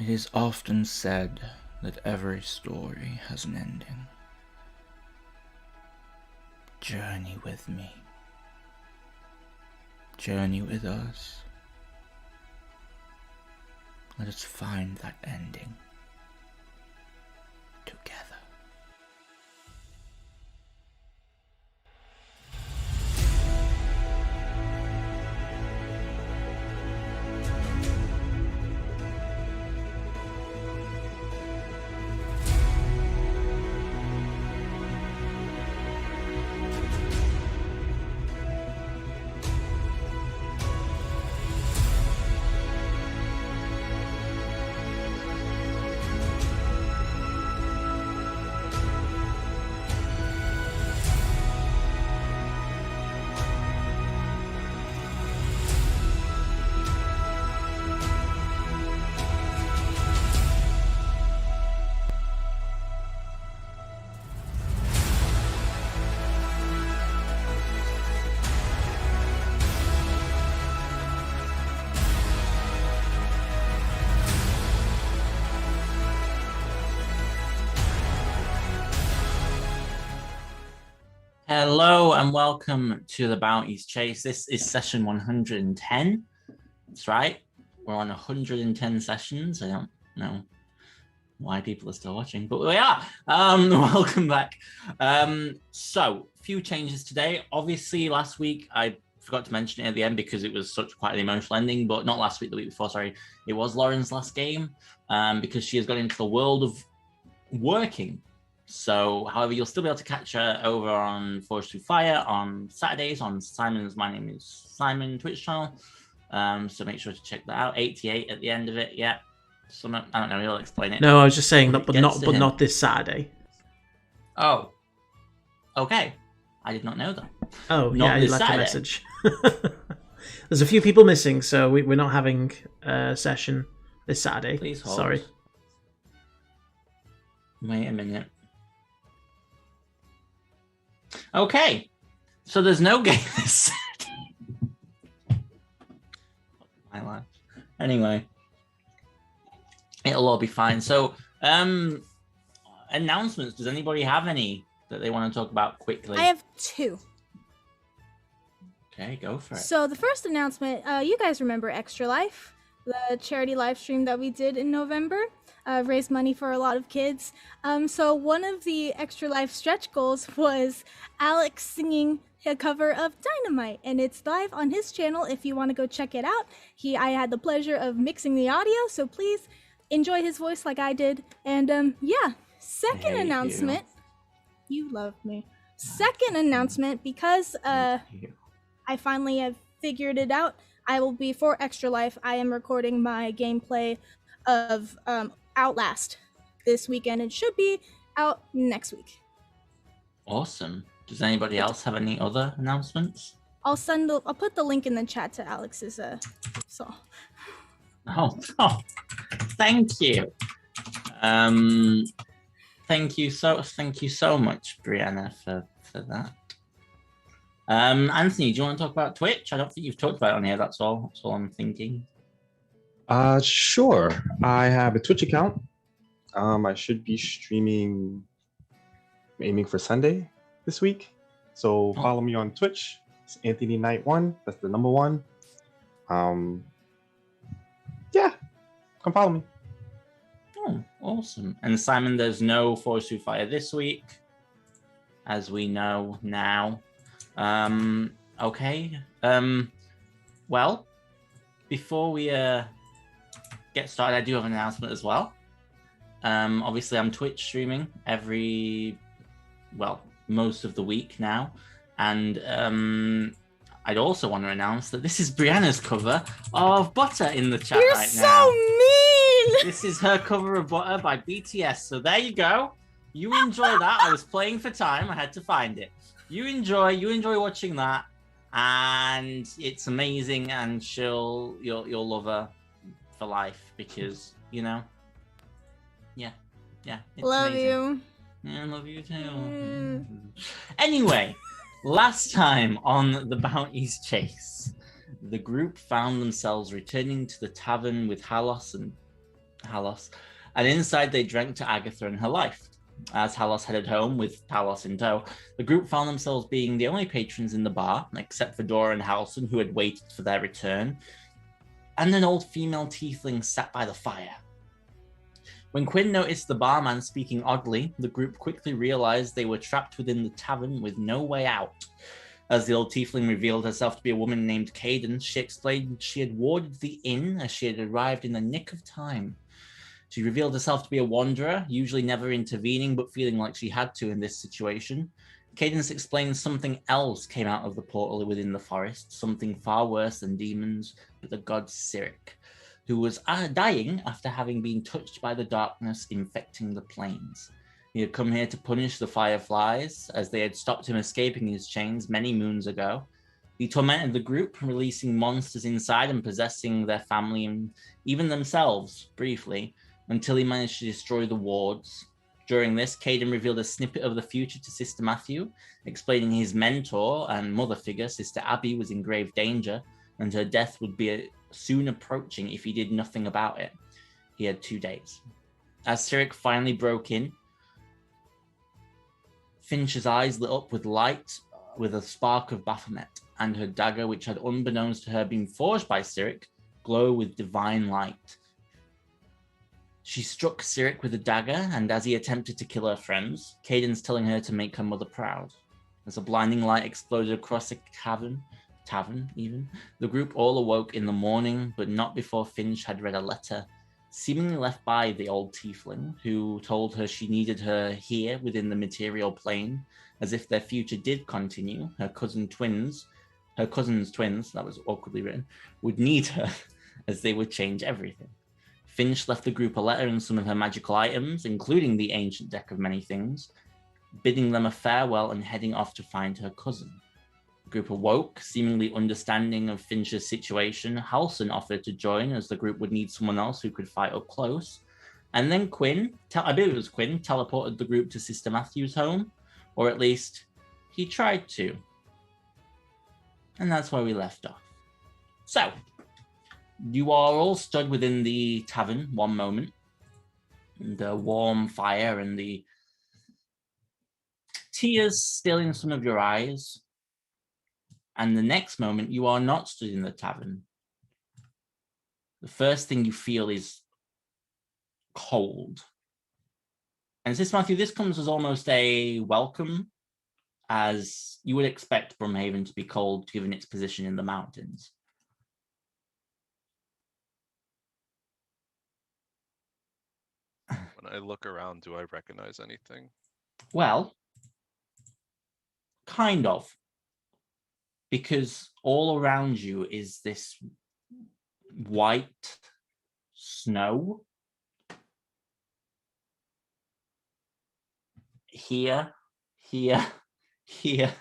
It is often said that every story has an ending. Journey with me. Journey with us. Let us find that ending together. Hello and welcome to the Bounties Chase. This is session 110. That's right. We're on 110 sessions. I don't know why people are still watching, but we are. Welcome back. So, few changes today. Obviously, last week I forgot to mention it at the end because it was such quite an emotional ending, but not last week, the week before, sorry. It was Lauren's last game because she has got into the world of working. So, however, you'll still be able to catch her over on Forged Through Fire on Saturdays on Simon's My Name is Simon Twitch channel. So make sure to check that out. 88 at the end of it. Yeah. So I don't know. He'll explain it. No, I was just saying that, but not this Saturday. Oh. Okay. I did not know that. Oh, not yeah, he left Saturday. A message. There's a few people missing, so we're not having a session this Saturday. Please hold. Sorry. Wait a minute. Okay, so there's no game this Saturday. My life. Anyway, it'll all be fine. So, announcements. Does anybody have any that they want to talk about quickly? I have two. Okay, go for it. So the first announcement, you guys remember Extra Life, the charity live stream that we did in November? Raised money for a lot of kids. So one of the Extra Life stretch goals was Alex singing a cover of Dynamite, and it's live on his channel if you want to go check it out. I had the pleasure of mixing the audio, so please enjoy his voice like I did. And yeah, second announcement. You love me. Second announcement, because I finally have figured it out. I will be, for Extra Life, I am recording my gameplay of Outlast this weekend. It should be out next week. Awesome. Does anybody else have any other announcements? I'll put the link in the chat to Alex's song. Oh, thank you. Thank you so much, Brianna, for that. Anthony, do you want to talk about Twitch? I don't think you've talked about it on here. That's all I'm thinking. Sure. I have a Twitch account. I should be streaming, aiming for Sunday this week. So follow me on Twitch. It's Anthony Knight 1. That's the number 1. Yeah, come follow me. Oh, awesome. And Simon, there's no Forged Through Fire this week, as we know now. Okay. Well, before we get started, I do have an announcement as well. Obviously, I'm Twitch streaming most of the week now. And I'd also want to announce that this is Brianna's cover of Butter in the chat You're right now. You're so mean! This is her cover of Butter by BTS. So there you go. You enjoy that. I was playing for time. I had to find it. You enjoy watching that. And it's amazing. And you'll love her for life because, yeah. It's love amazing. you. Yeah, I love you too. Anyway, last time on the Bounties Chase, the group found themselves returning to the tavern with Halos and Halos. And inside they drank to Agatha and her life. As Halos headed home with Talos in tow, the group found themselves being the only patrons in the bar, except for Dora and Halson, who had waited for their return, and an old female tiefling sat by the fire. When Quinn noticed the barman speaking oddly, the group quickly realized they were trapped within the tavern with no way out. As the old tiefling revealed herself to be a woman named Cadence, she explained she had warded the inn as she had arrived in the nick of time. She revealed herself to be a wanderer, usually never intervening, but feeling like she had to in this situation. Cadence explained something else came out of the portal within the forest, something far worse than demons, but the god Cyric, who was dying after having been touched by the darkness infecting the plains. He had come here to punish the Fireflies, as they had stopped him escaping his chains many moons ago. He tormented the group, releasing monsters inside and possessing their family and even themselves, briefly, until he managed to destroy the wards. During this, Caden revealed a snippet of the future to Sister Matthew, explaining his mentor and mother figure, Sister Abby, was in grave danger, and her death would be soon approaching if he did nothing about it. He had 2 days. As Cyric finally broke in, Finch's eyes lit up with light, with a spark of Baphomet, and her dagger, which had unbeknownst to her been forged by Cyric, glow with divine light. She struck Cyric with a dagger, and as he attempted to kill her friends, Cadence telling her to make her mother proud. As a blinding light exploded across the tavern even, the group all awoke in the morning, but not before Finch had read a letter, seemingly left by the old tiefling, who told her she needed her here within the material plane, as if their future did continue. Her cousin's twins, that was awkwardly written, would need her, as they would change everything. Finch left the group a letter and some of her magical items, including the ancient deck of many things, bidding them a farewell and heading off to find her cousin. The group awoke, seemingly understanding of Finch's situation. Halson offered to join, as the group would need someone else who could fight up close. And then Quinn, I believe it was Quinn, teleported the group to Sister Matthew's home, or at least he tried to. And that's where we left off. So, you are all stood within the tavern one moment. The warm fire and the tears still in some of your eyes. And the next moment, you are not stood in the tavern. The first thing you feel is cold. And Sister Matthew, this comes as almost a welcome, as you would expect Brumhaven to be cold given its position in the mountains. When I look around, do I recognize anything? Well, kind of. Because all around you is this white snow. Here, here, here,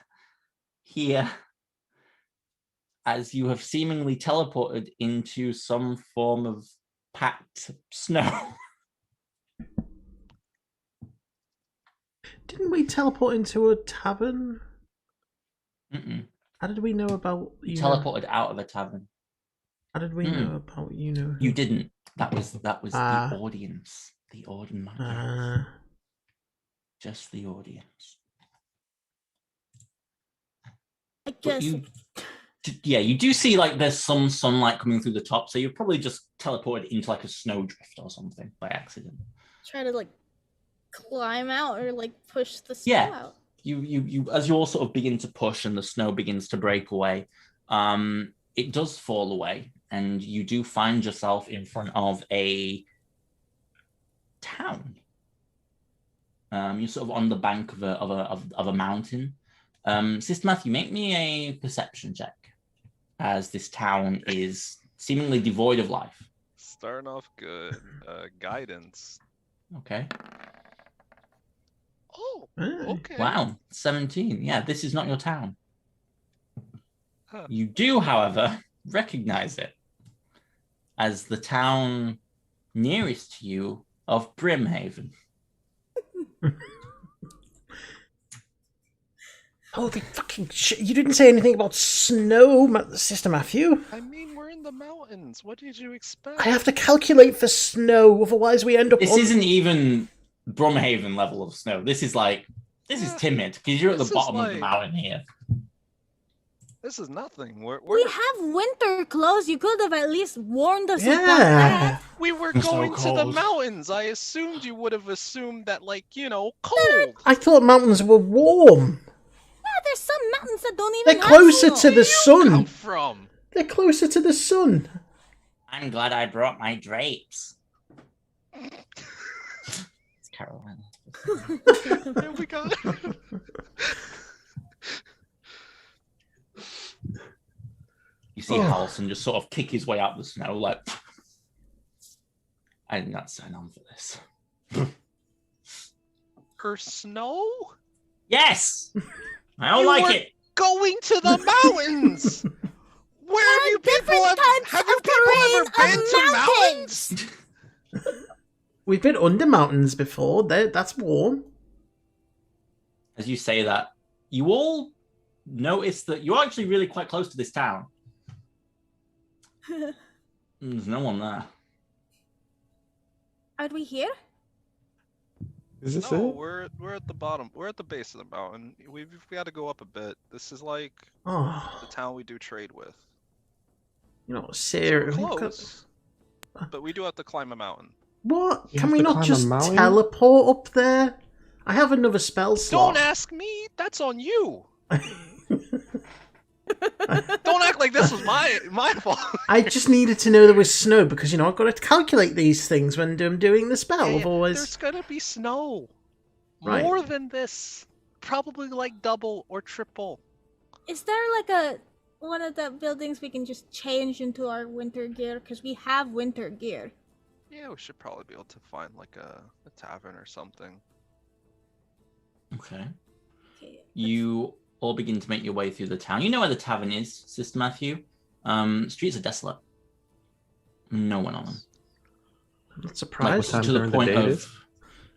here. As you have seemingly teleported into some form of packed snow. Didn't we teleport into a tavern? Mm-mm. How did we know about you? Teleported out of a tavern. How did we know about you? Know you didn't. That was the audience. The audience. Just the audience. I guess. You do see like there's some sunlight coming through the top, so you've probably just teleported into like a snowdrift or something by accident. Try to like climb out or like push the snow out. You as you all sort of begin to push and the snow begins to break away, it does fall away, and you do find yourself in front of a town. You're sort of on the bank of a mountain. Sister Matthew, make me a perception check, as this town is seemingly devoid of life. Starting off good. Guidance. Okay. Oh, okay. Wow, 17. Yeah, this is not your town. Huh. You do, however, recognize it as the town nearest to you of Brimhaven. Holy fucking shit! You didn't say anything about snow, Sister Matthew. I mean, we're in in the mountains. What did you expect? I have to calculate for snow, otherwise we end up This on... isn't even Brumhaven level of snow. This is timid because you're at the This is bottom of the like- mountain here. This is nothing. We're We have winter clothes. You could have at least warned us about Yeah. that. we were It's so going to the cold. mountains. I assumed you would have assumed that, like, cold. I thought mountains were warm. Yeah, there's some mountains that don't even They're have closer snow. to the Come sun. from? They're closer to the sun. I'm glad I brought my drapes. It's Carolina. There we go. You see Halson just sort of kick his way out the snow, like, I did not sign on for this. For snow? Yes! I don't You like were it. Going to the mountains. Where There have are you people different ever, types have you of people ever terrain been of to mountains. mountains? We've been under mountains before. That's warm. As you say that, you all notice that you're actually really quite close to this town. There's no one there. Are we here? Is this No, it? we're at the bottom. We're at the base of the mountain. We've got to go up a bit. This is like Oh, the town we do trade with. you know, So Sarah. we're we've got- close, but we do have to climb a mountain. What? You Can have we to not climb a just mountain? teleport up there? I have another spell slot. Don't ask me. That's on you. Don't act like this was my fault. I just needed to know there was snow because, I've got to calculate these things when I'm doing the spell. Yeah, Otherwise, there's gonna be snow. Right. More than this. Probably like double or triple. Is there like one of the buildings we can just change into our winter gear? Because we have winter gear. Yeah, we should probably be able to find like a tavern or something. Okay. Okay. You all begin to make your way through the town. You know where the tavern is, Sister Matthew. Streets are desolate. No one on them. I'm not Like, surprised. time to the during the point day it is?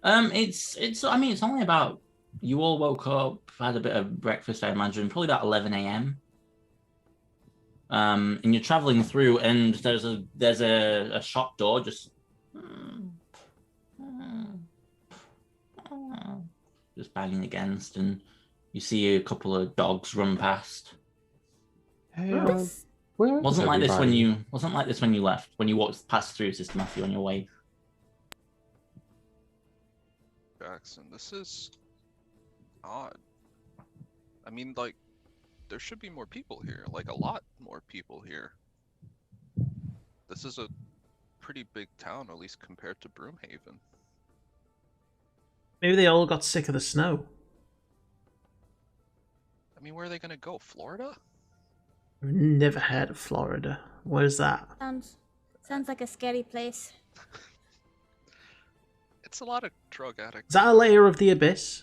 of it's I mean it's only about, you all woke up, had a bit of breakfast, I imagine, probably about 11 a.m. And you're traveling through, and there's a shop door just banging against, and you see a couple of dogs run past. Hey, This- where is Wasn't like this when everybody? you left, when you walked past through, Sister Matthew, on your way. Jackson, this is odd. I mean, like, there should be more people here, like a lot more people here. This is a pretty big town, at least compared to Broomhaven. Maybe they all got sick of the snow. I mean, where are they gonna go? Florida? I've never heard of Florida. Where's that? Sounds like a scary place. It's a lot of drug addicts. Is that a layer of the abyss?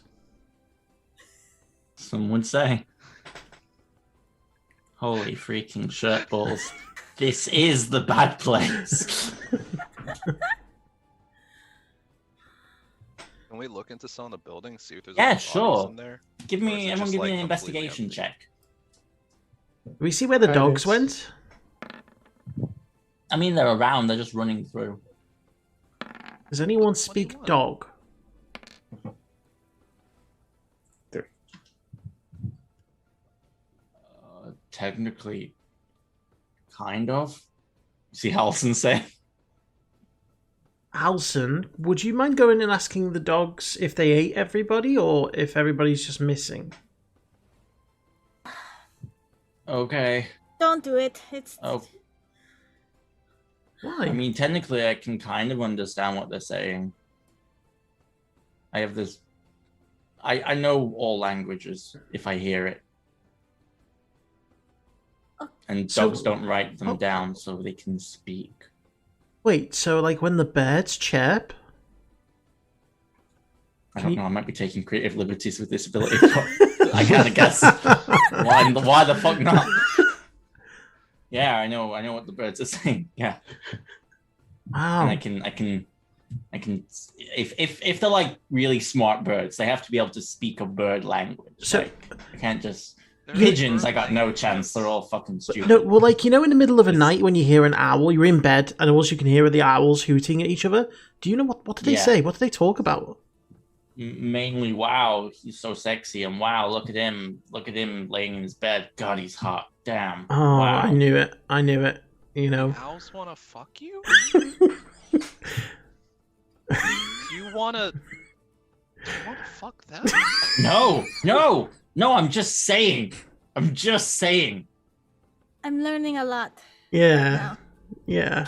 Some would say. Holy freaking shirt balls. This is the bad place. Can we look into some of the buildings, see if there's Yeah, any bodies sure. in there? Give Or me, is it everyone just, give me like, an completely investigation empty? check. Do we see where the dogs Guidance. went? I mean, they're around, they're just running through. Does anyone What do you speak want? dog? Technically, kind of. See Halson say? Alson, would you mind going and asking the dogs if they ate everybody or if everybody's just missing? Okay. Don't do it. It's Oh, Why? I mean, technically, I can kind of understand what they're saying. I have this. I know all languages if I hear it. And So- dogs don't write them Oh. down so they can speak. Wait, so like when the birds chirp? I Can don't you- know, I might be taking creative liberties with this ability, but I kind of guess. Why the fuck not? Yeah, I know what the birds are saying. Yeah. Wow. And I can if they're like really smart birds, they have to be able to speak a bird language. So- Like, I can't just Pigeons, I got no chance. They're all fucking stupid. No, well, like, in the middle of a night when you hear an owl, you're in bed, and all you can hear are the owls hooting at each other. Do you know what do they Yeah. say? What do they talk about? Mainly, wow, he's so sexy, and wow, look at him laying in his bed. God, he's hot. Damn. Oh, wow. I knew it. You know. Owls wanna fuck you? Do you wanna fuck them? No. I'm just saying. I'm learning a lot. Yeah. now. Yeah.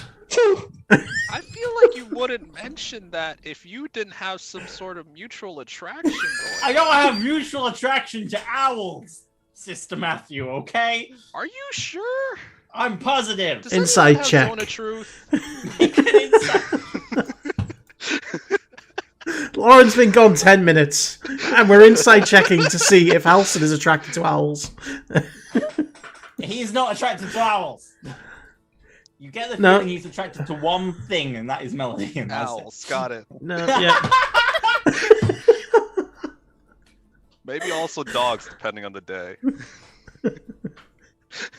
I feel like you wouldn't mention that if you didn't have some sort of mutual attraction going. I don't have mutual attraction to owls, Sister Matthew, okay? Are you sure? I'm positive. Does Inside anyone have check. Zone of Truth? Lauren's been gone 10 minutes, and we're inside checking to see if Halson is attracted to owls. He's not attracted to owls. You get the No. feeling he's attracted to one thing, and that is Melody. And that's it. Owls, got it. No, yeah. Maybe also dogs, depending on the day.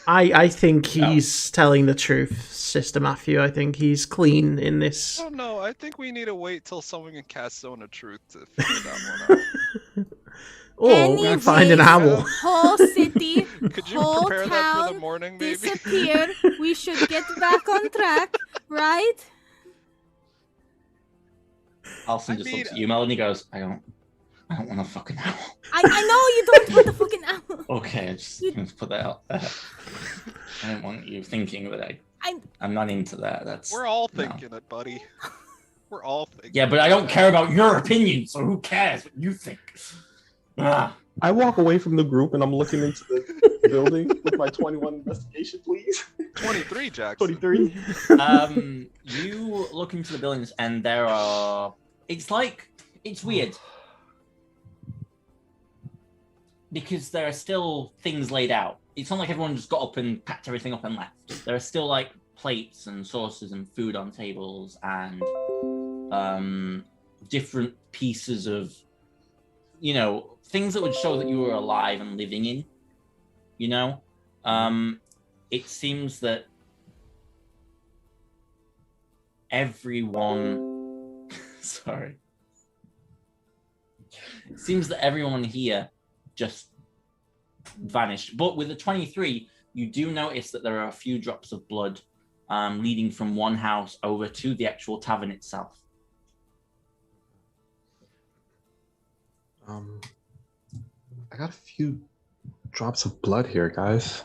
I think he's telling the truth, Sister Matthew. I think he's clean in I this. don't know. I think we need to wait till someone can cast Zone of Truth to figure that one out. Or find an Anyways, owl. Whole city, Could you whole prepare that for town the morning, maybe? disappeared. We should get back on track, right? Alison I just mean, looks at you, Melody goes, I don't want to fucking owl. I know you don't want the fucking owl. Okay, I just want to put that out there. I don't want you thinking that I'm not into that. That's We're all no. thinking it, buddy. We're all thinking. Yeah, but I don't care about your opinion, so who cares what you think? Ah. I walk away from the group and I'm looking into the building with my 21 investigation, please. 23, Jackson. 23. You look into the buildings and there are... It's weird. Because there are still things laid out. It's not like everyone just got up and packed everything up and left. There are still like plates and saucers and food on tables and different pieces of, things that would show that you were alive and living in, it seems that everyone, sorry. It seems that everyone here just vanished. But with the 23, you do notice that there are a few drops of blood leading from one house over to the actual tavern itself. I got a few drops of blood here, guys.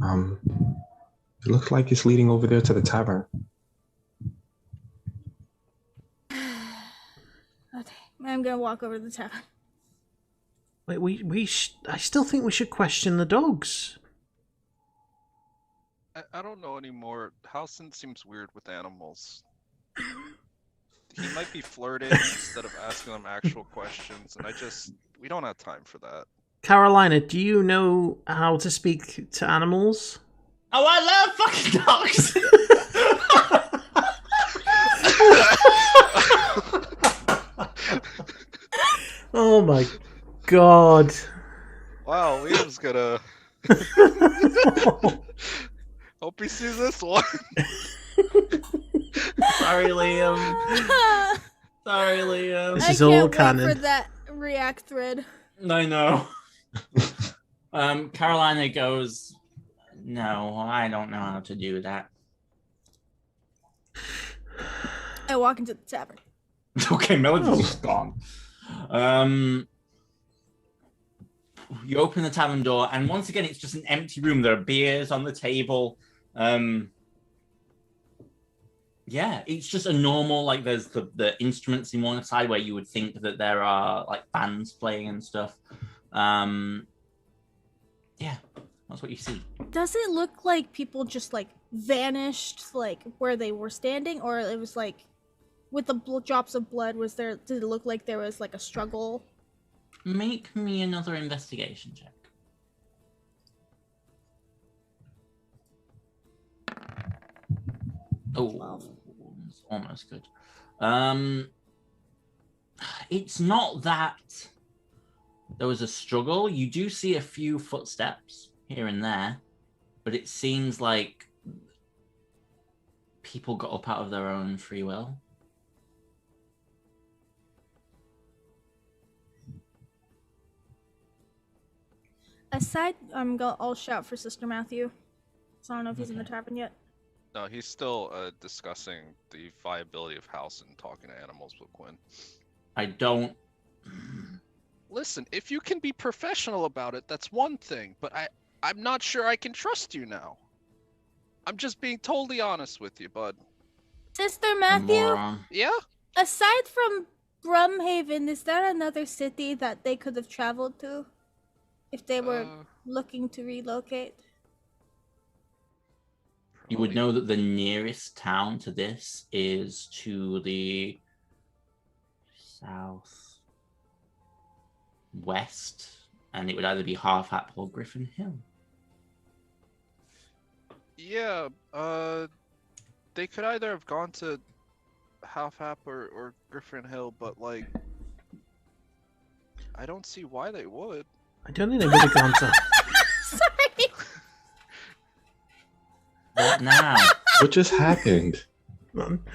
It looks like it's leading over there to the tavern. Okay, I'm gonna walk over to the tavern. Wait, I still think we should question the dogs. I don't know anymore. Halson seems weird with animals. He might be flirting instead of asking them actual questions, and we don't have time for that. Carolina, do you know how to speak to animals? Oh, I love fucking dogs! Oh my god. Wow, Liam's gonna... Hope he sees this one. Sorry, Liam. Sorry, Liam. This is I all can't wait canon. for that React thread. I know. Carolina goes, no, I don't know how to do that. I walk into the tavern. Okay, Melody's just gone. You open the tavern door, and once again, it's just an empty room. There are beers on the table. Yeah, it's just a normal, like, there's the instruments in one side where you would think that there are, like, bands playing and stuff. Yeah, that's what you see. Does it look like people just, like, vanished, like, where they were standing? Or it was, like, with the drops of blood, did it look like there was, like, a struggle? Make me another investigation check. Oh, it's almost good. It's not that there was a struggle. You do see a few footsteps here and there, but it seems like people got up out of their own free will. I'll shout for Sister Matthew. So I don't know if he's in the Okay. tavern yet. No, he's still discussing the viability of house and talking to animals with Quinn. I don't. Listen, if you can be professional about it, that's one thing, but I'm not sure I can trust you now. I'm just being totally honest with you, bud. Sister Matthew, Moron. Yeah? aside from Brumhaven, is there another city that they could have traveled to if they were looking to relocate? You would know that the nearest town to this is to the southwest, and it would either be Half Hap or Griffin Hill. Yeah, they could either have gone to Half Hap or Griffin Hill, but like, I don't see why they would. I don't think they would have gone to. Sorry. What now? What just happened? Oh,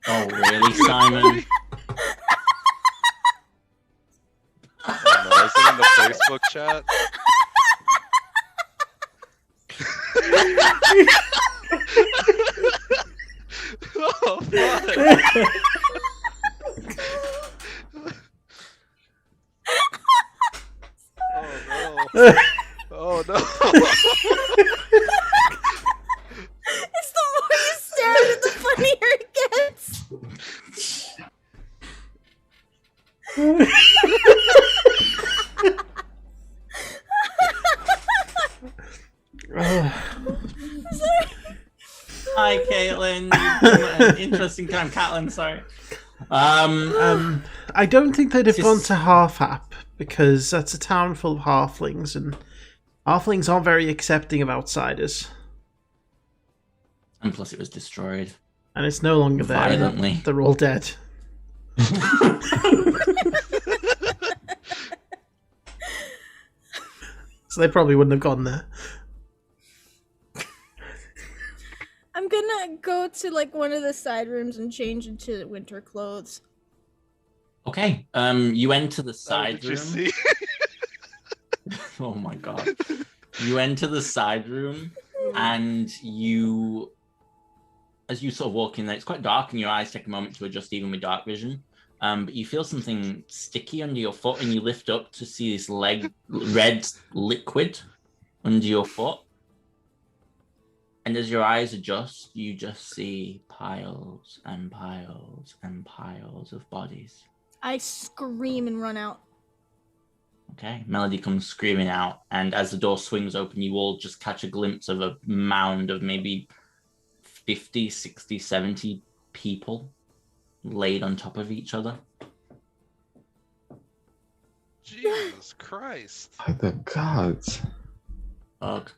really, Simon? I don't know, is it in the Facebook chat? Oh, fuck. Oh, no. Oh, no. It's the more you stare at it, the funnier it gets. Hi, Caitlin. An interesting time, Caitlin. Sorry. I don't think they'd have gone to Half Hap because that's a town full of halflings, and halflings aren't very accepting of outsiders. And plus, it was destroyed. And it's no longer there. Violently. They're all dead. So they probably wouldn't have gone there. I'm gonna go to like one of the side rooms and change into winter clothes. Okay. You enter the Oh, side did room. you see? Oh my god. You enter the side room, and you, as you sort of walk in there, it's quite dark, and your eyes take a moment to adjust even with dark vision. But you feel something sticky under your foot, and you lift up to see this red liquid under your foot. And as your eyes adjust, you just see piles and piles and piles of bodies. I scream and run out. Okay, Melody comes screaming out, and as the door swings open, you all just catch a glimpse of a mound of maybe 50, 60, 70 people laid on top of each other. Jesus Christ. By the gods. Ugh.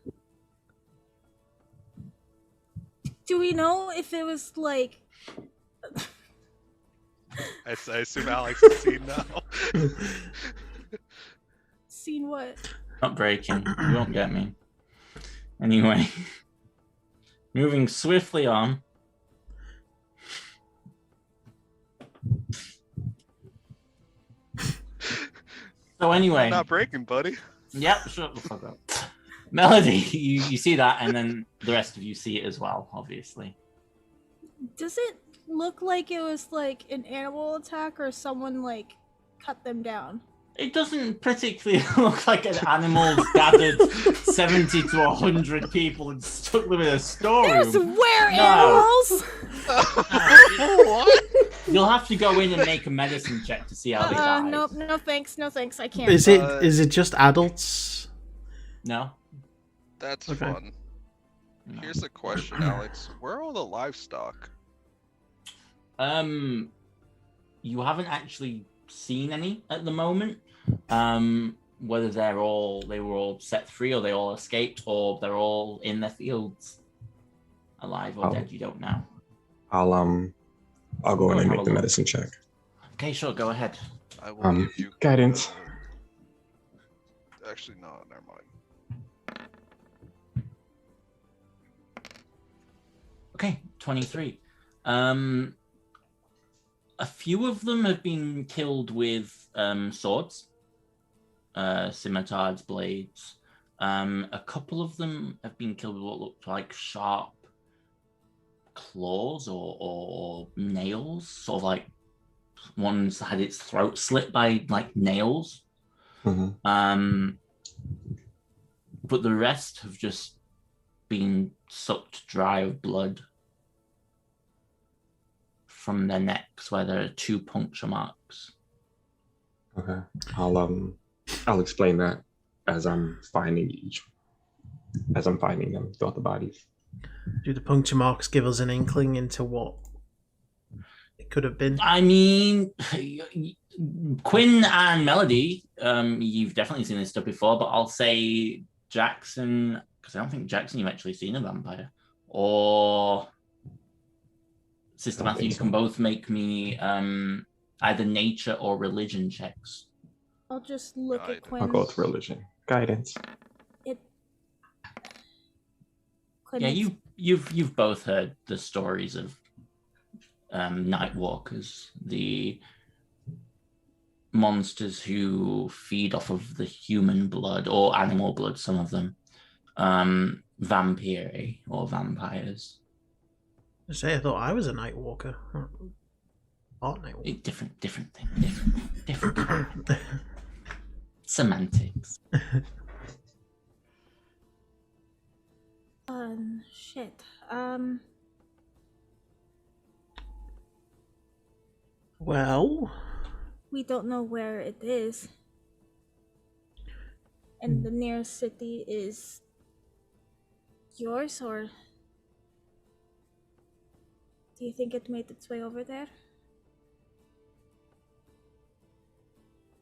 Do we know if it was like... I assume Alex has seen now. Seen what? Not breaking. You won't get me. Anyway. Moving swiftly on. So anyway. Not breaking, buddy. Yep, shut the fuck up. Melody, you see that, and then the rest of you see it as well, obviously. Does it look like it was like an animal attack or someone like cut them down? It doesn't particularly look like an animal gathered 70 to 100 people and stuck them in a storeroom. There's were No. animals! What? You'll have to go in and make a medicine check to see how they died. Nope, no thanks, I can't. Is it just adults? No? That's Okay. fun. No. Here's a question, Alex. Where are all the livestock? You haven't actually seen any at the moment. Whether they were all set free, or they all escaped, or they're all in their fields, alive or Oh. dead, you don't know. I'll I'll go in and Have make a the look. medicine check. Okay, sure, go ahead. I will give you guidance. Actually, no, never mind. Okay, 23. A few of them have been killed with swords, scimitars, blades. A couple of them have been killed with what looked like sharp claws or nails, sort of like one's had its throat slit by like nails. Mm-hmm. But the rest have just been sucked dry of blood from their necks where there are 2 puncture marks. Okay. I'll explain that as I'm finding them throughout the bodies. Do the puncture marks give us an inkling into what it could have been? I mean, Quinn and Melody, you've definitely seen this stuff before, but I'll say Jackson, because I don't think Jackson you've actually seen a vampire, or Sister Matthew, you can both make me either nature or religion checks. I'll just look at Quinn. I'll go with religion. Guidance. Quinn Yeah, makes- you've both heard the stories of night walkers, the monsters who feed off of the human blood or animal blood, some of them, vampire or vampires. I say I thought I was a night walker. Not night walker. Different thing, different semantics. Shit. Well, We don't know where it is. And the nearest city is yours, or do you think it made its way over there?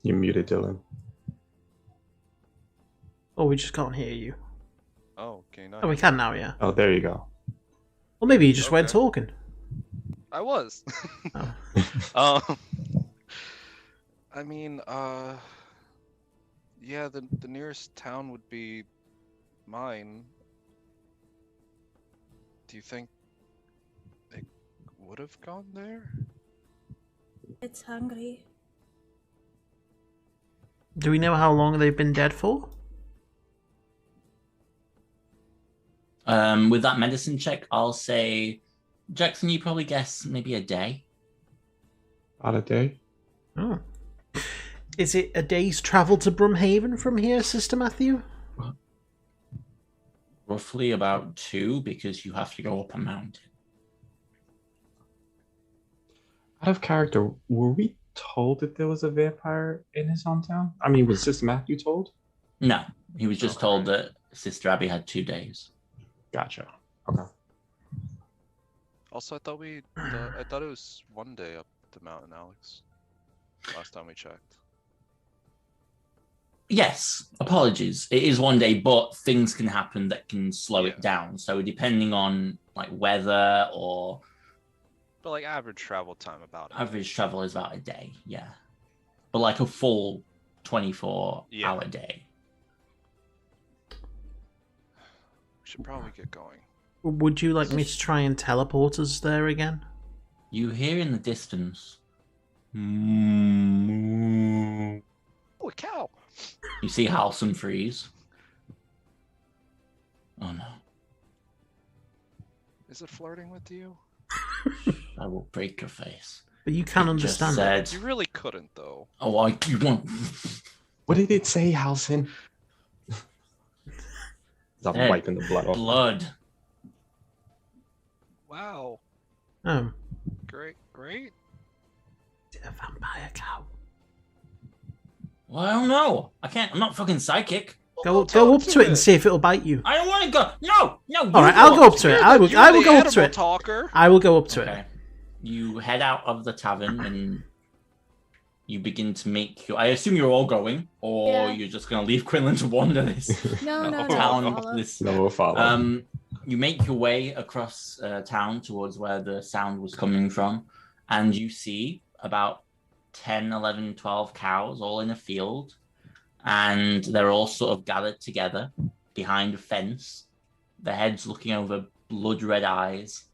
You're muted, Dylan. oh, we just can't hear you. Oh, okay, nice. Oh, we can now, yeah. Oh, there you go. Well, maybe you just weren't Okay. talking. I was. Oh. I mean, yeah, the nearest town would be mine. Do you think they would have gone there? It's hungry. Do we know how long they've been dead for? With that medicine check, I'll say, Jackson, you probably guess maybe a day. About a day. Oh. Is it a day's travel to Brumhaven from here, Sister Matthew? Roughly about 2, because you have to go up a mountain. Out of character, were we told that there was a vampire in his hometown? I mean, was Sister Matthew told? No, he was just Okay. told that Sister Abby had 2 days. Gotcha. Okay. Also, I thought it was one day up the mountain, Alex. Last time we checked. Yes, apologies. It is one day, but things can happen that can slow Yeah. it down. So depending on like weather or But like average travel time about it. average travel is about a day, yeah. But like a full 24-hour day. We should probably get going. Would you like me to try and teleport us there again? You hear in the distance. Holy cow! You see Halson freeze. Oh no. Is it flirting with you? I will break your face. But you can It just understand it. said, You really couldn't, though. oh, you want... What did it say, Halson? I'm Dead. wiping the blood off. blood. Wow. Oh. Great. Is it a vampire cow? Well, I don't know. I'm not fucking psychic. Go Well, talk up to it and see if it'll bite you. I don't want to go. No. All right, I'll go up to it. I will You're go the up to animal it. talker. I will go up to Okay. it. You head out of the tavern and you begin to make your... I assume you're all going, or Yeah. you're just going to leave Quinlan to wander this No, No. town. follow. This No, we'll follow. You make your way across town towards where the sound was coming from. and you see about 10, 11, 12 cows all in a field, and they're all sort of gathered together behind a fence, their heads looking over blood red eyes,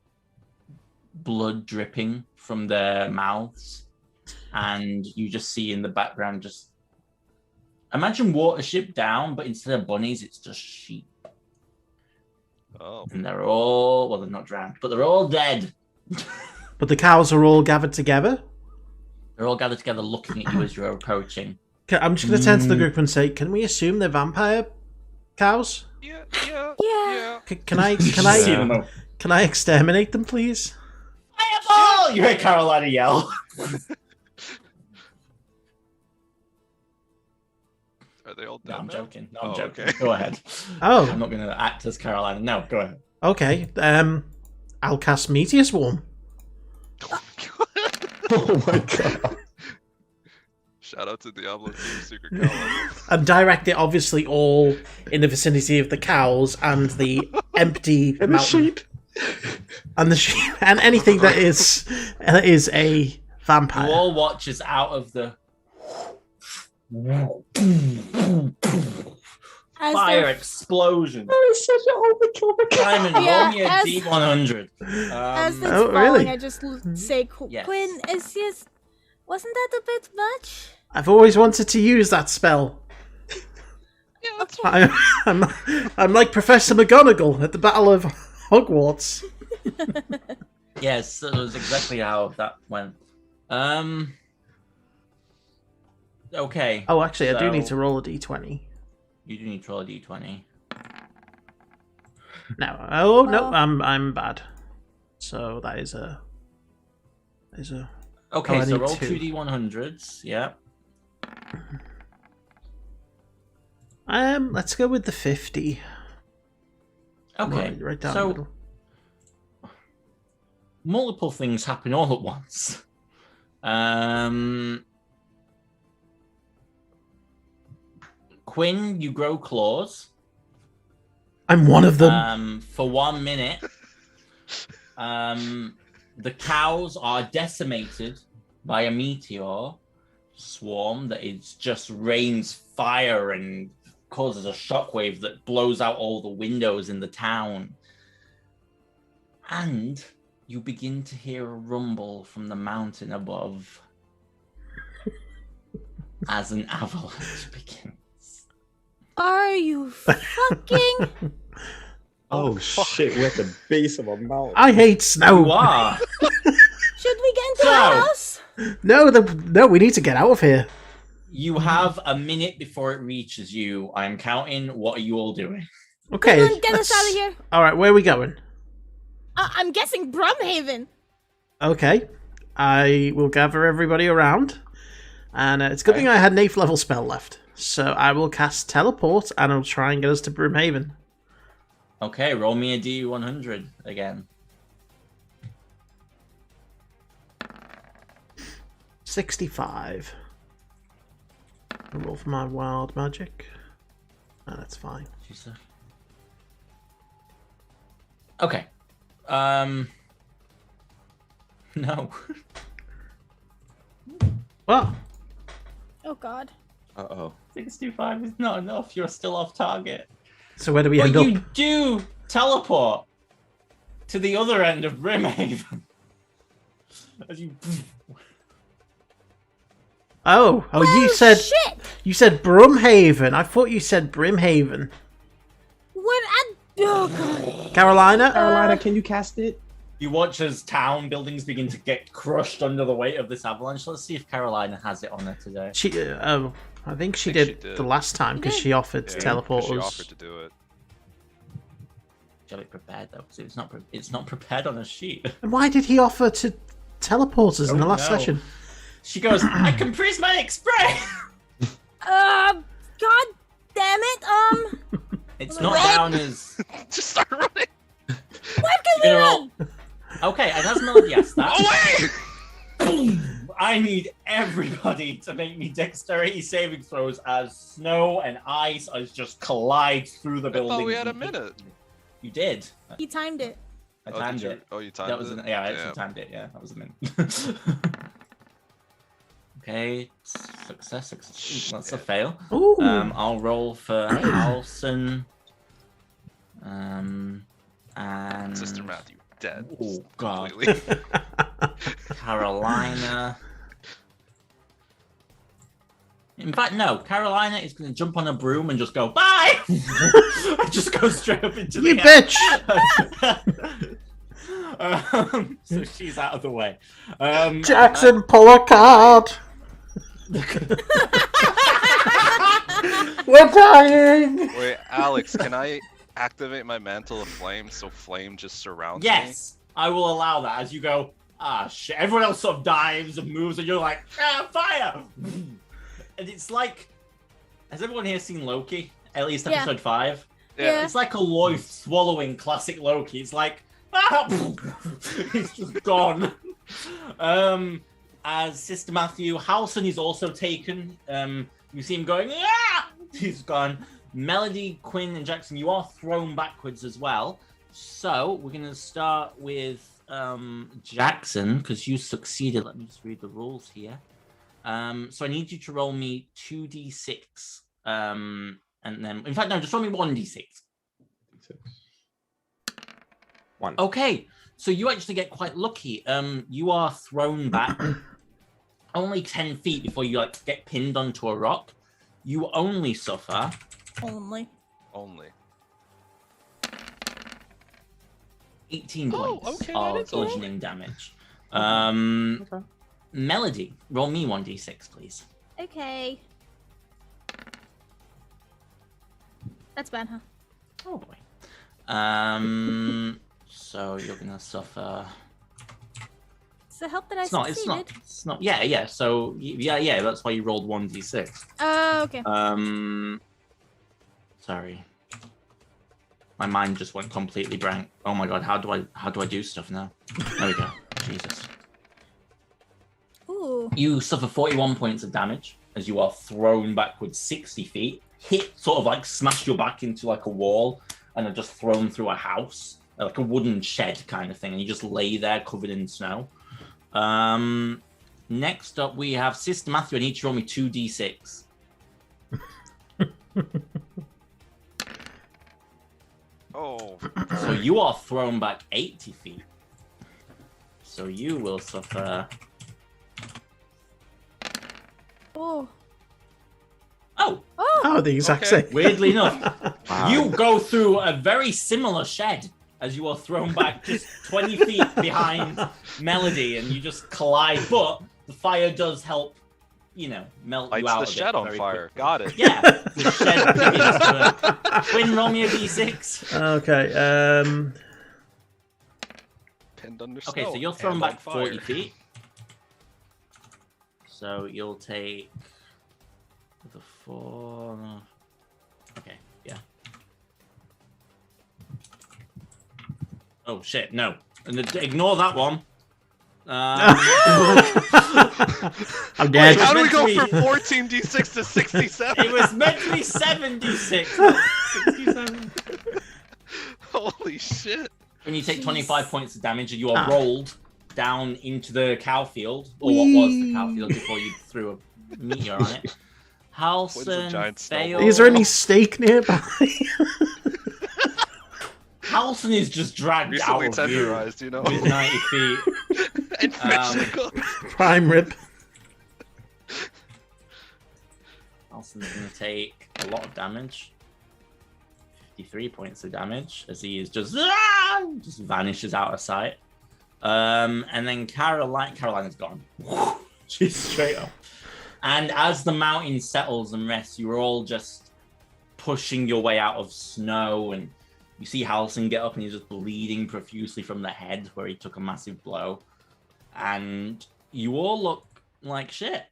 blood dripping from their mouths, and you just see in the background just imagine Watership Down, but instead of bunnies, it's just sheep. Oh. And they're all, well, they're not drowned, but they're all dead. But the cows are all gathered together? They're all gathered together looking at you as you're approaching. I'm just going to turn to the group and say, can we assume they're vampire cows? Yeah. Can I Yeah. can I exterminate them, please? Fireball! You hear Carolina yell. Are they all dead No, I'm now? joking. No, I'm Oh, joking. okay. Go ahead. Oh, I'm not going to act as Carolina. No, go ahead. okay. I'll cast Meteor Swarm. Oh my god. Shout out to Diablo 2 Secret Cow. And direct it obviously all in the vicinity of the cows and the empty And the mountain. sheep. And the sheep and anything that is a vampire. You all watch as out of the As fire they're- explosion. It's such an overkill. Simon, roll Yeah, me a as- D100. As it's Oh, falling, really? I just say, Yes. Quinn, wasn't that a bit much? I've always wanted to use that spell. Yeah, that's fine. I'm like Professor McGonagall at the Battle of Hogwarts. Yes, that was exactly how that went. Okay. Oh, actually, I do So- need to roll a d20. You do need to roll a D20. No, oh no, Oh. I'm bad. So that is a. Okay, I so need roll two. 2D100s. Yeah. Let's go with the 50. Okay. Right down the so middle. multiple things happen all at once. Quinn, you grow claws. I'm one of them. For 1 minute. The cows are decimated by a meteor swarm that is just rains fire and causes a shockwave that blows out all the windows in the town. And you begin to hear a rumble from the mountain above as an avalanche begins. Are you fucking? Oh shit, we're at the base of a mountain. I hate You snow. are. Should we get into So- the house? No, we need to get out of here. You have a minute before it reaches you. I'm counting. What are you all doing? Okay. Come on, get us let's- out of here. All right, where are we going? I'm guessing Brumhaven. Okay, I will gather everybody around, and it's a good thing I had an 8th level spell left. So I will cast teleport, and I'll try and get us to Broomhaven. Okay, roll me a D100 again. 65. I'll roll for my wild magic. Oh, that's fine. Jesus. Okay. No. Well, Oh God. Uh-oh. 65 is not enough. You're still off target. so where do we But end up? you do teleport to the other end of Brimhaven. As you... Oh, Oh, shit! you said Brumhaven. I thought you said Brimhaven. What? Oh God. Carolina. Carolina, can you cast it? You watch as town buildings begin to get crushed under the weight of this avalanche. Let's see if Carolina has it on her today. She. I think she I think did she did. the last time because She she offered to Yeah, teleport she us. offered to do it. Shall it prepared though? Because it's not prepared on a sheet. And why did he offer to teleport us in the Don't last know. session? She goes, I can prismatic spray! God damn it. It's not What? down as... Just start running. Where can we You're gonna run? roll... Okay, and as Melody asked that, Away! I need everybody to make me dexterity saving throws as snow and ice as just collide through the I building. thought we had a minute. You did. He timed it. I timed did it. you timed That was it? yeah, I Damn. actually timed it. Yeah, that was a minute. Okay, success. Ooh, that's a fail. Ooh. I'll roll for Halson. And Sister Matthew dead. Oh God, Completely. Carolina. In fact, no. Carolina is going to jump on a broom and just go bye. And just go straight up into You the bitch! So she's out of the way. Jackson, pull a card! We're dying! Wait, Alex, can I activate my mantle of flame so flame just surrounds me? Yes, I will allow that as you go. Ah, shit. Everyone else sort of dives and moves, and you're like, fire! And it's like, has everyone here seen Loki? At least episode 5? Yeah. It's like a Loth swallowing classic Loki. It's like, it's just gone. As Sister Matthew, Halson is also taken. You see him going, he's gone. Melody, Quinn, and Jackson, you are thrown backwards as well. So we're going to start with Jackson, because you succeeded. Let me just read the rules here. So I need you to roll me 2d6. And then, in fact, no, just roll me 1d6. 1. Okay, so you actually get quite lucky. You are thrown back only 10 feet before you like get pinned onto a rock. You only suffer Only. 18 Oh, points okay, that of is all right. bludgeoning damage. Okay. Melody, roll me 1d6, please. Okay. That's bad, huh? Oh boy. So you're gonna suffer. It's the help that I It's not. succeeded. It's not. Yeah. So yeah. That's why you rolled 1d6. Oh, okay. Sorry. My mind just went completely blank. Oh my god, how do I do stuff now? There we go. Jesus. Ooh. You suffer 41 points of damage as you are thrown backwards 60 feet, hit, sort of like smashed your back into like a wall, and are just thrown through a house, like a wooden shed kind of thing, and you just lay there covered in snow. Next up, we have Sister Matthew. I need you to roll me 2d6. Oh. So you are thrown back 80 feet. So you will suffer. Oh. Oh, Oh, the exact Okay. same. weirdly enough, Wow. you go through a very similar shed as you are thrown back just 20 feet behind Melody, and you just collide. But the fire does help, melt you Lights out the of shed it on very fire. quickly. Got it. Yeah, the shed begins to burn. Quinn, roll me a d6. Okay, Pinned under Okay, snow so you're thrown and on back 40 fire. feet. So you'll take the 4. Okay, yeah. Oh shit, no. And ignore that one. I'm Wait, dead. How do we meant go to be- from 14d6 to 67? It was meant to be 76, not 67. Holy shit. When you take 25 points of damage and you are Ah. rolled down into the cow field, or what was the cow field before you threw a meteor on it. Halson giant snowball. failed. Is there any steak nearby? Halson is just dragged Recently out of you tenderized, you know? with 90 feet. And Mexico. Prime rib. Halson's going to take a lot of damage. 53 points of damage as he is just vanishes out of sight. And then Carolina's gone. She's straight up. And as the mountain settles and rests, you're all just pushing your way out of snow, and you see Halson get up and he's just bleeding profusely from the head where he took a massive blow. And you all look like shit.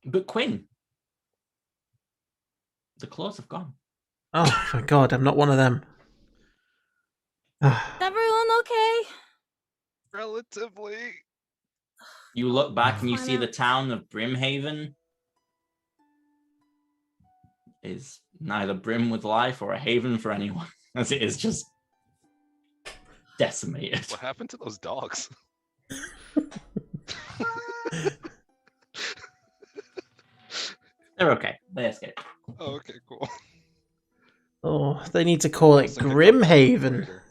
But Quinn, the claws have gone. Oh, my God, I'm not one of them. Is everyone okay? Relatively. You look back and you I see know. the town of Brimhaven is neither brim with life or a haven for anyone, as it is just decimated. What happened to those dogs? They're okay. They escaped. Oh, okay, cool. Oh, they need to call it Wilson could come back Grimhaven. later.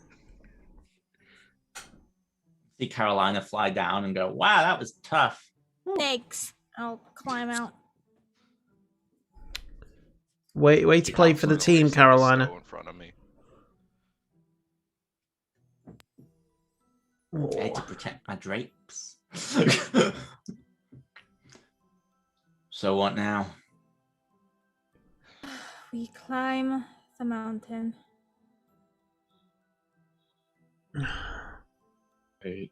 See Carolina fly down and go, wow, that was tough. Thanks. I'll climb out. Way to play for the team, Release some of the Carolina. snow in front of me. I had to protect my drapes. So what now? We climb the mountain. Wait.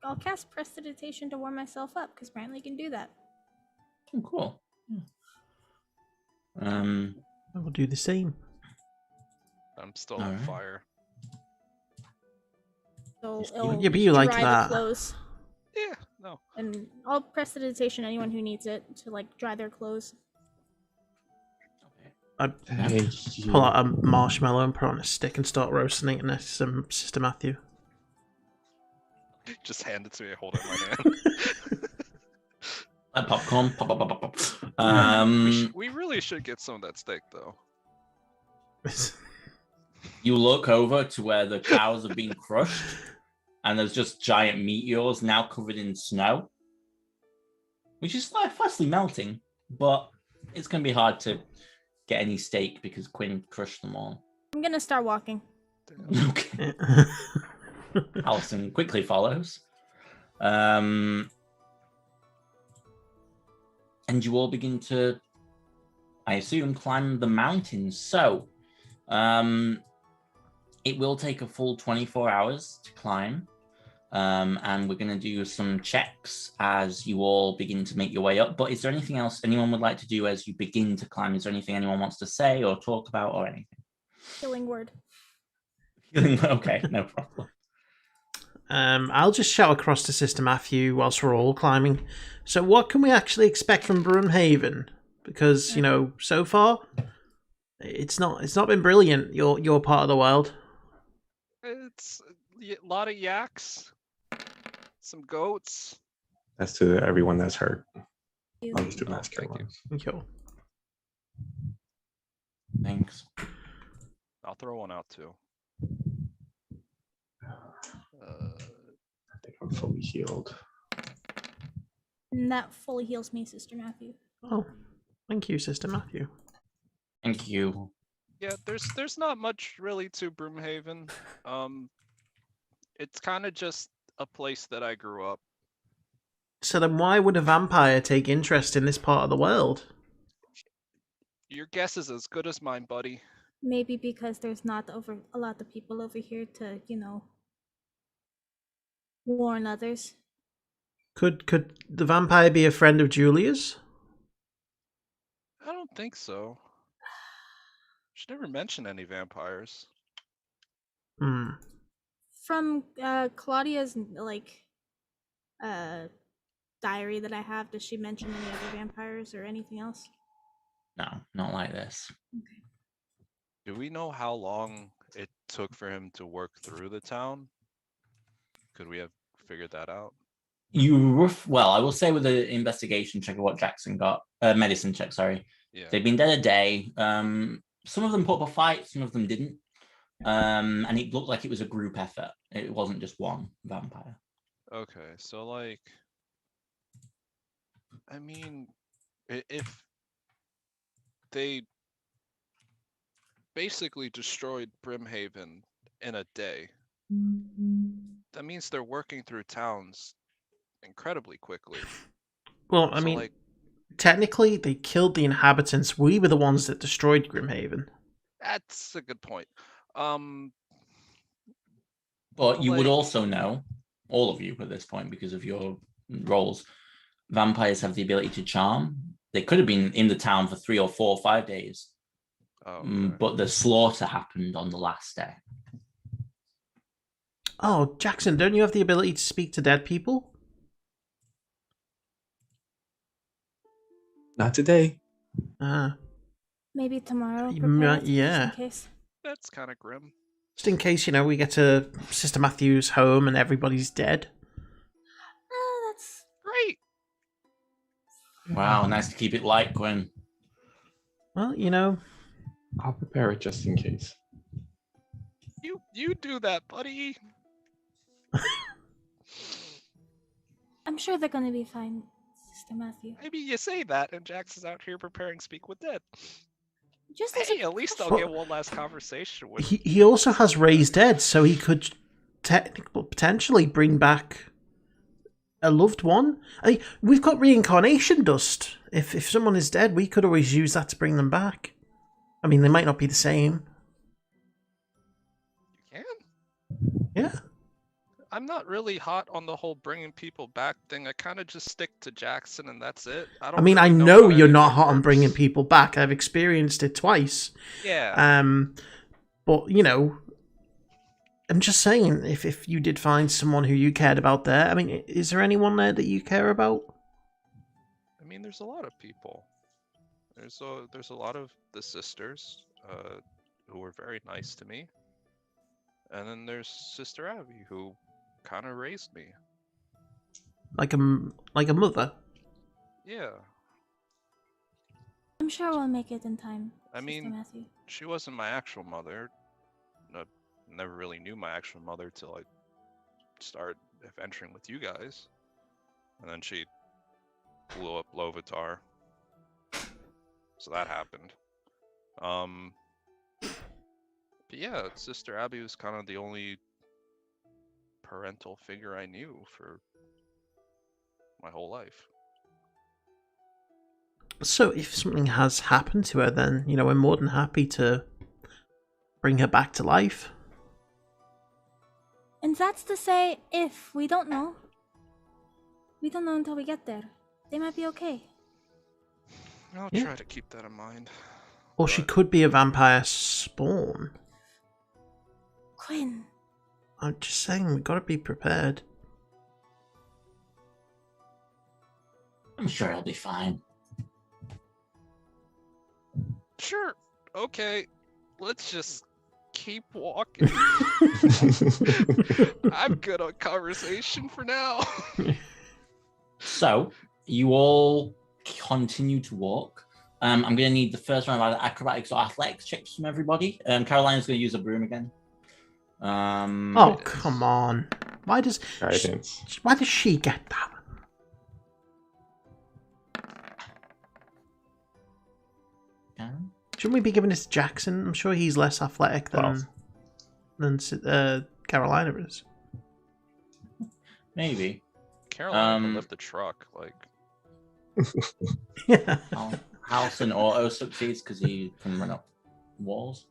I'll cast Prestidigitation to warm myself up, because apparently you can do that. Oh, cool. I will do the same. I'm still All on right. fire. So Just keep- it'll Yeah, but you like dry that. the clothes. Yeah, no. And I'll Prestidigitation anyone who needs it to like dry their clothes. I Thank you. pull out a marshmallow and put it on a stick and start roasting it next to Sister Matthew. Just hand it to me. I hold it in my hand. Like popcorn. Pop, pop, pop, pop, pop. We really should get some of that steak, though. You look over to where the cows have been crushed, and there's just giant meteors now covered in snow, which is like fastly melting, but it's going to be hard to get any steak because Quinn crushed them all. I'm gonna start walking. Okay. Allison quickly follows. And you all begin to, I assume, climb the mountains. So, it will take a full 24 hours to climb. And we're going to do some checks as you all begin to make your way up. But is there anything else anyone would like to do as you begin to climb? Is there anything anyone wants to say or talk about or anything? Killing word. Okay, no problem. I'll just shout across to Sister Matthew whilst we're all climbing. So what can we actually expect from Broomhaven? Because, you know, so far it's not been brilliant, your part of the world. It's a lot of yaks, some goats. That's to everyone that's hurt. You. I'll just do Oh, mass thank you. Carolina. Cool. Thanks. I'll throw one out too. I think I'm fully healed. And that fully heals me, Sister Matthew. Oh, thank you, Sister Matthew. Thank you. Yeah, there's not much really to Broomhaven. It's kind of just a place that I grew up. So then why would a vampire take interest in this part of the world? Your guess is as good as mine, buddy. Maybe because there's not a lot of people over here to, warn others. Could the vampire be a friend of Julia's? I don't think so. She never mentioned any vampires. Hmm. From Claudia's diary that I have, does she mention any other vampires or anything else? No, not like this. Do we know how long it took for him to work through the town? Could we have figured that out? Well, I will say with the investigation check of what Jackson got, medicine check, sorry. Yeah. They've been dead a day. Some of them put up a fight, some of them didn't. And it looked like it was a group effort. It wasn't just one vampire. Okay, so I mean, if they basically destroyed Brimhaven in a day, that means they're working through towns incredibly quickly. Well, I So, mean, technically they killed the inhabitants. We were the ones that destroyed Grimhaven. That's a good point. But you would Like- also know, all of you at this point, because of your roles, vampires have the ability to charm. They could have been in the town for 3 or 4 or 5 days. Oh, okay. But the slaughter happened on the last day. Oh, Jackson, don't you have the ability to speak to dead people? Not today. Ah, Maybe tomorrow. You Prepare might- just in yeah. case. That's kind of grim. Just in case, we get to Sister Matthew's home and everybody's dead. That's Great. Wow, nice to keep it light, Quinn. Well, I'll prepare it just in case. You do that, buddy. I'm sure they're gonna be fine, Sister Matthew. Maybe you say that, and Jax is out here preparing Speak with Dead. Just as Hey, a at least I'll precaution. get one last conversation with. he also has raised dead, so he could potentially bring back a loved one. We've got reincarnation dust. If someone is dead, we could always use that to bring them back. I mean, they might not be the same. You can. Yeah. I'm not really hot on the whole bringing people back thing. I kind of just stick to Jackson, and that's it. I I mean, really I know know how you're not anything hot on works. bringing people back. I've experienced it twice. Yeah. But I'm just saying, if you did find someone who you cared about there, I mean, is there anyone there that you care about? I mean, there's a lot of people. There's a lot of the sisters who were very nice to me, and then there's Sister Abby who kind of raised me. Like a mother. Yeah. I'm sure we'll make it in time. I Sister mean, Matthew. she wasn't my actual mother. Never really knew my actual mother till I started adventuring with you guys, and then she blew up Lovitar. So that happened. But yeah, Sister Abby was kind of the only parental figure I knew for my whole life. So if something has happened to her, then, we're more than happy to bring her back to life. And that's to say, if we don't know. We don't know until we get there. They might be okay. I'll Yeah. try to keep that in mind. Or she could be a vampire spawn. Quinn. I'm just saying, we gotta be prepared. I'm sure he'll be fine. Sure. Okay. Let's just keep walking. I'm good on conversation for now. So, you all continue to walk. I'm going to need the first round of either acrobatics or athletics checks from everybody. Carolina's going to use a broom again. Oh, come on. Why does she get that? Karen? Shouldn't we be giving this to Jackson? I'm sure he's less athletic than Carolina is. Maybe. Caroline can lift the truck, like. Yeah. Halson auto succeeds because he can run up walls.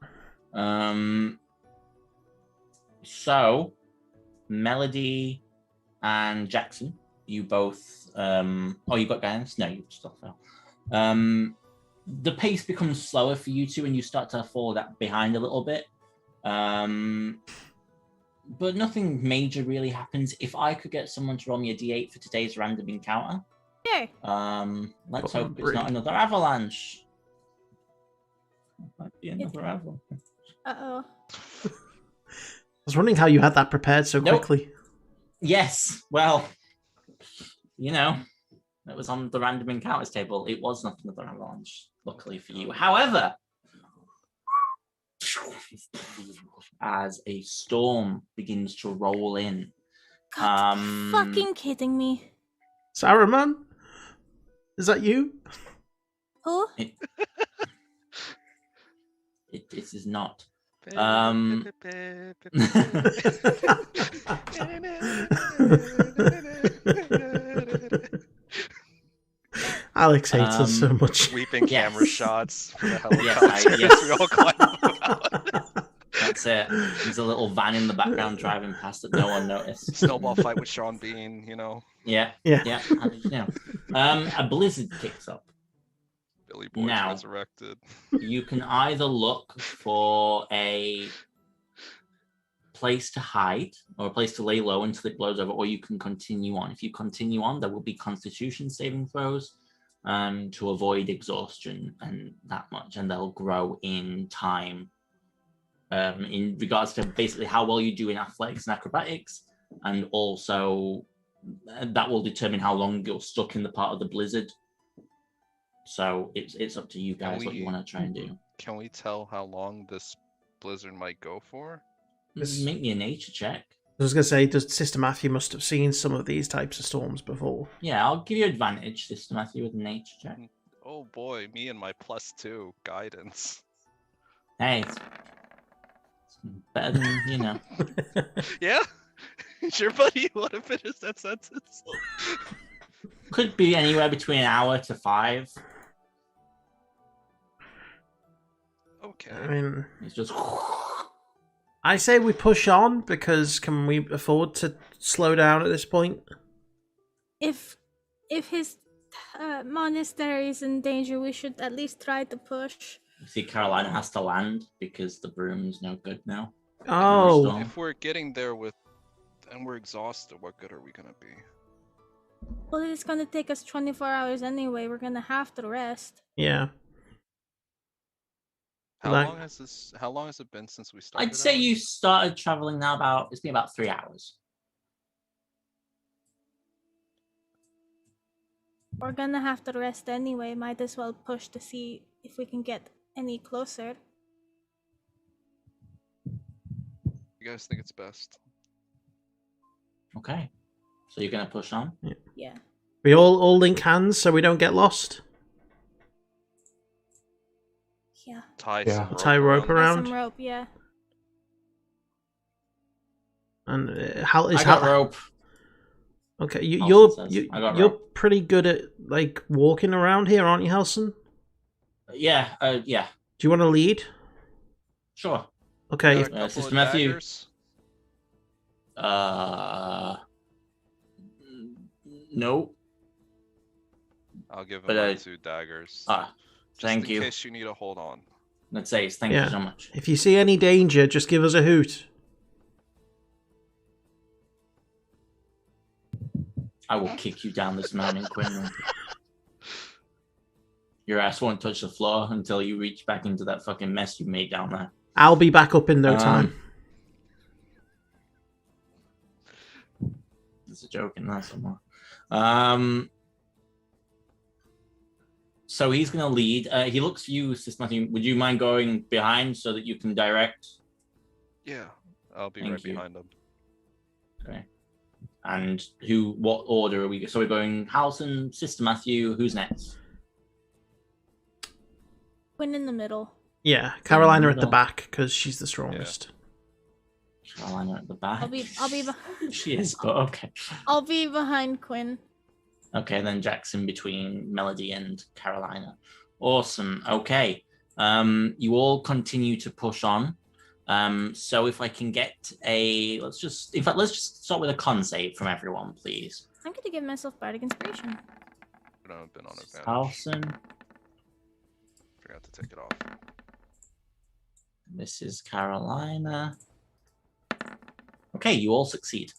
So, Melody and Jackson, you both. You got guidance? No, you still fail. The pace becomes slower for you two, and you start to fall behind a little bit. But nothing major really happens. If I could get someone to roll me a d8 for today's random encounter. Sure. Let's hope it's not another avalanche. It might be another avalanche. Uh-oh. I was wondering how you had that prepared so Nope. quickly. Yes, well, it was on the random encounters table. It was not another avalanche, luckily for you. However, as a storm begins to roll in. Fucking kidding me. Saruman? Is that you? Who? This is not. Alex hates us so much. Sweeping Yes. camera shots from the Yes, helicopter yes. we all climb out. That's it. There's a little van in the background driving past that no one noticed. Snowball fight with Sean Bean, Yeah. Yeah. How did you know? A blizzard kicks up. Billy Boy's Now. resurrected. You can either look for a place to hide or a place to lay low until it blows over, or you can continue on. If you continue on, there will be Constitution saving throws to avoid exhaustion and that much, and they'll grow in time in regards to basically how well you do in athletics and acrobatics, and also that will determine how long you're stuck in the part of the blizzard. So it's up to you guys what you want to try and do. Can we tell how long this blizzard might go for? Make me a nature check. I was going to say, does Sister Matthew must have seen some of these types of storms before? Yeah, I'll give you advantage, Sister Matthew, with a nature check. Oh boy, me and my +2 guidance. Hey, it's better than, you know. Yeah? Sure, buddy, you want to finish that sentence? Could be anywhere between an hour to 5. Okay. I mean, It's just... I say we push on, because can we afford to slow down at this point? If his monastery is in danger, we should at least try to push. You see, Carolina has to land because the broom's no good now. Oh, If we're getting there and we're exhausted, what good are we gonna be? Well, it's gonna take us 24 hours anyway. We're gonna have to rest. yeah. How Like- long has it been since we started? I'd say out? you started traveling now it's been about 3 hours. We're gonna have to rest anyway. Might as well push to see if we can get any closer. You guys think it's best? Okay. So you're going to push on? Yeah. We all link hands so we don't get lost. Yeah. Tie Yeah. some rope Tie rope around. Some rope, yeah. And how is I got how? rope. Okay, Halson says, I got you're rope. pretty good at like walking around here, aren't you, Halson? Yeah, yeah. Do you want to lead? Sure. Okay. Got a If, couple Sister of Matthew. daggers? No. I'll give him But, my 2 daggers. Just Thank in you. case you need to hold on. Let's say thank Yeah. you so much. if you see any danger, just give us a hoot. I will kick you down this mountain, Quinlan. Your ass won't touch the floor until you reach back into that fucking mess you made down there. I'll be back up in no time. There's a joke in there somewhere. So he's going to lead. He looks for you, Sister Matthew. Would you mind going behind so that you can direct? Yeah, I'll be Thank right you. behind him. Okay. And what order are we? So we're going Halson, Sister Matthew. Who's next? Quinn in the middle. Yeah, Carolina at the middle. back because she's the strongest. Carolina at the back. I'll be She is, but okay. I'll be behind Quinn. Okay, then Jackson between Melody and Carolina. Awesome. Okay. You all continue to push on. So if I can get let's just start with a con save from everyone, please. I'm gonna give myself bardic inspiration. Would have been on advantage. Halson. Forgot to take it off. This is Carolina. Okay, you all succeed.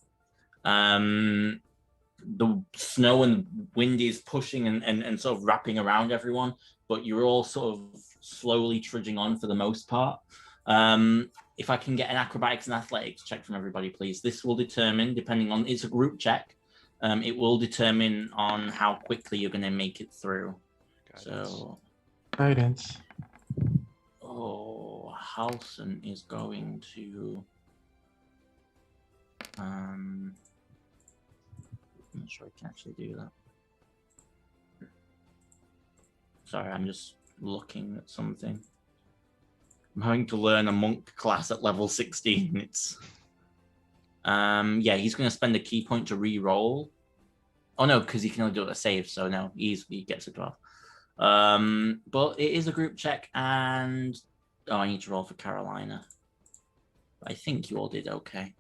The snow and wind is pushing and sort of wrapping around everyone, but you're all sort of slowly trudging on for the most part. If I can get an acrobatics and athletics check from everybody, please. This will determine, depending on, it's a group check. It will determine on how quickly you're going to make it through. Guidance. So, Guidance. Halson is going to. I'm not sure I can actually do that. Sorry, I'm just looking at something. I'm having to learn a monk class at level 16. It's yeah, he's going to spend a key point to re-roll. Oh no, because he can only do it a save, so no, he gets a 12. But it is a group check, and I need to roll for Carolina. I think you all did okay.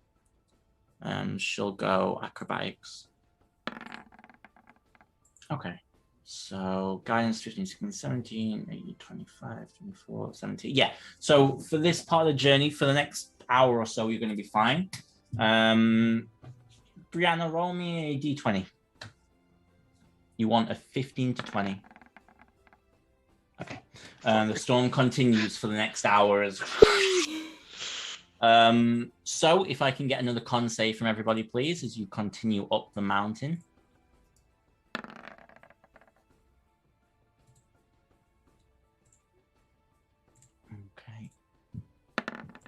She'll go acrobatics. Okay. So guidance 15, 16, 17, 18, 25, 24, 17. Yeah. So for this part of the journey, for the next hour or so, you're going to be fine. Brianna, roll me a d20. You want a 15 to 20. Okay. The storm continues for the next hour as So if I can get another con save from everybody, please, as you continue up the mountain. Okay.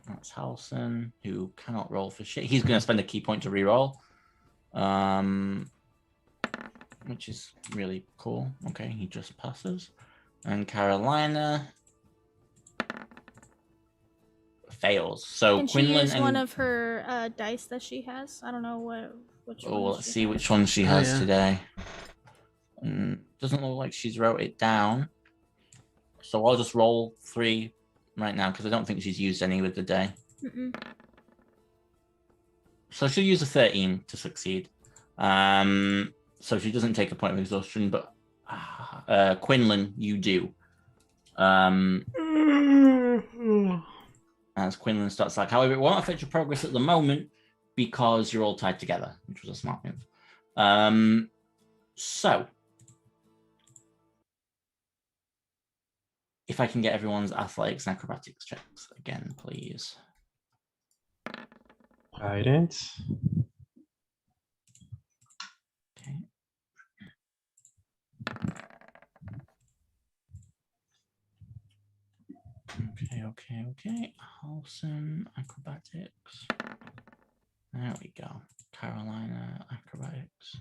That's Halson, who cannot roll for shit. He's going to spend a key point to reroll. Which is really cool. Okay, he just passes. And Carolina fails. So Can Quinlan she use and one of her dice that she has? I don't know which one. let's see which one she has today. Doesn't look like she's wrote it down. So I'll just roll 3 right now because I don't think she's used any with the day. So she'll use a 13 to succeed. So she doesn't take a point of exhaustion, but Quinlan, you do. As Quinlan starts like, however, it won't affect your progress at the moment because you're all tied together, which was a smart move. So if I can get everyone's athletics and acrobatics checks again, please. Guidance. Okay. Okay. Halson, acrobatics. There we go. Carolina, acrobatics.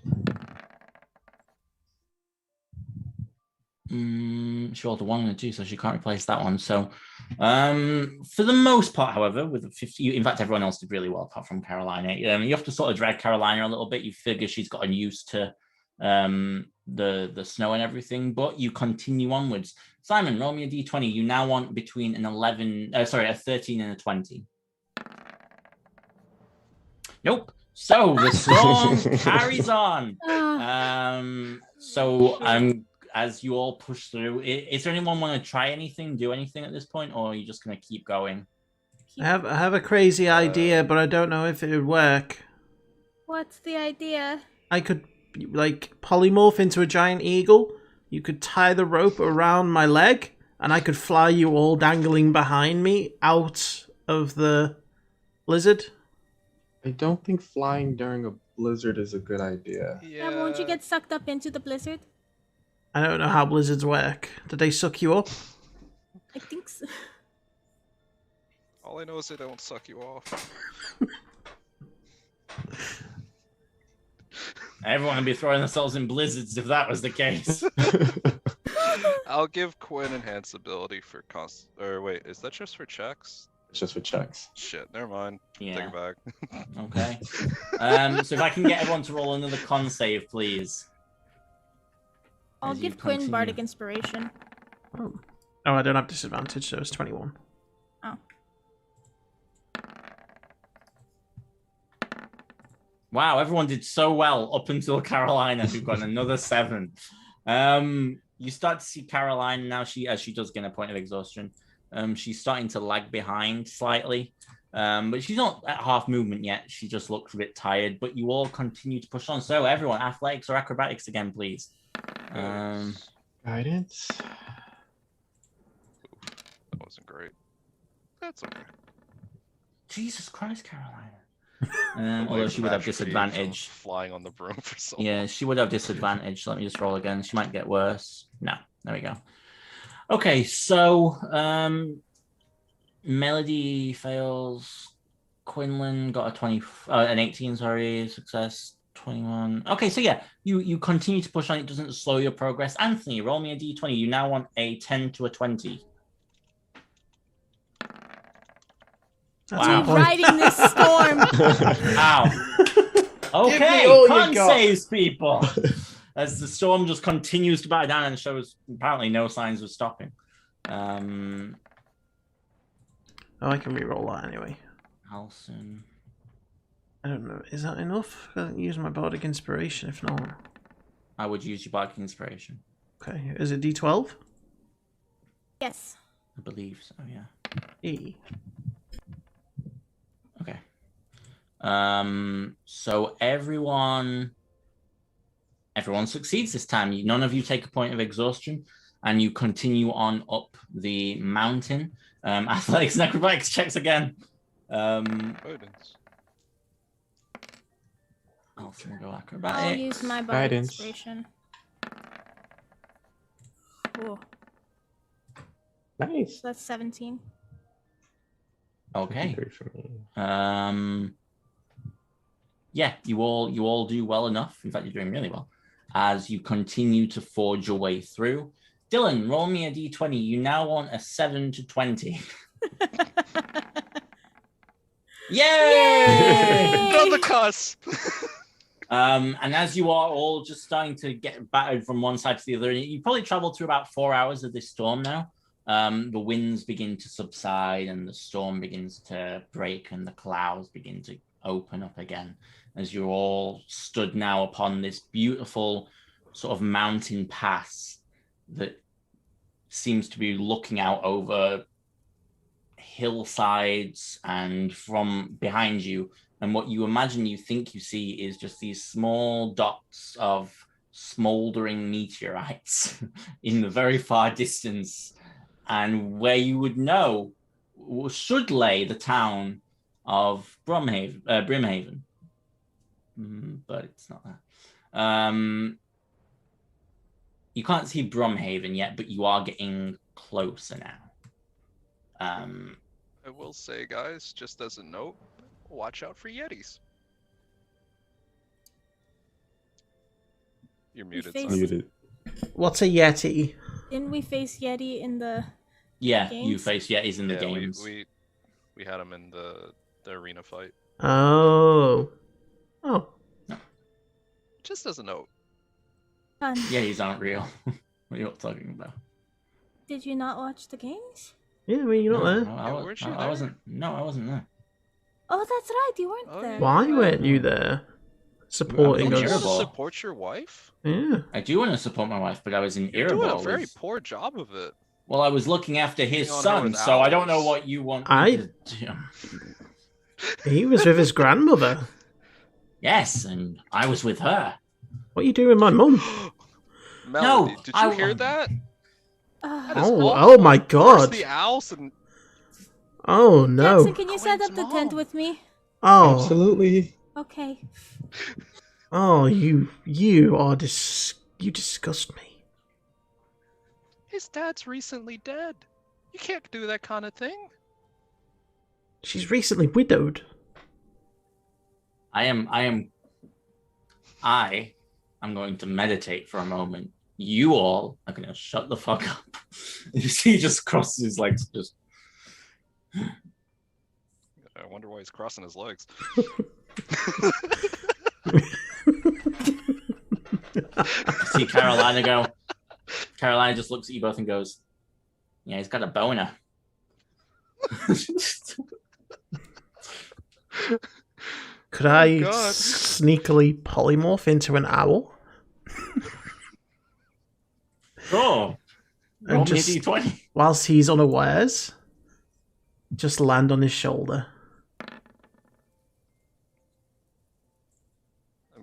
She rolled a 1 and a 2, so she can't replace that one. So, for the most part, however, with the 50, in fact, everyone else did really well apart from Carolina. You have to sort of drag Carolina a little bit. You figure she's gotten used to the snow and everything, but you continue onwards. Simon, roll me a d20. You now want between an a 13 and a 20. Nope. So the storm carries on. As you all push through, is there anyone want to try anything, do anything at this point, or are you just going to keep going? I have a crazy idea, but I don't know if it would work. What's the idea? I could, polymorph into a giant eagle. You could tie the rope around my leg, and I could fly you all dangling behind me out of the blizzard. I don't think flying during a blizzard is a good idea. Yeah, won't you get sucked up into the blizzard? I don't know how blizzards work. Do they suck you up? I think so. All I know is they don't suck you off. Everyone would be throwing themselves in blizzards if that was the case. I'll give Quinn enhanced ability for or wait, is that just for checks? It's just for checks. Shit, never mind. Yeah. Take it back. Okay. So if I can get everyone to roll another con save, please. I'll give Quinn Bardic Inspiration. Oh, I don't have disadvantage, so it's 21. Oh. Wow, everyone did so well up until Carolina, who got another 7. You start to see Carolina now, as she does gain a point of exhaustion. She's starting to lag behind slightly. But she's not at half movement yet. She just looks a bit tired, but you all continue to push on. So everyone, athletics or acrobatics again, please. Guidance. That wasn't great. That's okay. Jesus Christ, Carolina. Although she would have disadvantage. Flying on the broom for so Yeah, long. she would have disadvantage. Let me just roll again. She might get worse. No, there we go. Okay, so Melody fails. Quinlan got an 18, success. 21. Okay, so yeah, you continue to push on. It doesn't slow your progress. Anthony, roll me a d20. You now want a 10 to a 20. That's Wow. Riding this storm. Wow. Okay, con saves, people. As the storm just continues to batter down and shows apparently no signs of stopping. Oh, I can re-roll that anyway. Halson. I don't know. Is that enough? I can use my Bardic Inspiration if not. I would use your Bardic Inspiration. Okay. Is it D12? Yes. I believe so, yeah. E. Okay. So everyone succeeds this time. None of you take a point of exhaustion, and you continue on up the mountain. Athletics and acrobatics checks again. Bounties. I'll go I'll acrobatics. use my body Guidance. inspiration. Ooh, Nice. that's 17. Okay. 53 for me. Yeah, you all do well enough. In fact, you're doing really well as you continue to forge your way through. Dylan, roll me a d20. You now want a 7 to 20. Yay! Another cuss. And as you are all just starting to get battered from one side to the other, you probably traveled through about 4 hours of this storm now. The winds begin to subside and the storm begins to break and the clouds begin to open up again as you're all stood now upon this beautiful sort of mountain pass that seems to be looking out over hillsides and from behind you. And what you imagine you think you see is just these small dots of smoldering meteorites in the very far distance. And where you would know should lay the town of Brimhaven. But it's not that. You can't see Bromhaven yet, but you are getting closer now. I will say, guys, just as a note, watch out for Yetis. You're muted, face- son. Muted. What's a Yeti? Didn't we face Yeti in the Yeah, games? you face Yetis in the Yeah, games. we had him in the arena fight. Oh. Just as a note. Fun. Yetis aren't real. What are you all talking about? Did you not watch the games? Yeah, I mean, you're not there. Yeah, weren't you I there? wasn't. No, I wasn't there. Oh, that's right. You weren't Oh, there. yeah. Why weren't you there? Supporting Don't you Terrible. want to us. support your wife? Yeah. I do want to support my wife, but I was in You're doing a Erebor. very poor job of it. Well, I was looking after his Being on her son, with so I don't know owls. what you want me to do. He was with his grandmother. Yes, and I was with her. What are you doing with my mum? Melody, No, did you hear that? Ah. That is Oh, awful. oh my god. The owls and Oh no. Jackson, can you set up the Quinn's tent mom. with me? Oh. Absolutely. Okay. Oh, you are you disgust me. his dad's recently dead. You can't do that kind of thing. She's recently widowed. I am going to meditate for a moment. You all are going to shut the fuck up. You see, he just crosses his legs. Just I wonder why he's crossing his legs. see Carolina go. Carolina just looks at you both and goes, "Yeah, he's got a boner." Could I God. sneakily polymorph into an owl? Sure. And Roll me a just, d20. whilst he's unawares, just land on his shoulder.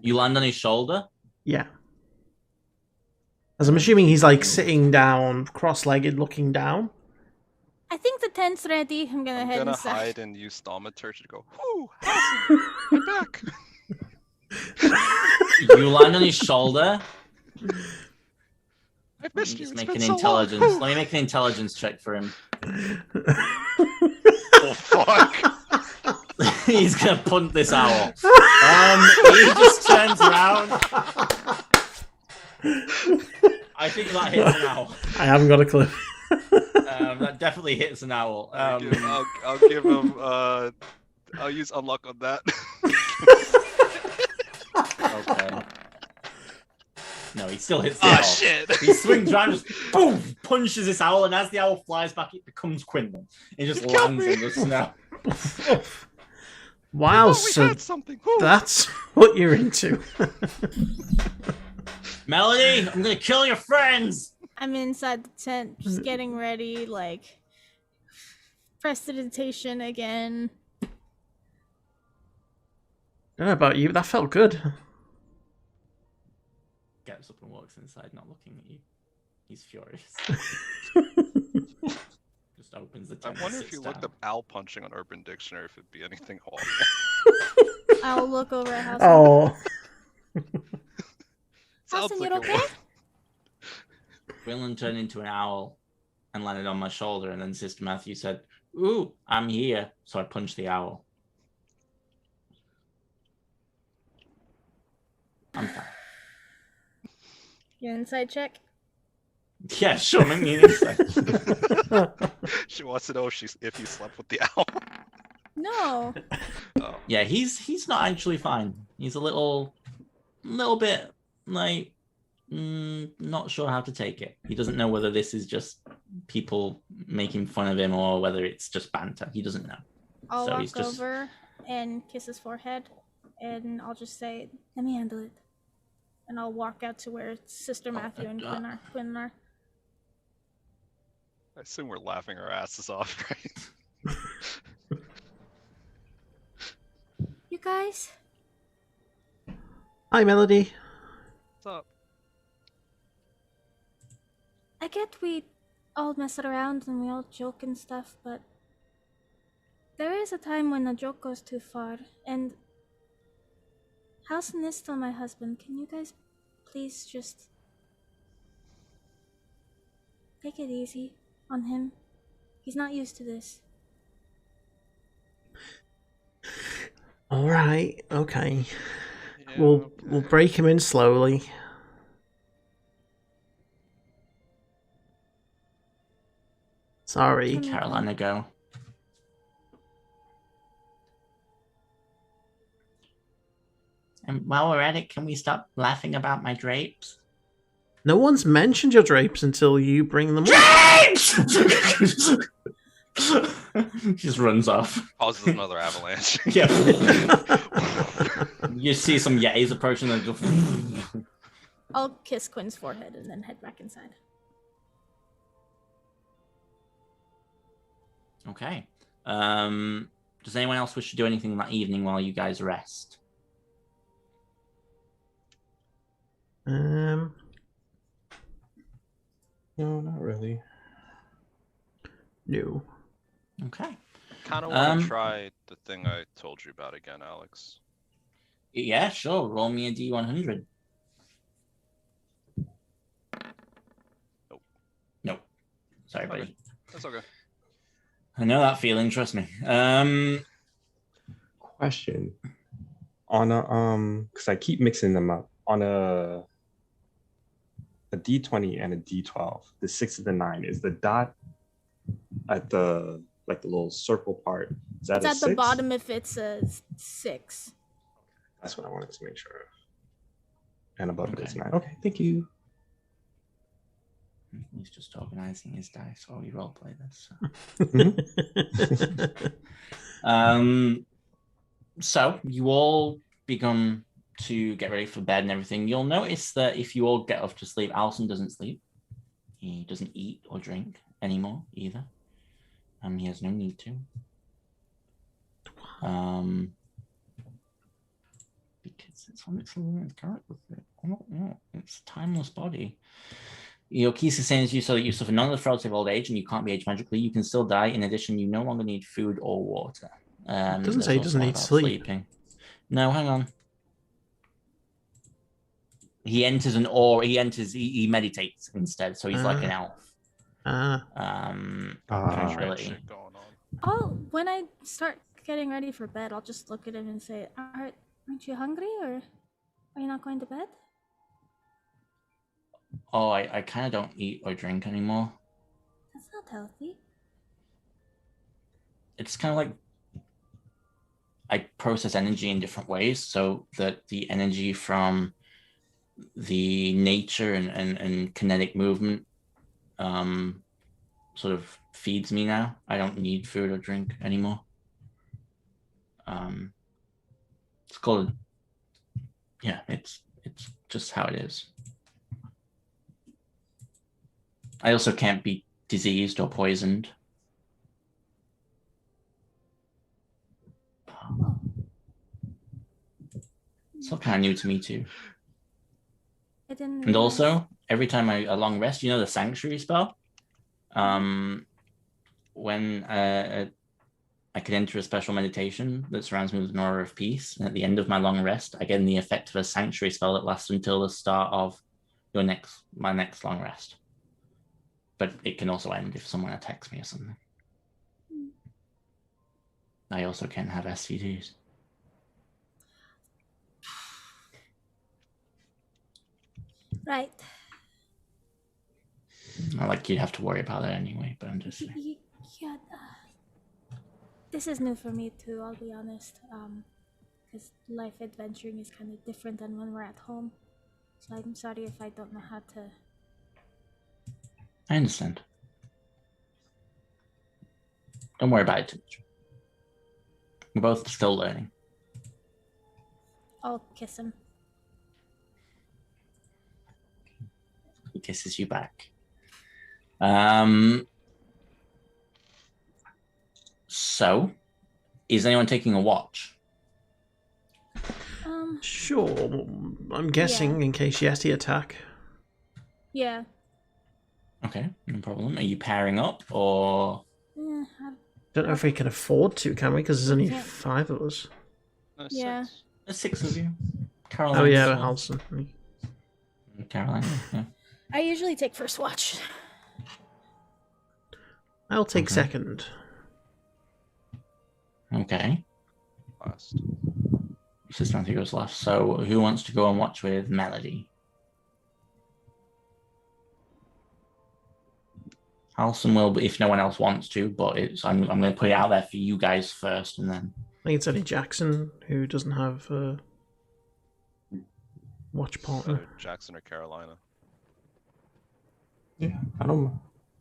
You land on his shoulder. Yeah. As I'm assuming he's like sitting down, cross-legged, looking down. I think the tent's ready. I'm gonna I'm head gonna inside. hide and use thaumaturgy to go, whoo, I'm back. You land on his shoulder. I've missed you. Just It's make been an so intelligence. long. Let me make an intelligence check for him. Oh, fuck. He's gonna punt this owl. He just turns around. I think that hits an owl. I haven't got a clue. That definitely hits an owl. I'll give him. I'll use unlock on that. Okay. No, he still hits the Oh owl. shit! He swings around, just boom, punches this owl, and as the owl flies back, it becomes Quinlan. It just You killed lands me. in the snow. Wow, Oh, we so had something. Whew. that's what you're into. Melody, I'm gonna kill your friends. I'm inside the tent, just getting ready, like prestidigitation again. I don't know about you, but that felt good. Gets up and walks inside, not looking at you. He's furious. Just opens the I tent. wonder and if you sits looked down. up owl punching on Urban Dictionary if it'd be anything awful. I'll look over at House. Oh, Houston, you it okay? would. Quinlan turned into an owl and landed on my shoulder, and then Sister Matthew said, "Ooh, I'm here." So I punched the owl. I'm fine. Your inside check. Yeah, sure, make me an insight. She wants to know if you slept with the owl. No. Oh. Yeah, he's not actually fine. He's a little bit like not sure how to take it. He doesn't know whether this is just people making fun of him or whether it's just banter. He doesn't know. I'll So walk he's just- over and kiss his forehead, and I'll just say, "Let me handle it." And I'll walk out to where Sister Matthew and Quinn are. I assume we're laughing our asses off, right? You guys, hi, Melody. What's up? I get we all mess it around and we all joke and stuff, but there is a time when a joke goes too far, and Housen is still my husband. Can you guys please just take it easy on him? He's not used to this. All right, okay. Yeah, We'll okay. break him in slowly. Sorry. Can we- Carolina go. And while we're at it, can we stop laughing about my drapes? No one's mentioned your drapes until you bring them up. Drapes! Just runs off. Causes another avalanche. Yeah. You see some yays approaching and just... I'll kiss Quinn's forehead and then head back inside. Okay. Does anyone else wish to do anything that evening while you guys rest? No, not really. No. Okay. Kind of want Um, to try the thing I told you about again, Alex. Yeah, sure. Roll me a D100. Nope. Nope. Sorry, Okay. buddy. That's okay. I know that feeling, trust me. Question. On a because I keep mixing them up. On a D20 and a D12, the 6 and the 9, is the dot at the like the little circle part? Is that It's a at 6? the bottom if it's a 6. That's what I wanted to make sure of. And above it is Okay. 9. Okay, thank you. He's just organizing his dice while we roleplay this. So you all begin to get ready for bed and everything. You'll notice that if you all get off to sleep, Alison doesn't sleep. He doesn't eat or drink anymore either. He has no need to. Because it's on its own character. I don't know. It's a timeless body. Your key sustains you so that you suffer none of the frailty of old age and you can't be aged magically. You can still die. In addition, you no longer need food or water. It doesn't There's say he also doesn't one need about sleep. sleeping. No, hang on. He enters an aura. He meditates instead, so he's like an elf. Tranquility. Shit going on. When I start getting ready for bed, I'll just look at him and say, aren't you hungry, or are you not going to bed? Oh, I kind of don't eat or drink anymore. That's not healthy. It's kind of like I process energy in different ways so that the energy from the nature and kinetic movement sort of feeds me now. I don't need food or drink anymore. It's called, yeah, it's just how it is. I also can't be diseased or poisoned. It's all kind of new to me too. I didn't And realize. also, every time a long rest, you know the sanctuary spell? when I can enter a special meditation that surrounds me with an aura of peace. And at the end of my long rest, I gain the effect of a sanctuary spell that lasts until the start of my next long rest. But it can also end if someone attacks me or something. I also can have SVDs. Right. Not like you'd have to worry about that anyway, but I'm just saying. Yeah. This is new for me too, I'll be honest. Because life adventuring is kind of different than when we're at home. So I'm sorry if I don't know how to. I understand. Don't worry about it too much. We're both still learning. I'll kiss him. He kisses you back. So, is anyone taking a watch? Sure. I'm guessing in case Yeti attack. Yeah. Okay, no problem. Are you pairing up or? Don't know if we can afford to, can we? Because there's only can't. 5 of us. Yeah. There's 6 of you. Caroline. Oh yeah, Halson. Caroline. Yeah. I usually take first watch. I'll take second. Okay. Last. Sister Matthew goes last. So who wants to go and watch with Melody? Halson will, but if no one else wants to, but I'm going to put it out there for you guys first, and then I think it's only Jackson who doesn't have a watch partner. Jackson or Carolina. Yeah, I don't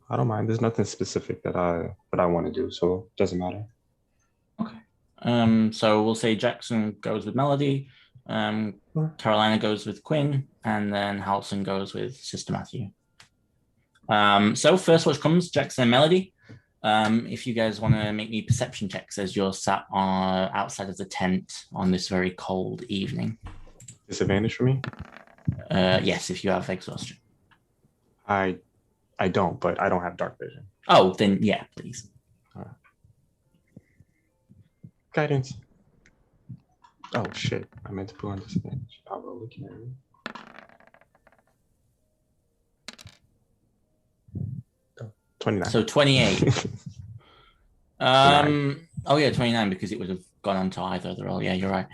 mind. There's nothing specific that I want to do, so it doesn't matter. Okay. So we'll say Jackson goes with Melody, Carolina goes with Quinn, and then Halson goes with Sister Matthew. So first watch comes Jackson and Melody. If you guys want to make me perception checks as you're sat outside of the tent on this very cold evening. Disadvantage for me? Yes, if you have exhaustion. I don't, but I don't have dark vision. Oh, then yeah, please. All right. Guidance. Oh shit! I meant to put on disadvantage. I'll roll again. Oh, 29. So 28. Oh yeah, 29 because it would have gone on to either of the roll. Yeah, you're right.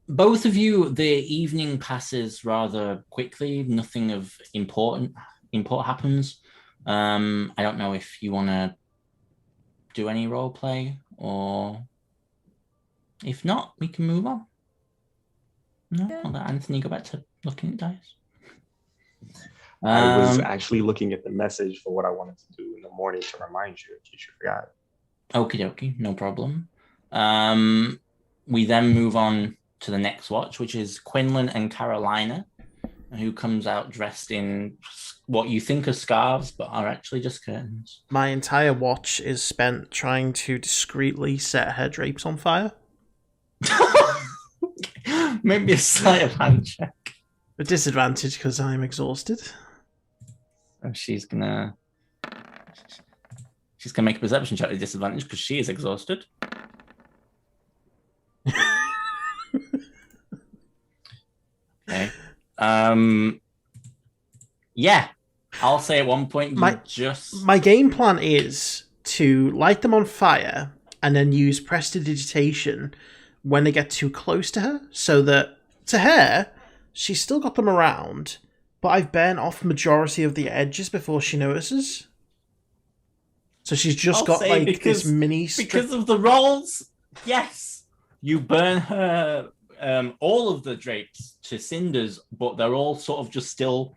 Both of you, the evening passes rather quickly. Nothing of import happens. I don't know if you want to do any role play, or if not, we can move on. No, I'll let Anthony go back to looking at dice. I was actually looking at the message for what I wanted to do in the morning to remind you in case you forgot. Okie dokie, no problem. We then move on to the next watch, which is Quinlan and Carolina, who comes out dressed in what you think are scarves, but are actually just curtains. My entire watch is spent trying to discreetly set her drapes on fire. Maybe a sleight of hand check. A disadvantage because I'm exhausted. So she's gonna make a perception check with disadvantage because she is exhausted. Okay. Yeah. I'll say at one point my game plan is to light them on fire and then use prestidigitation when they get too close to her, so that to her, she's still got them around, but I've burnt off the majority of the edges before she notices. So she's just got like this mini strip. Because of the rolls. Yes, you burn her all of the drapes to cinders, but they're all sort of just still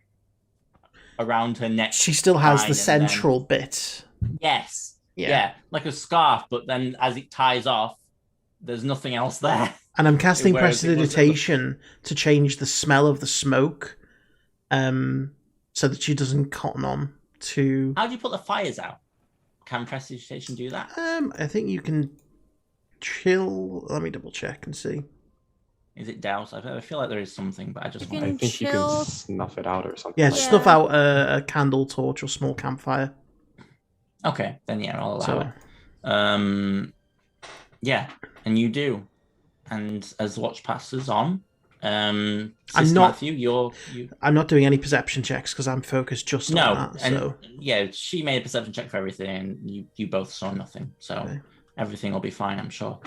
around her neck. She still has the central bit. Yes. Yeah, like a scarf, but then as it ties off, there's nothing else there. And I'm casting prestidigitation to change the smell of the smoke, so that she doesn't cotton on to... How do you put the fires out? Can prestidigitation do that? I think you can chill... Let me double check and see. Is it douse? I feel like there is something, but I just I think you can snuff it out or something. Yeah, like snuff out a candle, torch, or small campfire. Okay, then yeah, I'll allow So it. Yeah, and you do. And as watch passes on, I'm Sister not. Matthew, you I'm not doing any perception checks because I'm focused just on no, that. and So yeah, she made a perception check for everything, and you both saw nothing, so Okay. everything will be fine, I'm sure.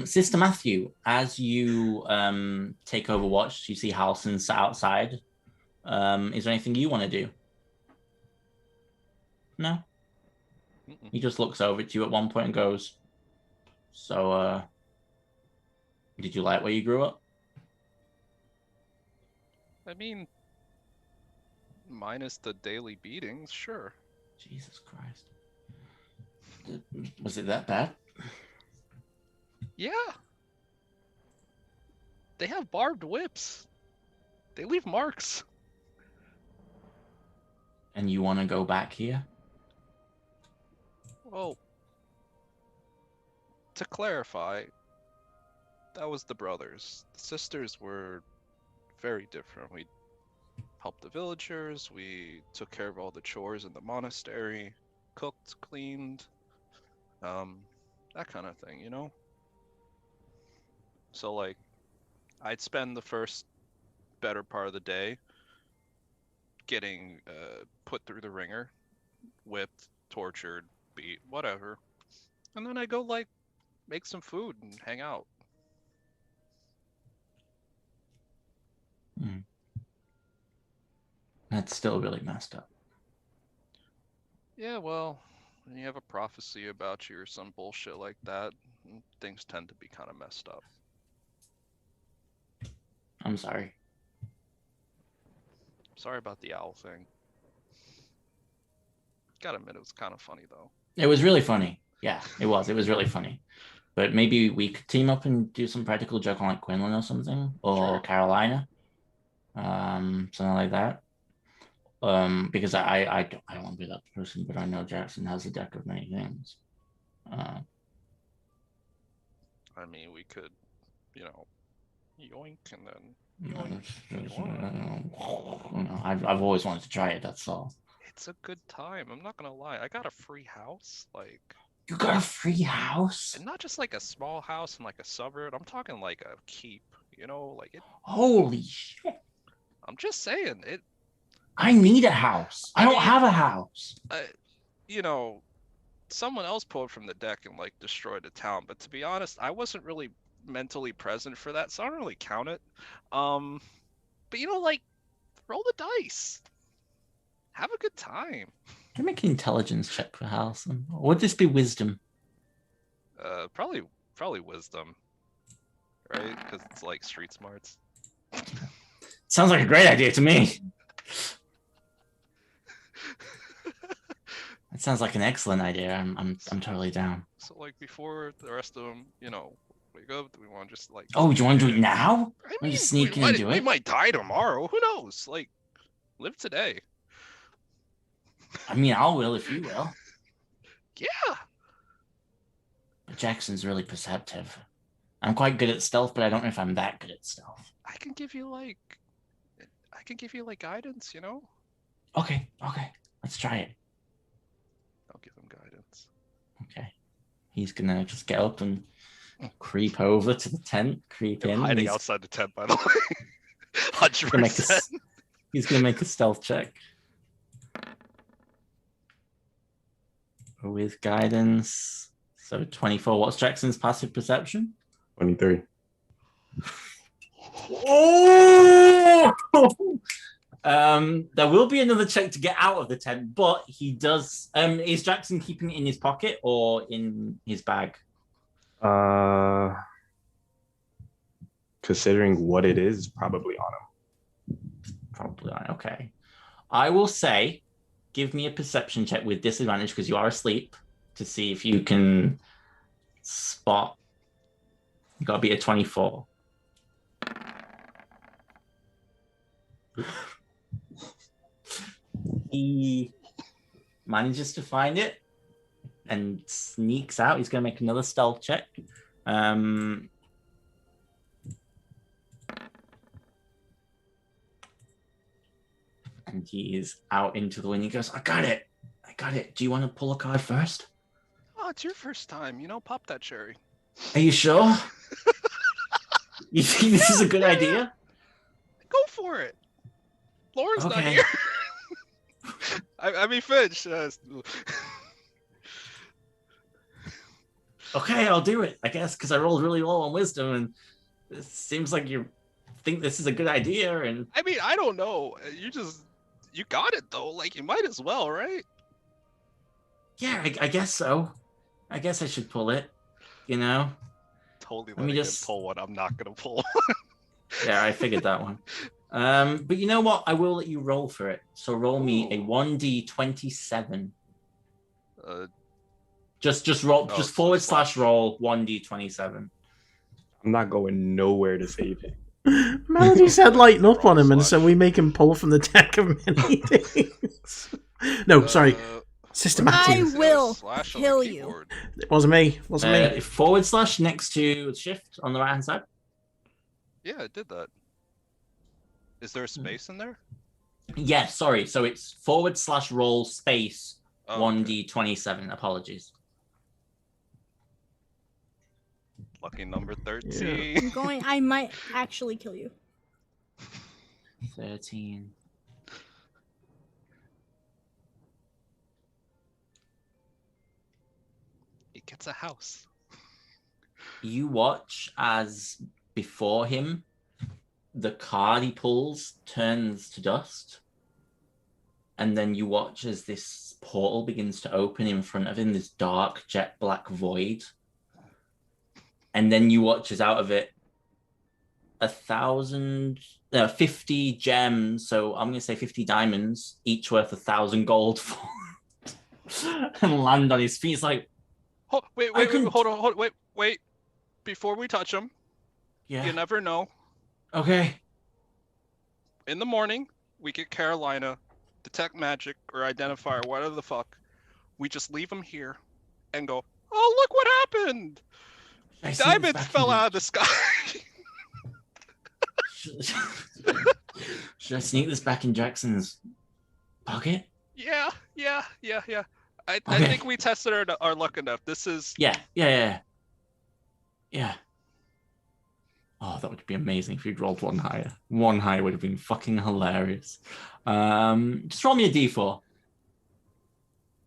Sister Matthew, as you take over watch, you see Halson sat outside. Is there anything you want to do? No. Mm-mm. He just looks over at you at one point and goes, "So, did you like where you grew up?" I mean, minus the daily beatings, sure. Jesus Christ. Was it that bad? Yeah. They have barbed whips. They leave marks. And you want to go back here? Well, to clarify, that was the brothers. The sisters were very different. We helped the villagers, we took care of all the chores in the monastery, cooked, cleaned, that kind of thing, you know? So, like, I'd spend the first better part of the day getting put through the ringer, whipped, tortured, beat, whatever. And then I go, like, make some food and hang out. That's still really messed up. Yeah, well, when you have a prophecy about you or some bullshit like that, things tend to be kind of messed up. I'm sorry. Sorry about the owl thing. Gotta admit, it was kind of funny, though. It was really funny. Yeah, it was. It was really funny. But maybe we could team up and do some practical joke on like Quinlan or something, or Sure. Carolina, something like that. Because I don't want to be that person, but I know Jackson has a deck of many things. I mean, we could, you know, yoink and then yoink. I've always wanted to try it. That's all. It's a good time. I'm not gonna lie. I got a free house, like, You got a free house? and not just like a small house in like a suburb. I'm talking like a keep. You know, like it. Holy shit! I'm just saying it. I need a house. I don't have a house. You know, someone else pulled from the deck and like destroyed the town. But to be honest, I wasn't really mentally present for that, so I don't really count it. But you know, like, roll the dice. Have a good time. Can I make an intelligence check for Halson? Or would this be wisdom? Probably wisdom, right? Because it's like street smarts. Sounds like a great idea to me. It sounds like an excellent idea. I'm totally down. So like before the rest of them, you know, wake up, do we want to just like? Oh, do you want to do it now? I Want mean, to sneak in and do we it? might die tomorrow. Who knows? Like, live today. I mean, I will if you will. Yeah. But Jackson's really perceptive. I'm quite good at stealth, but I don't know if I'm that good at stealth. I can give you like guidance, you know? Okay. Let's try it. I'll give him guidance. Okay. He's gonna just get up and creep over to the tent, creep They're in. hiding outside the tent, by the way. 100%. He's gonna make a stealth check. With guidance. So 24. What's Jackson's passive perception? 23. Oh! There will be another check to get out of the tent, but he does. Is Jackson keeping it in his pocket or in his bag? Considering what it is, probably on him. Probably on. Okay. I will say, give me a perception check with disadvantage because you are asleep to see if you can spot. You got to be a 24. He manages to find it and sneaks out. He's going to make another stealth check. And he is out into the wind. He goes, I got it. got it. Do you want to pull a card first? Oh, it's your first time. Pop that cherry. Are you sure? You think this is a good idea? Go for it. Lauren's not Okay. here. I mean, Finch. Okay, I'll do it, I guess, because I rolled really low on wisdom, and it seems like you think this is a good idea, and... I mean, I don't know. You got it, though. Like, you might as well, right? Yeah, I guess so. I guess I should pull it, Totally Let me letting just- him pull what I'm not going to pull. Yeah, I figured that one. But you know what? I will let you roll for it. So roll me a 1d27. Just roll, Oh, just so forward slash. slash roll 1d27. I'm not going nowhere to save it. Melody said lighten up Roll on him, and so slash. we make him pull from the deck of many things. No, sorry. Sister I Matthew. Is it a will slash on the kill you. keyboard? It wasn't me. It wasn't me. Forward slash next to shift on the right hand side. Yeah, it did that. Is there a space in there? Yeah, sorry. So it's forward slash roll space Oh, okay. 1d27. Apologies. Lucky number 13. I might actually kill you. 13. He gets a house. You watch as before him, the card he pulls turns to dust. And then you watch as this portal begins to open in front of him, this dark jet black void. And then you watch as out of it 50 gems. So I'm going to say 50 diamonds, each worth 1,000 gold, and land on his feet. It's like, Wait, couldn't- hold on, wait. Before we touch him, yeah, you never know. okay. In the morning, we get Carolina, detect magic or identify or whatever the fuck. We just leave him here and go, oh, look what happened! Should I sneak this Diamonds back fell into- out of the sky! Should I sneak this back in Jackson's pocket? Yeah. I Okay. think we tested our luck enough. This is... Yeah. Oh, that would be amazing if you'd rolled one higher. One higher would have been fucking hilarious. Just roll me a d4.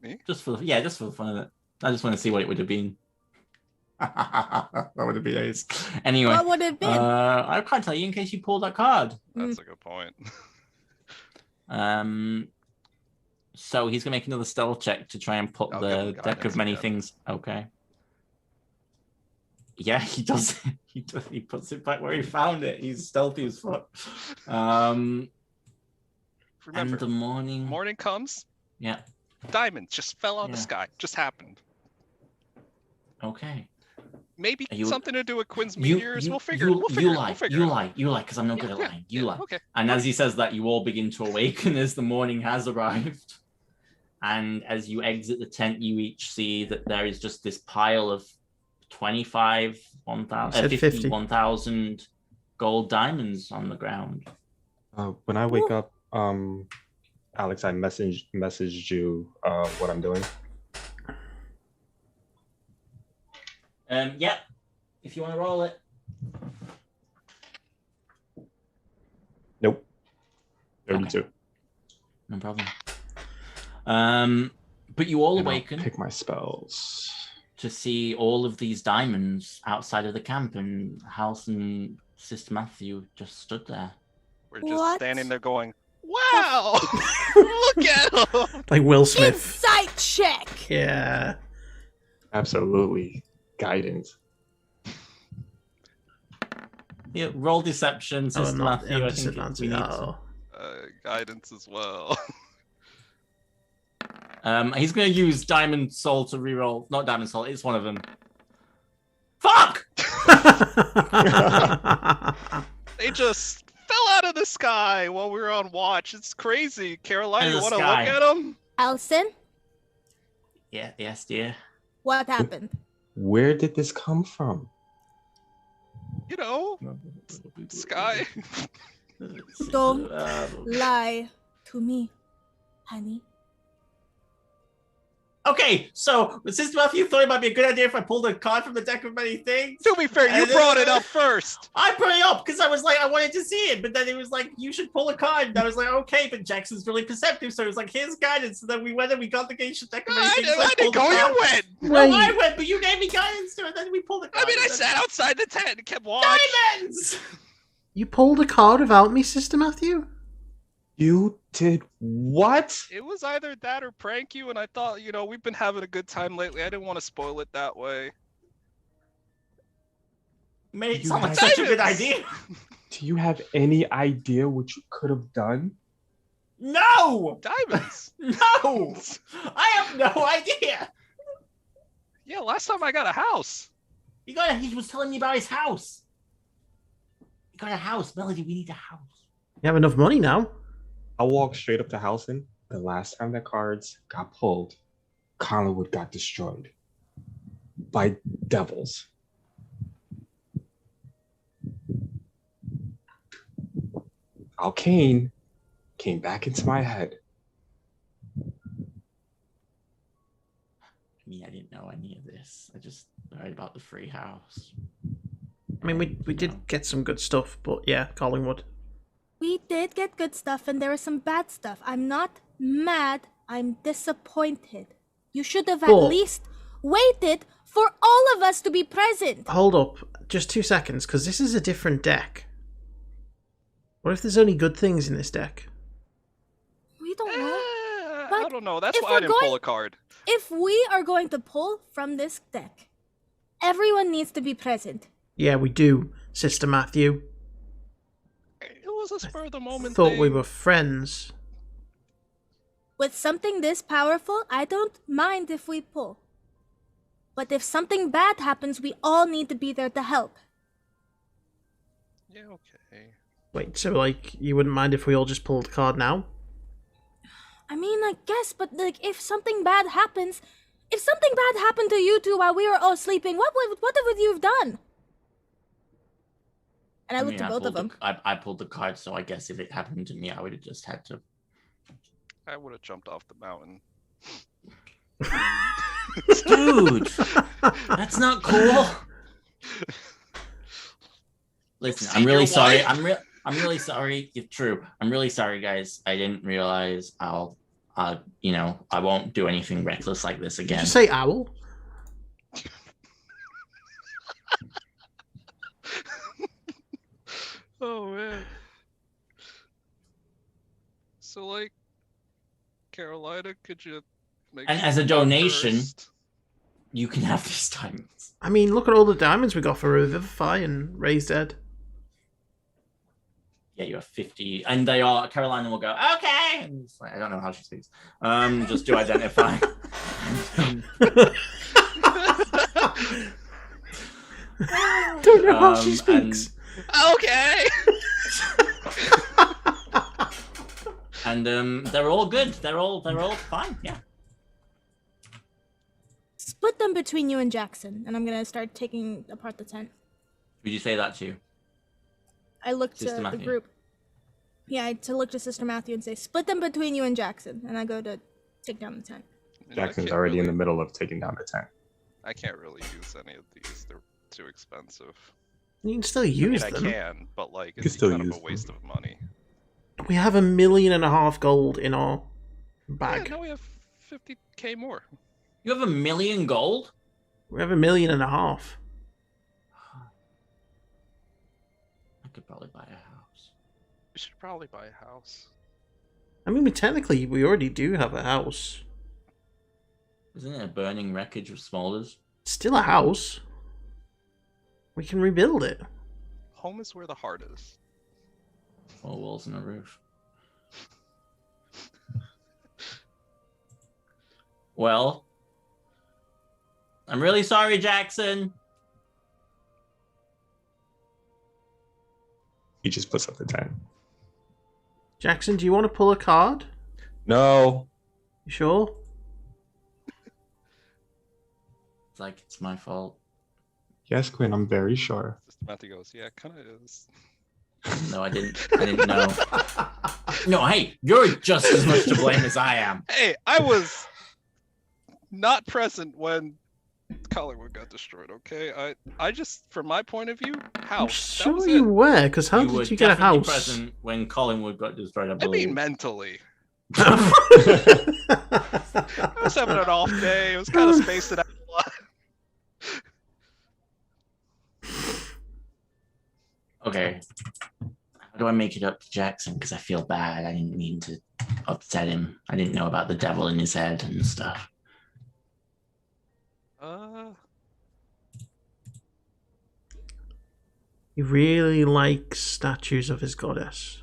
Me? Just for the fun of it. I just want to see what it would have been. That would have been ace. Anyway, What would it have been? I can't tell you in case you pulled that card. That's a good point. So he's gonna make another stealth check to try and put I'll the give him deck guidance of many again. things. Okay. Yeah, he does. He puts it back where he found it. He's stealthy as fuck. Remember, And the morning. morning comes, Yeah. diamonds just fell out of the Yeah. sky. Just happened. Okay. Maybe Are you- something to do with Quinn's meteors. We'll figure it. You out. lie, because I'm no good at lying. You lie. Okay. And as he says that, you all begin to awaken as the morning has arrived. And as you exit the tent, you each see that there is just this pile of 25, 1,000, said 50. 1,000 gold diamonds on the ground. When I wake up, Alex, I messaged you what I'm doing. Yeah, if you want to roll it. Nope. 32. No problem. But you all And I'll awaken pick my spells. to see all of these diamonds outside of the camp, and House and Sister Matthew just stood there. We're just What? standing there going, wow! Look at him! Like Will Smith. Insight check. Yeah. Absolutely. Guidance. Yeah, roll deception, Oh, Sister I'm not Matthew. I think disadvantage. we need to- Oh. Guidance as well. He's going to use Diamond Soul to reroll. Not Diamond Soul, it's one of them. Fuck! They just fell out of the sky while we were on watch. It's crazy. Caroline, Out of you the want to sky. look at them? Alison, Yeah, yes, dear. what happened? Where did this come from? You know, sky. Don't lie to me, honey. Okay, so Sister Matthew thought it might be a good idea if I pulled a card from the deck of many things. To be fair, you brought it up first. I brought it up because I was like, I wanted to see it, but then it was like, you should pull a card. And I was like, okay, but Jackson's really perceptive, so it was like, here's guidance. So then we went and we got the Geisha deck of many things. I didn't go, you went. No, I went, but you gave me guidance to it, and then we pulled the card. I mean, I sat outside the tent and kept watching. Diamonds! You pulled a card without me, Sister Matthew? You did what? It was either that or prank you, and I thought, we've been having a good time lately. I didn't want to spoil it that way. Made it sound like such a good idea. Do you have any idea what you could have done? No! Diamonds. No! I have no idea. Yeah, last time I got a house. He was telling me about his house. He got a house. Melody, we need a house. You have enough money now. I walked straight up to Housen. The last time the cards got pulled, Collinwood got destroyed by devils. Alkane came back into my head. I mean, I didn't know any of this. I just heard about the free house. I mean, we did get some good stuff, but yeah, Collingwood. We did get good stuff and there was some bad stuff. I'm not mad. I'm disappointed. You should have at least waited for all of us to be present. Hold up. Just 2 seconds, because this is a different deck. What if there's only good things in this deck? We don't know. I don't know. That's why I didn't pull a card. If we are going to pull from this deck, everyone needs to be present. Yeah, we do, Sister Matthew. It was a spur of the moment Thought thing. we were friends. With something this powerful, I don't mind if we pull. But if something bad happens, we all need to be there to help. Yeah, okay. Wait, so like, you wouldn't mind if we all just pulled a card now? I mean, I guess, but like, if something bad happens, if something bad happened to you two while we were all sleeping, what would you have done? And I looked at both of them. I pulled the card, so I guess if it happened to me, I would have just had to. I would have jumped off the mountain. Dude, that's not cool. Listen, I'm really sorry. I'm really sorry. It's true. I'm really sorry, guys. I didn't realize I won't do anything reckless like this again. Did you say owl? Oh man. So like, Carolina, could you make? And as a donation, you can have these diamonds. I mean, look at all the diamonds we got for Revivify and Raise Dead. Yeah, you have 50, and Carolina will go, okay. And it's like, I don't know how she speaks. Just to identify. Don't know how she speaks. Okay. And they're all good. They're all fine. Yeah. Split them between you and Jackson, and I'm gonna start taking apart the tent. Would you say that too? I looked Sister to Matthew. the group. Yeah, to look to Sister Matthew and say, split them between you and Jackson, and I go to take down the tent. Jackson's already in the middle of taking down the tent. I can't really use any of these. They're too expensive. You can still use I them. can, but like, can it's still kind of use a waste of money. We have 1.5 million gold in our bag. Yeah, now we have 50k more. You have 1 million gold? We have 1.5 million. I could probably buy a house. We should probably buy a house. I mean, we already do have a house. Isn't it a burning wreckage of smolders? Still a house. We can rebuild it. Home is where the heart is. 4 walls and a roof. Well, I'm really sorry, Jackson. He just puts up the tent. Jackson, do you want to pull a card? No. You sure? It's like it's my fault. Yes, Quinn, I'm very sure. Sister Matthew goes, yeah, it kind of is. No, I didn't know. No, hey, you're just as much to blame as I am. Hey, I was not present when Collingwood got destroyed. Okay, I just, from my point of view, I'm house. That sure was you it. were, because how You were did you get a definitely house? present when Collingwood got destroyed, I I believe. mean, mentally. I I was having an off day. It was kind of spaced it out a lot. Okay. How do I make it up to Jackson? Because I feel bad. I didn't mean to upset him. I didn't know about the devil in his head and stuff. He really likes statues of his goddess.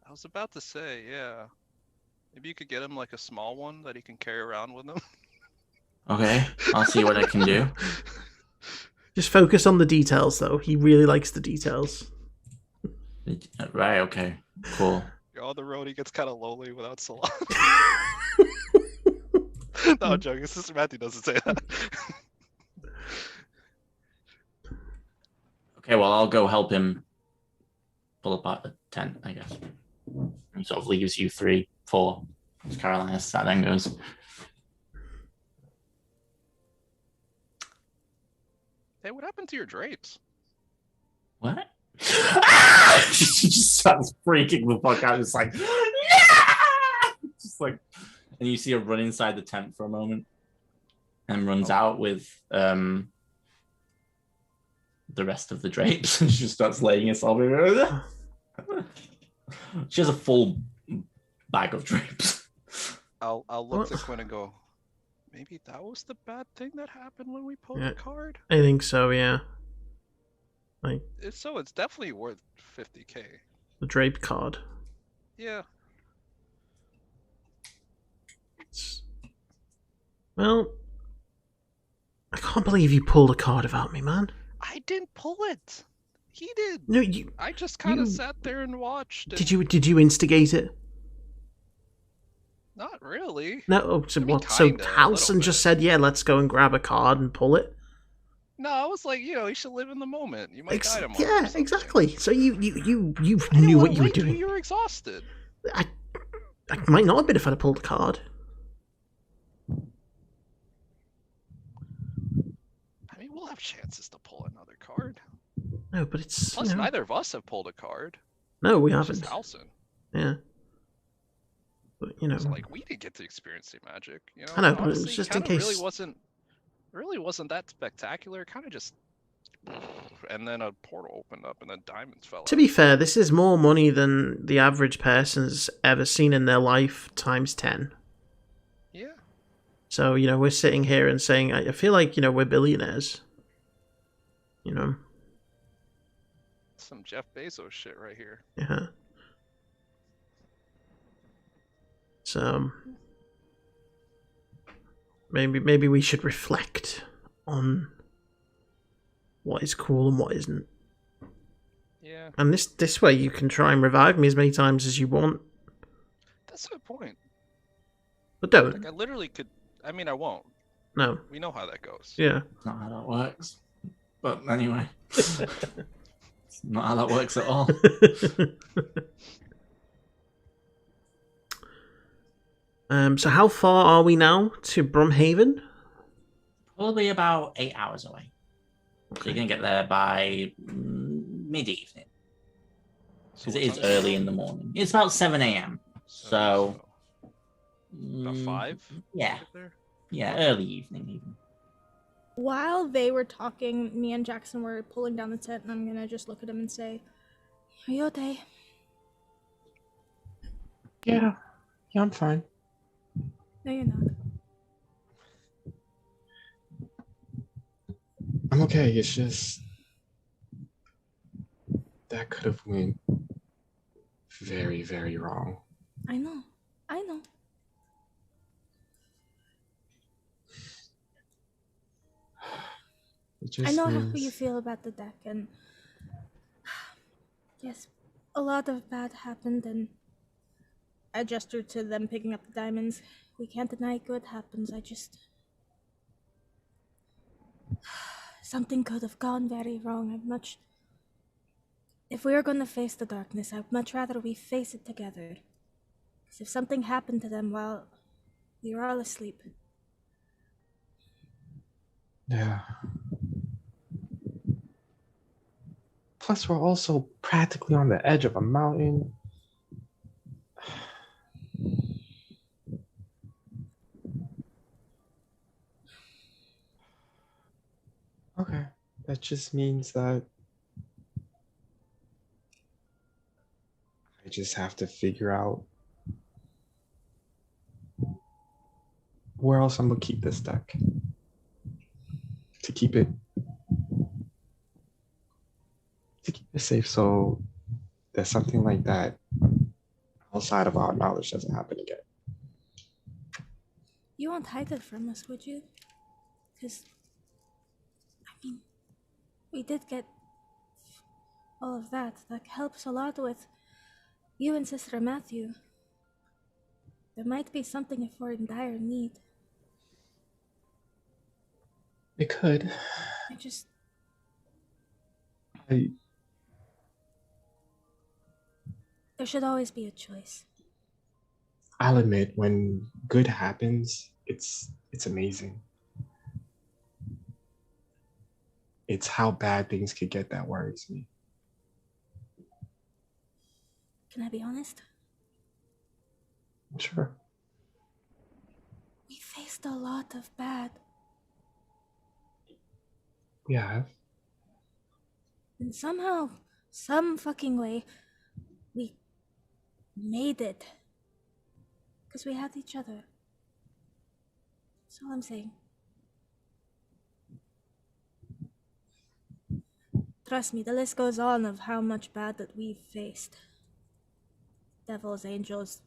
I was about to say, yeah. Maybe you could get him like a small one that he can carry around with him. Okay, I'll see what I can do. Just focus on the details, though. He really likes the details. Right, okay, cool. On the road, he gets kind of lonely without Salon. No, I'm joking. Sister Matthew doesn't say that. Okay, well, I'll go help him pull apart the tent, I guess. And sort of leaves you 3, 4. As Caroline that then goes. Hey, what happened to your drapes? What? She just starts freaking the fuck out, just like, yeah! Just like, and you see her run inside the tent for a moment, and runs out with the rest of the drapes, and she just starts laying herself over. She has a full bag of drapes. I'll look to Quinn and go, maybe that was the bad thing that happened when we pulled the card? I think so, yeah. Like, If so, it's definitely worth 50k. the draped card. Yeah. Well, I can't believe you pulled a card without me, man. I didn't pull it. He did. No, you. I just kind of sat there and watched. Did you instigate it? Not really. No. Oh, so I mean, what? So kinda, a Halson little just bit. said, "Yeah, let's go and grab a card and pull it." No, I was like, you should live in the moment. You might die tomorrow. Yeah, or something. exactly. So you I didn't knew wanna what you were wait till doing. You were exhausted. I might not have been if I'd have pulled a card. I mean, we'll have chances to pull another card. No, but it's Plus, neither of us have pulled a card. No, we It's haven't. just Halson. Yeah. But It's like we didn't get to experience the magic. You know, I know, but it was honestly, just in kinda case. Really wasn't that spectacular. Kind of just, and then a portal opened up, and then diamonds fell. To be fair, this is more money than the average person's ever seen in their life times 10. Yeah. So, we're sitting here and saying, I feel like, we're billionaires. Some Jeff Bezos shit right here. Yeah. So, maybe we should reflect on what is cool and what isn't. Yeah. And this way you can try and revive me as many times as you want. That's a good point. But don't. Like, I literally could. I mean, I won't. No. We know how that goes. Yeah. Not how that works. But anyway. It's not how that works at all. So how far are we now to Brumhaven? Probably about 8 hours away. So you're going to get there by mid-evening. Because it is early in the morning. It's about 7 a.m. So... About 5? Yeah. Yeah, early evening even. While they were talking, me and Jackson were pulling down the tent, and I'm gonna just look at him and say, "Are you okay?" Yeah, I'm fine. No, you're not. I'm okay. It's just that could have went very, very wrong. I know. I know how you feel about the deck, and yes, a lot of bad happened, and I gestured to them picking up the diamonds. We can't deny good happens. Something could have gone very wrong. If we are going to face the darkness, I'd much rather we face it together. Because if something happened to them while we were all asleep, Yeah. Plus, we're also practically on the edge of a mountain. Okay. That just means that I just have to figure out where else I'm gonna keep this deck to keep it safe. So there's something like that outside of our knowledge doesn't happen again. You won't hide it from us, would you? Because, I mean, we did get all of that. That helps a lot with you and Sister Matthew. There might be something if we're in dire need. It could. I just... I There should always be a choice. I'll admit, when good happens, it's amazing. It's how bad things could get that worries me. Can I be honest? Sure. We faced a lot of bad. We have. And somehow, some fucking way, we made it. Because we had each other. That's all I'm saying. Trust me, the list goes on of how much bad that we've faced. Devils, angels,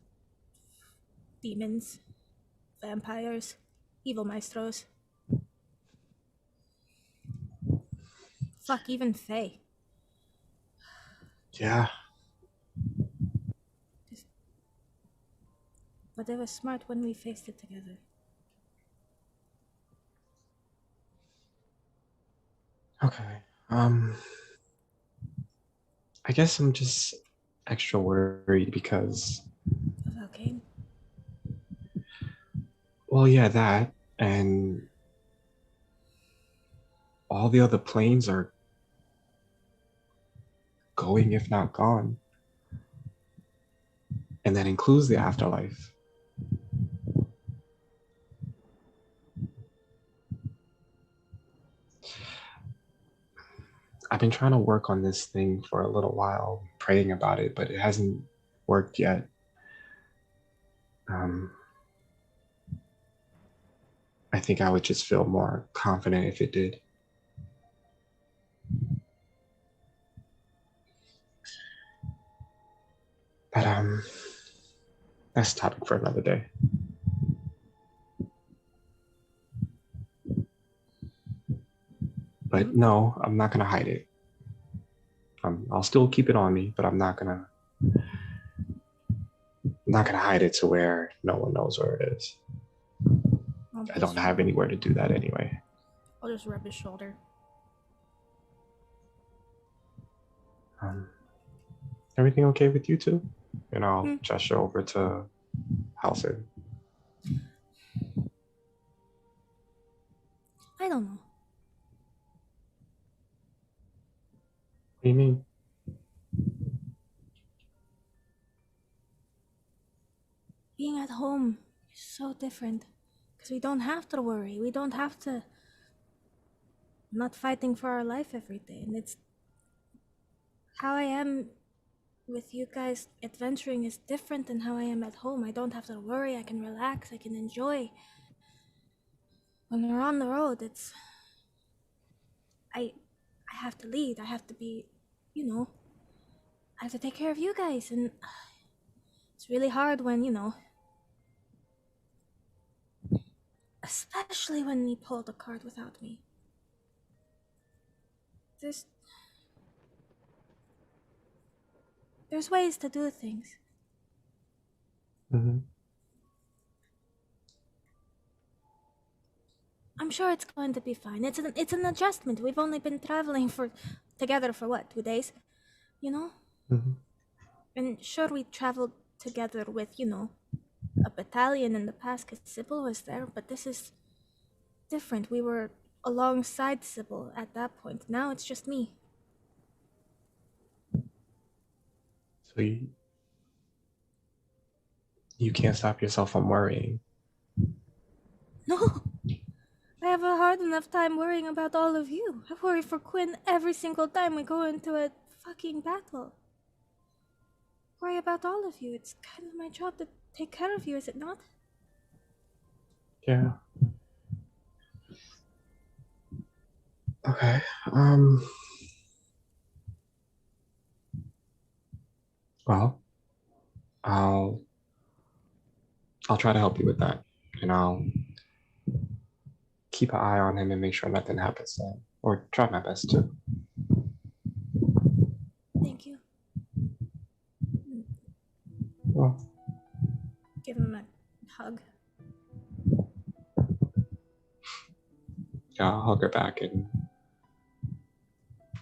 demons, vampires, evil maestros. Fuck, even Fae. Yeah. But it was smart when we faced it together. Okay. I guess I'm just extra worried because, Of Alkane. well, yeah, that, and all the other planes are going, if not gone. And that includes the afterlife. I've been trying to work on this thing for a little while, praying about it, but it hasn't worked yet. I think I would just feel more confident if it did. But that's a topic for another day. But no, I'm not gonna hide it. I'll still keep it on me, but I'm not gonna hide it to where no one knows where it is. I don't have anywhere to do that anyway. I'll just rub his shoulder. Everything okay with you two? And I'll gesture over to Halcyon. I don't know. What do you mean? Being at home is so different. Because we don't have to worry. We don't have to... not fighting for our life every day. And it's... how I am with you guys adventuring is different than how I am at home. I don't have to worry. I can relax. I can enjoy. When we're on the road, it's... I have to lead. I have to be, I have to take care of you guys. And it's really hard when, especially when you pull the card without me. There's ways to do things. Mm-hmm. I'm sure it's going to be fine. It's an adjustment. We've only been traveling together for what, 2 days? Mm-hmm. And sure, we traveled together with, a battalion in the past because Sybil was there, but this is different. We were alongside Sybil at that point. Now it's just me. So you can't stop yourself from worrying. No. I have a hard enough time worrying about all of you. I worry for Quinn every single time we go into a fucking battle. Worry about all of you. It's kind of my job to take care of you, is it not? Yeah. Okay. Well, I'll try to help you with that, and I'll keep an eye on him and make sure nothing happens to him, or try my best to. Thank you. Well, Give him a hug. yeah, I'll hug her back, and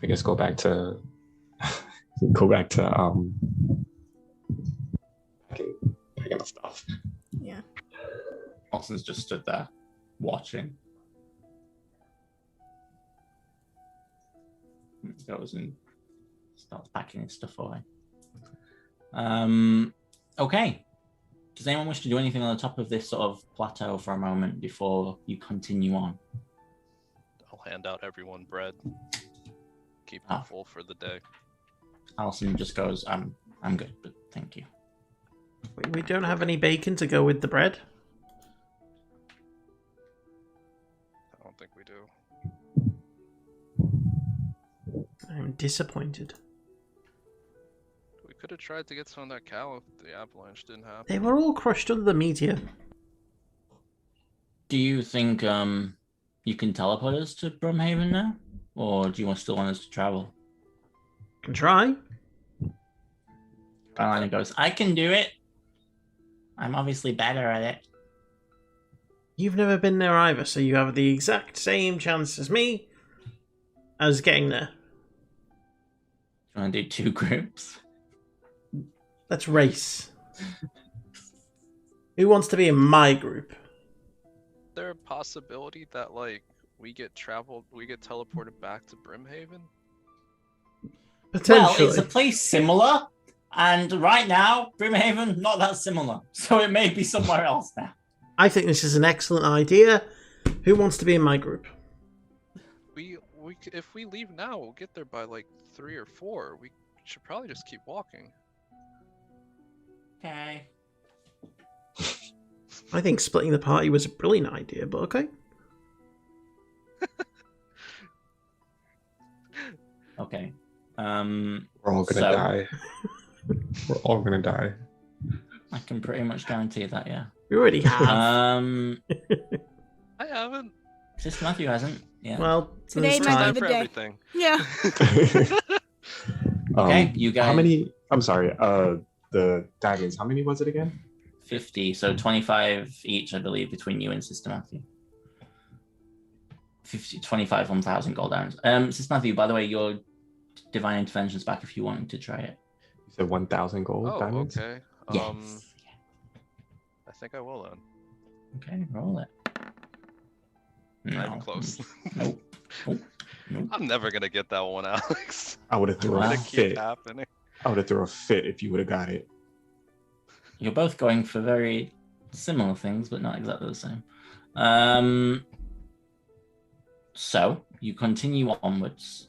I guess go back to packing the stuff. Yeah. Austin's just stood there watching. He goes and starts packing his stuff away. Okay. Does anyone wish to do anything on the top of this sort of plateau for a moment before you continue on? I'll hand out everyone bread. Keep them full for the day. Allison just goes, I'm good, but thank you. We don't have any bacon to go with the bread. I don't think we do. I'm disappointed. We could have tried to get some of that cow if the avalanche didn't happen. They were all crushed under the meteor. Do you think you can teleport us to Brumhaven now? Or do you still want us to travel? Can try. Carolina goes, I can do it. I'm obviously better at it. You've never been there either, so you have the exact same chance as me as getting there. Do you want to do 2 groups? Let's race. Who wants to be in my group? Is there a possibility that we get teleported back to Brimhaven? Potentially. Well, it's a place similar, and right now, Brimhaven, not that similar. So it may be somewhere else now. I think this is an excellent idea. Who wants to be in my group? If we leave now, we'll get there by 3 or 4. We should probably just keep walking. Okay. I think splitting the party was a brilliant idea, but okay. Okay. We're all gonna die. We're all gonna die. I can pretty much guarantee that, yeah. We already have. I haven't. Sister Matthew hasn't. Yeah. Well, Today this might time. be the for day. everything. Yeah. Okay, you guys. How many? I'm sorry. The diamonds. How many was it again? 50, so 25 each, I believe, between you and Sister Matthew. 25 1,000 gold diamonds. Sister Matthew, by the way, your divine intervention's back if you wanted to try it. You said 1,000 gold Oh, diamonds. okay. Yes. I think I will then. Okay, roll it. Not even No. close. Nope. Nope. I'm never gonna get that one, Alex. I would have threw Wow. a It's gonna keep fit. happening. I would have threw a fit if you would have got it. You're both going for very similar things, but not exactly the same. So you continue onwards,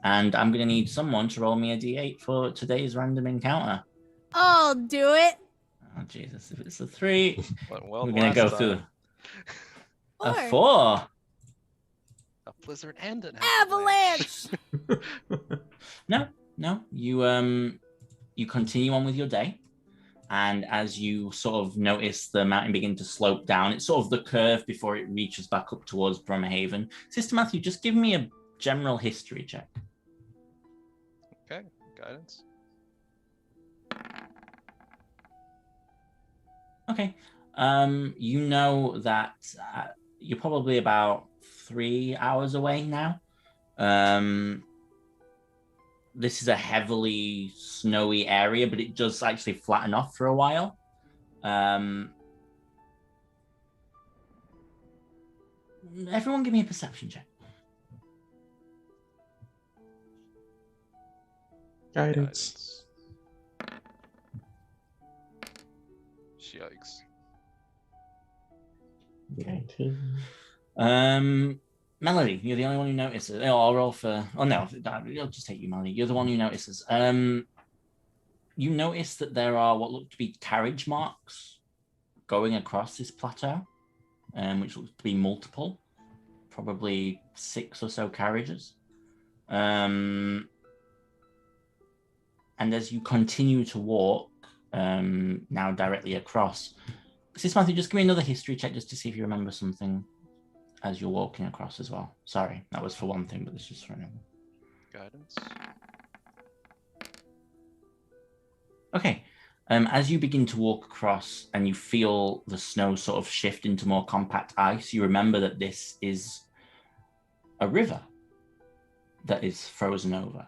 and I'm going to need someone to roll me a d8 for today's random encounter. I'll do it. Oh Jesus! If it's a 3, Went well we're going to last go through time. a 4. A blizzard and an Avalanche. No. You continue on with your day. And as you sort of notice the mountain begin to slope down, it's sort of the curve before it reaches back up towards Brumhaven. Sister Matthew, just give me a general history check. Okay, guidance. Okay. You know that you're probably about 3 hours away now. This is a heavily snowy area, but it does actually flatten off for a while. Everyone give me a perception check. Guidance. Yikes. 19. Melody, you're the only one who notices. Oh, I'll roll for. Oh no, I'll just take you, Melody. You're the one who notices. You notice that there are what look to be carriage marks going across this plateau, which looks to be multiple, probably 6 or so carriages. And as you continue to walk, now directly across, Sis Matthew, just give me another history check just to see if you remember something as you're walking across as well. Sorry, that was for one thing, but this is for another. Guidance. Okay. As you begin to walk across and you feel the snow sort of shift into more compact ice, you remember that this is a river that is frozen over.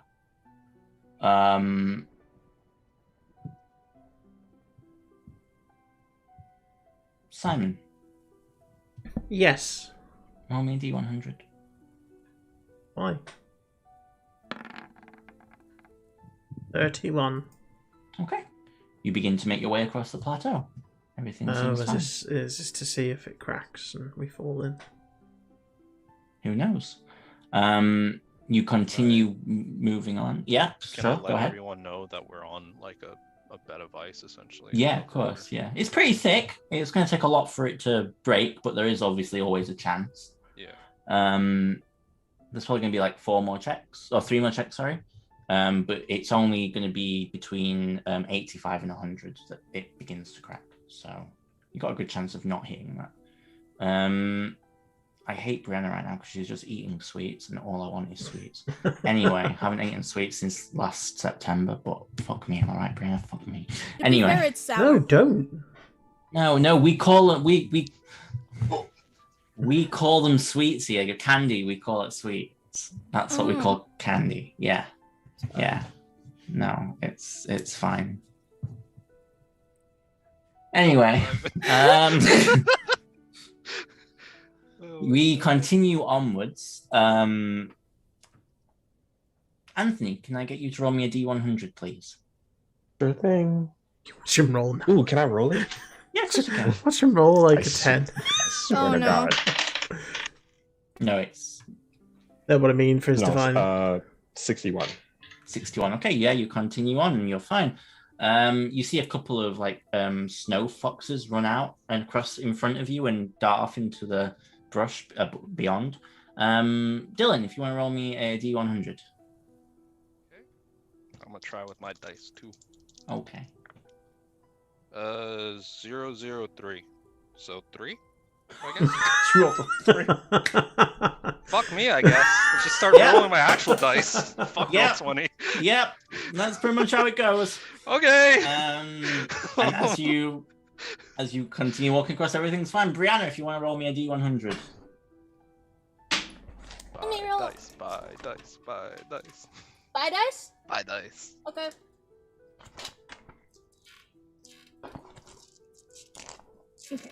Simon. Yes. Roll me a D100. Why? 31. Okay. You begin to make your way across the plateau. Everything seems fine. Is this to see if it cracks and we fall in? Who knows? You continue moving on. Yeah, Can sure. I Go let ahead. everyone know that we're on like a bed of ice, essentially? Yeah, of course. Yeah, it's pretty thick. It's going to take a lot for it to break, but there is obviously always a chance. Yeah. There's probably going to be like 3 more checks. Sorry. But it's only going to be between 85 and 100 that it begins to crack. So you got a good chance of not hitting that. I hate Brianna right now because she's just eating sweets, and all I want is sweets. Anyway, haven't eaten sweets since last September, but fuck me, am I right, Brianna? Fuck me. To Anyway, be fair, it's sour. No, don't. no, we call it we call them sweets here. Your candy, we call it sweets. That's what we call candy. Yeah. No, it's fine. Anyway, we continue onwards. Anthony, can I get you to roll me a D100, please? Sure thing. Watch him roll now. Ooh, can I roll it? Yeah, of course you can. Watch him roll like I a 10. I swear Oh, to no. God. No, it's That's what I mean for his No, divine. 61. 61. Okay, yeah, you continue on and you're fine. You see a couple of like snow foxes run out and cross in front of you and dart off into the brush beyond. Dylan, if you want to roll me a D100. I'm gonna try with my dice too. Okay. 003. So 3, I guess. She rolled a 3. Fuck me, I guess. I just start rolling my actual dice. Fuck Yeah. no 20. Yep, that's pretty much how it goes. Okay. And as you continue walking across, everything's fine. Brianna, if you want to roll me a D100. Let me roll. Buy dice. Buy dice? Buy dice. Okay. Okay.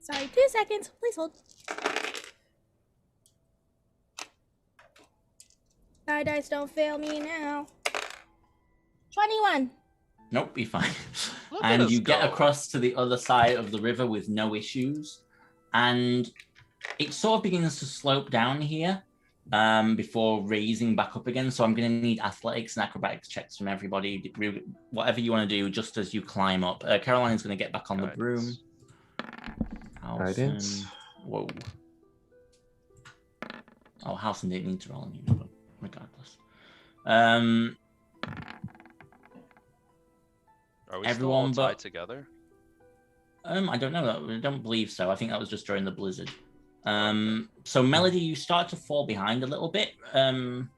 Sorry, 2 seconds. Please hold. Buy dice, don't fail me now. 21. Nope, be fine. Look at And us you get go. across to the other side of the river with no issues. And it sort of begins to slope down here before raising back up again. So I'm going to need athletics and acrobatics checks from everybody. Whatever you want to do just as you climb up. Caroline is going to get back on the broom. Guidance. Whoa. Oh, Halson didn't need to roll on you, but regardless. Are we everyone still all but- tied together? I don't know. I don't believe so. I think that was just during the blizzard. So Melody, you start to fall behind a little bit. And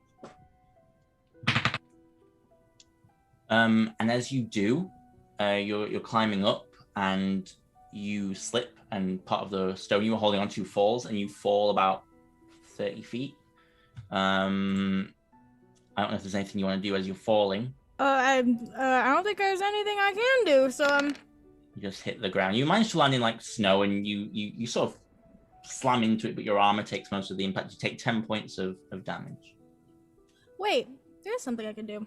as you do, you're climbing up and you slip and part of the stone you were holding onto falls and you fall about 30 feet. I don't know if there's anything you want to do as you're falling. I don't think there's anything I can do, so You just hit the ground. You manage to land in like snow and you sort of slam into it, but your armor takes most of the impact. You take 10 points of damage. Wait, there's something I can do.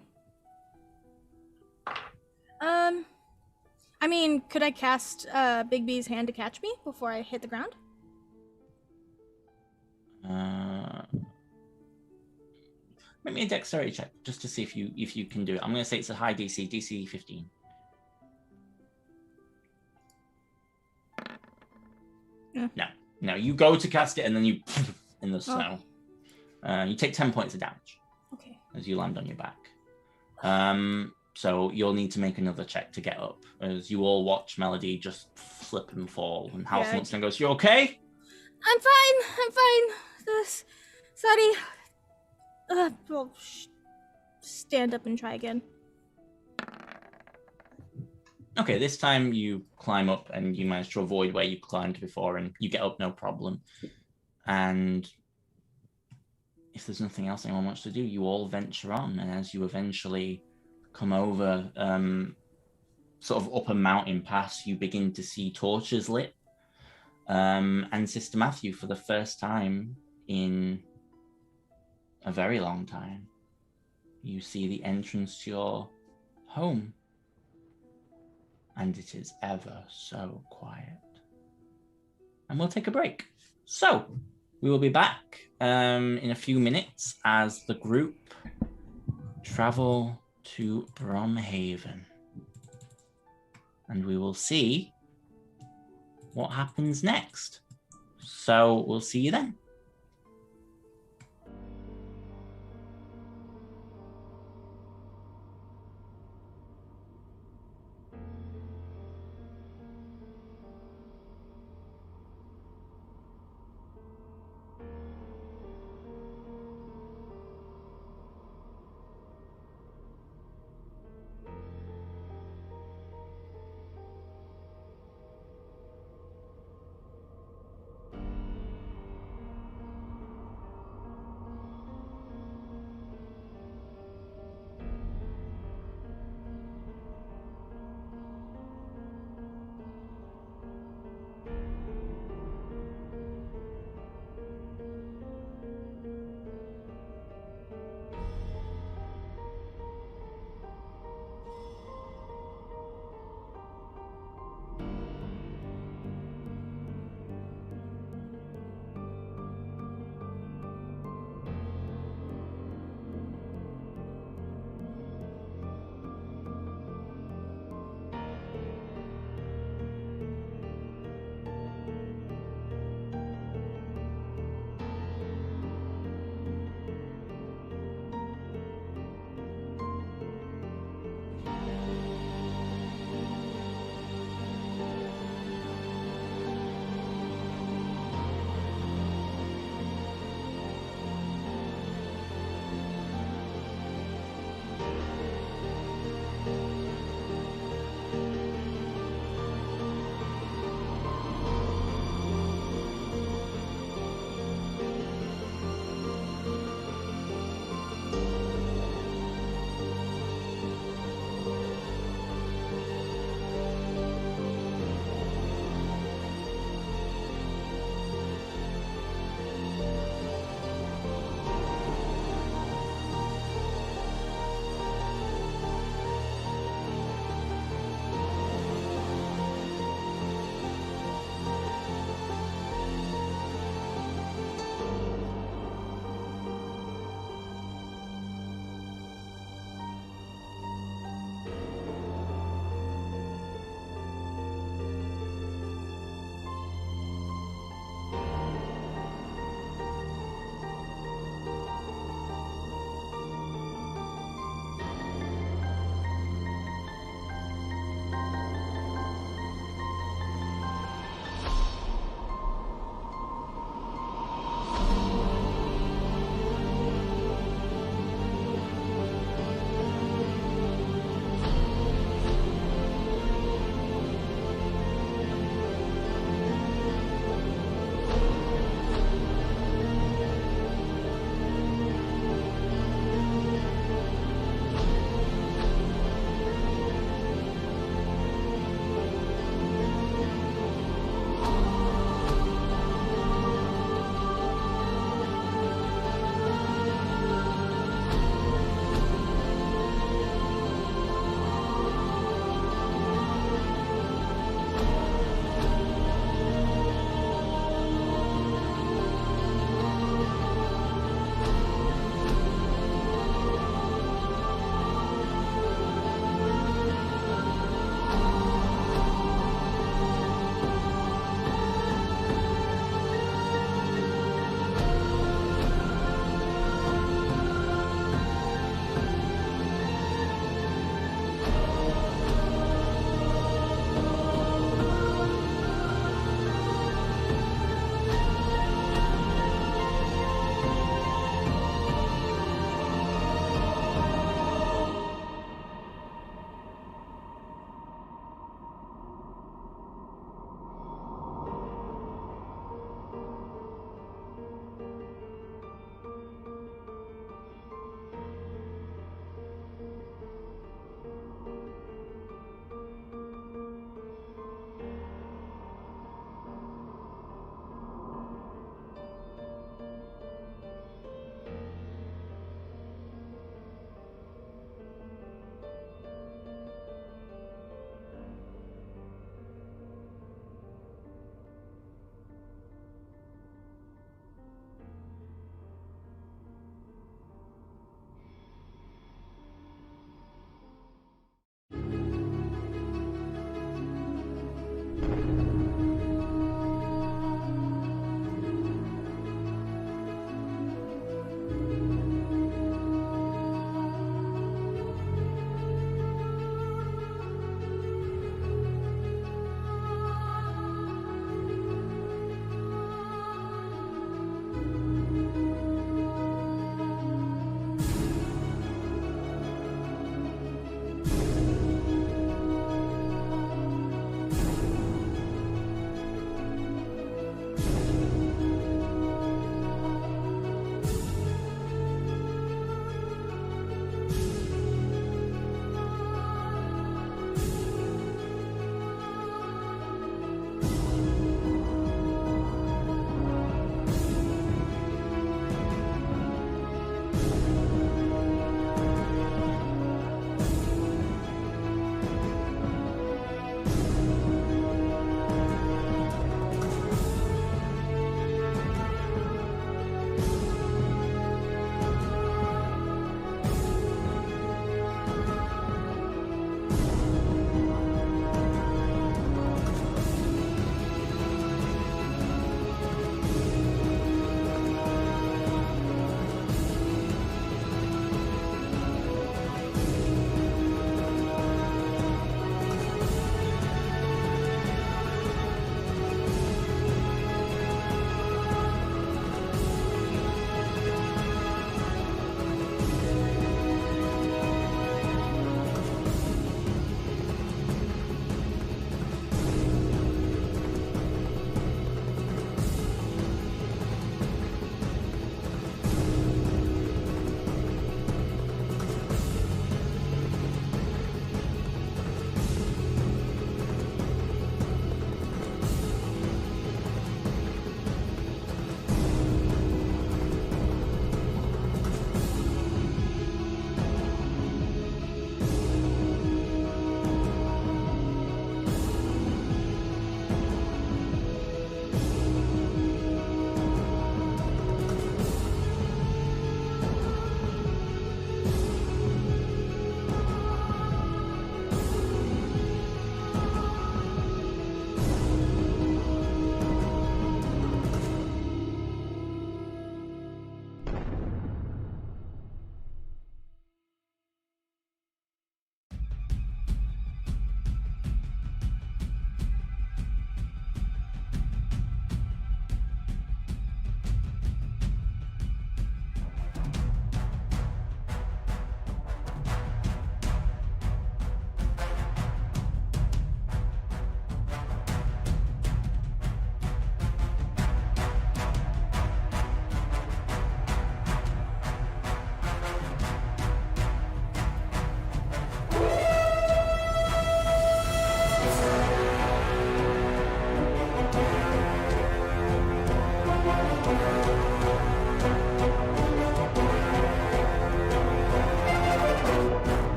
I mean, could I cast Big B's hand to catch me before I hit the ground? Make me a dexterity check just to see if you can do it. I'm going to say it's a high DC 15. Yeah. No, you go to cast it and then you in the snow. You take 10 points of damage. Okay. As you land on your back. So you'll need to make another check to get up as you all watch Melody just slip and fall. And House Monster goes, "You okay?" I'm fine. Sorry. Well, stand up and try again. Okay, this time you climb up and you manage to avoid where you climbed before and you get up no problem. And if there's nothing else anyone wants to do, you all venture on. And as you eventually come over sort of up a mountain pass, you begin to see torches lit. And Sister Matthew, for the first time in a very long time, you see the entrance to your home. And it is ever so quiet. And we'll take a break. So, we will be back in a few minutes as the group travel to Bromhaven. And we will see what happens next. So, we'll see you then.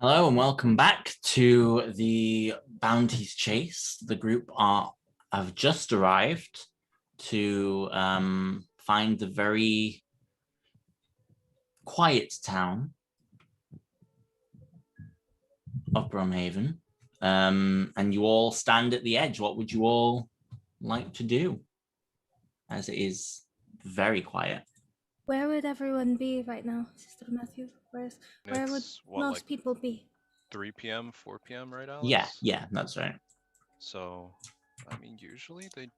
Hello and welcome back to the Bounties chase. The group have just arrived to find the very quiet town of Brumhaven. And you all stand at the edge. What would you all like to do? As it is very quiet. Where would everyone be right now, Sister Matthew? Where would It's what, most like people be? 3 p.m., 4 p.m. right, Alex? Yeah, that's right. So, I mean, usually they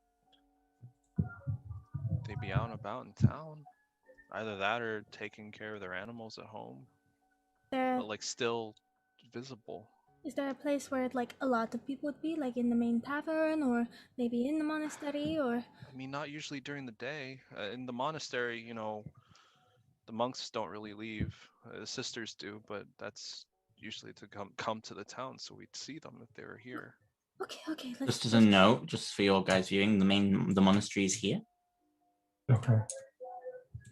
be out and about in town. Either that or taking care of their animals at home. There, But like still visible. is there a place where like a lot of people would be, like in the main tavern, or maybe in the monastery, or? I mean, not usually during the day. In the monastery, you know, the monks don't really leave. The sisters do, but that's usually to come to the town, so we'd see them if they were here. Okay. Just as a note, just for your guys viewing, the monastery is here. Okay.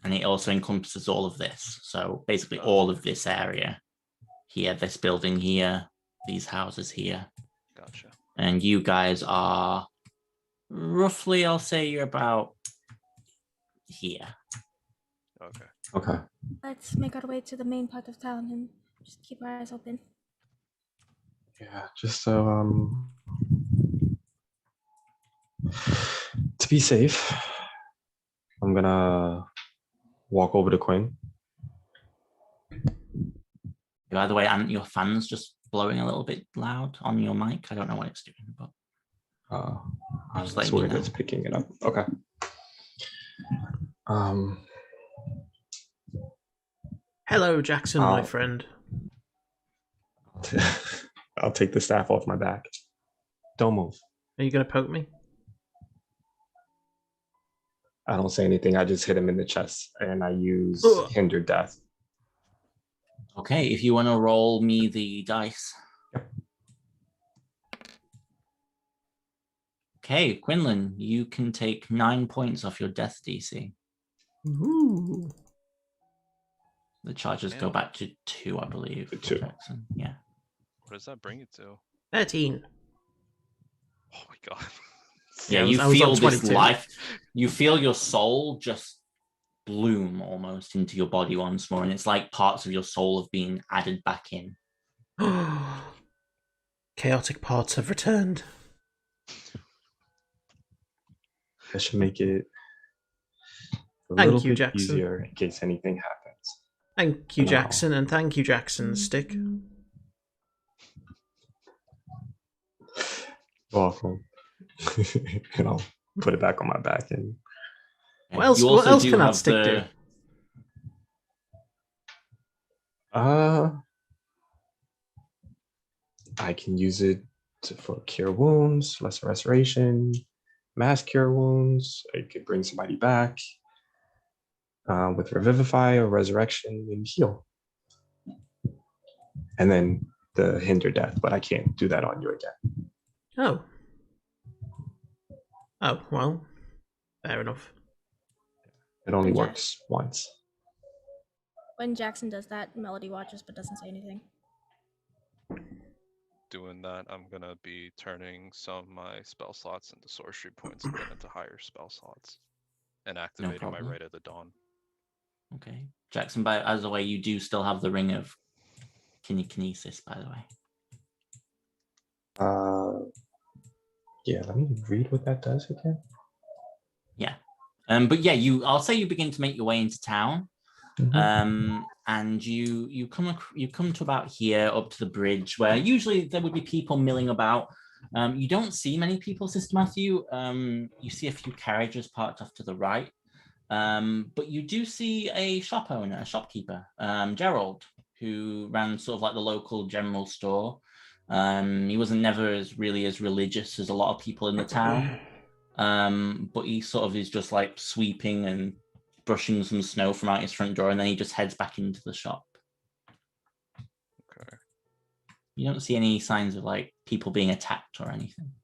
And it also encompasses all of this. So basically all of this area here, this building here, these houses here. Gotcha. And you guys are roughly, I'll say you're about here. Okay. Okay. Let's make our way to the main part of town and just keep our eyes open. Yeah, just so to be safe, I'm gonna walk over to Quinn. By the way, aren't your fans just blowing a little bit loud on your mic? I don't know what it's doing, but I Just letting swear you know. that's picking it up. Okay. Hello, Jackson, my Oh. friend. I'll take the staff off my back. Don't move. Are you going to poke me? I don't say anything. I just hit him in the chest and I use Ugh. hinder death. okay, if you want to roll me the dice. Okay, Quinlan, you can take 9 points off your death DC. Ooh. The charges go Damn. back to 2, I believe. To 2. Jackson. Yeah. What does that bring you to? 13. Oh my god. Yeah, I you was on feel this 22. life. You feel your soul just bloom almost into your body once more, and it's like parts of your soul have been added back in. Chaotic parts have returned. That should make it a Thank little you, bit Jackson. easier in case anything happens. Thank you, No. Jackson, and thank you, Jackson Stick. Welcome. And I'll put it back on my back and Okay. What else- You what also else do can that have stick do? I can use it for cure wounds, lesser restoration, mass cure wounds. I could bring somebody back with revivify or resurrection and heal. And then the hinder death, but I can't do that on you again. Oh. Oh, well, fair enough. It only Okay. works once. When Jackson does that, Melody watches but doesn't say anything. Doing that, I'm gonna be turning some of my spell slots into sorcery points again into higher spell slots. And activating my problem. Right of the Dawn. Okay. Jackson, by as the way, you do still have the ring of kinesis, by the way. Yeah, let me read what that does again. Yeah. But yeah, I'll say you begin to make your way into town. And you come to about here up to the bridge where usually there would be people milling about. You don't see many people, Sister Matthew. You see a few carriages parked off to the right. But you do see a shopkeeper, Gerald, who ran sort of like the local general store. He wasn't never as religious as a lot of people in the town. But he sort of is just like sweeping and brushing some snow from out his front door, and then he just heads back into the shop. Okay. You don't see any signs of like people being attacked or anything.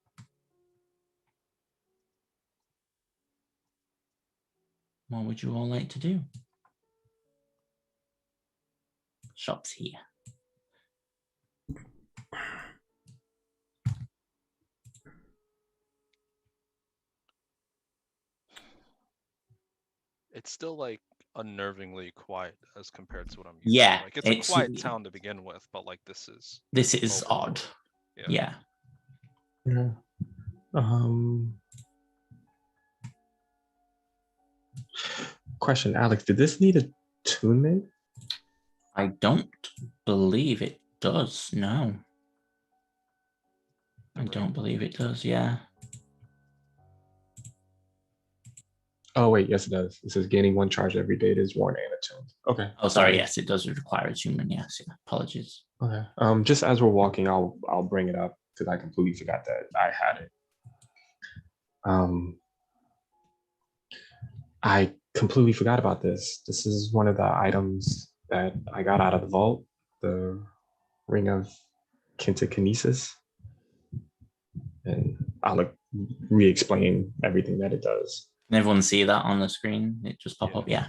What would you all like to do? Shop's here. it's still like unnervingly quiet as compared to what I'm used Yeah, to. Like it's a quiet town to begin with, but like this is odd. overload. Yeah. Yeah. Question, Alex, did this need attunement? I don't believe it does. No. I don't believe it does. Yeah. Oh wait, yes it does. It says gaining 1 charge every day. It is worn and attuned. Okay. Oh, sorry. Yes, it does require attunement. Yes. Yeah. Apologies. Okay. Just as we're walking, I'll bring it up because I completely forgot that I had it. I completely forgot about this. This is one of the items that I got out of the vault, the ring of kinetokinesis. And I'll re-explain everything that it does. Can everyone see that on the screen? It just pop up. Yeah.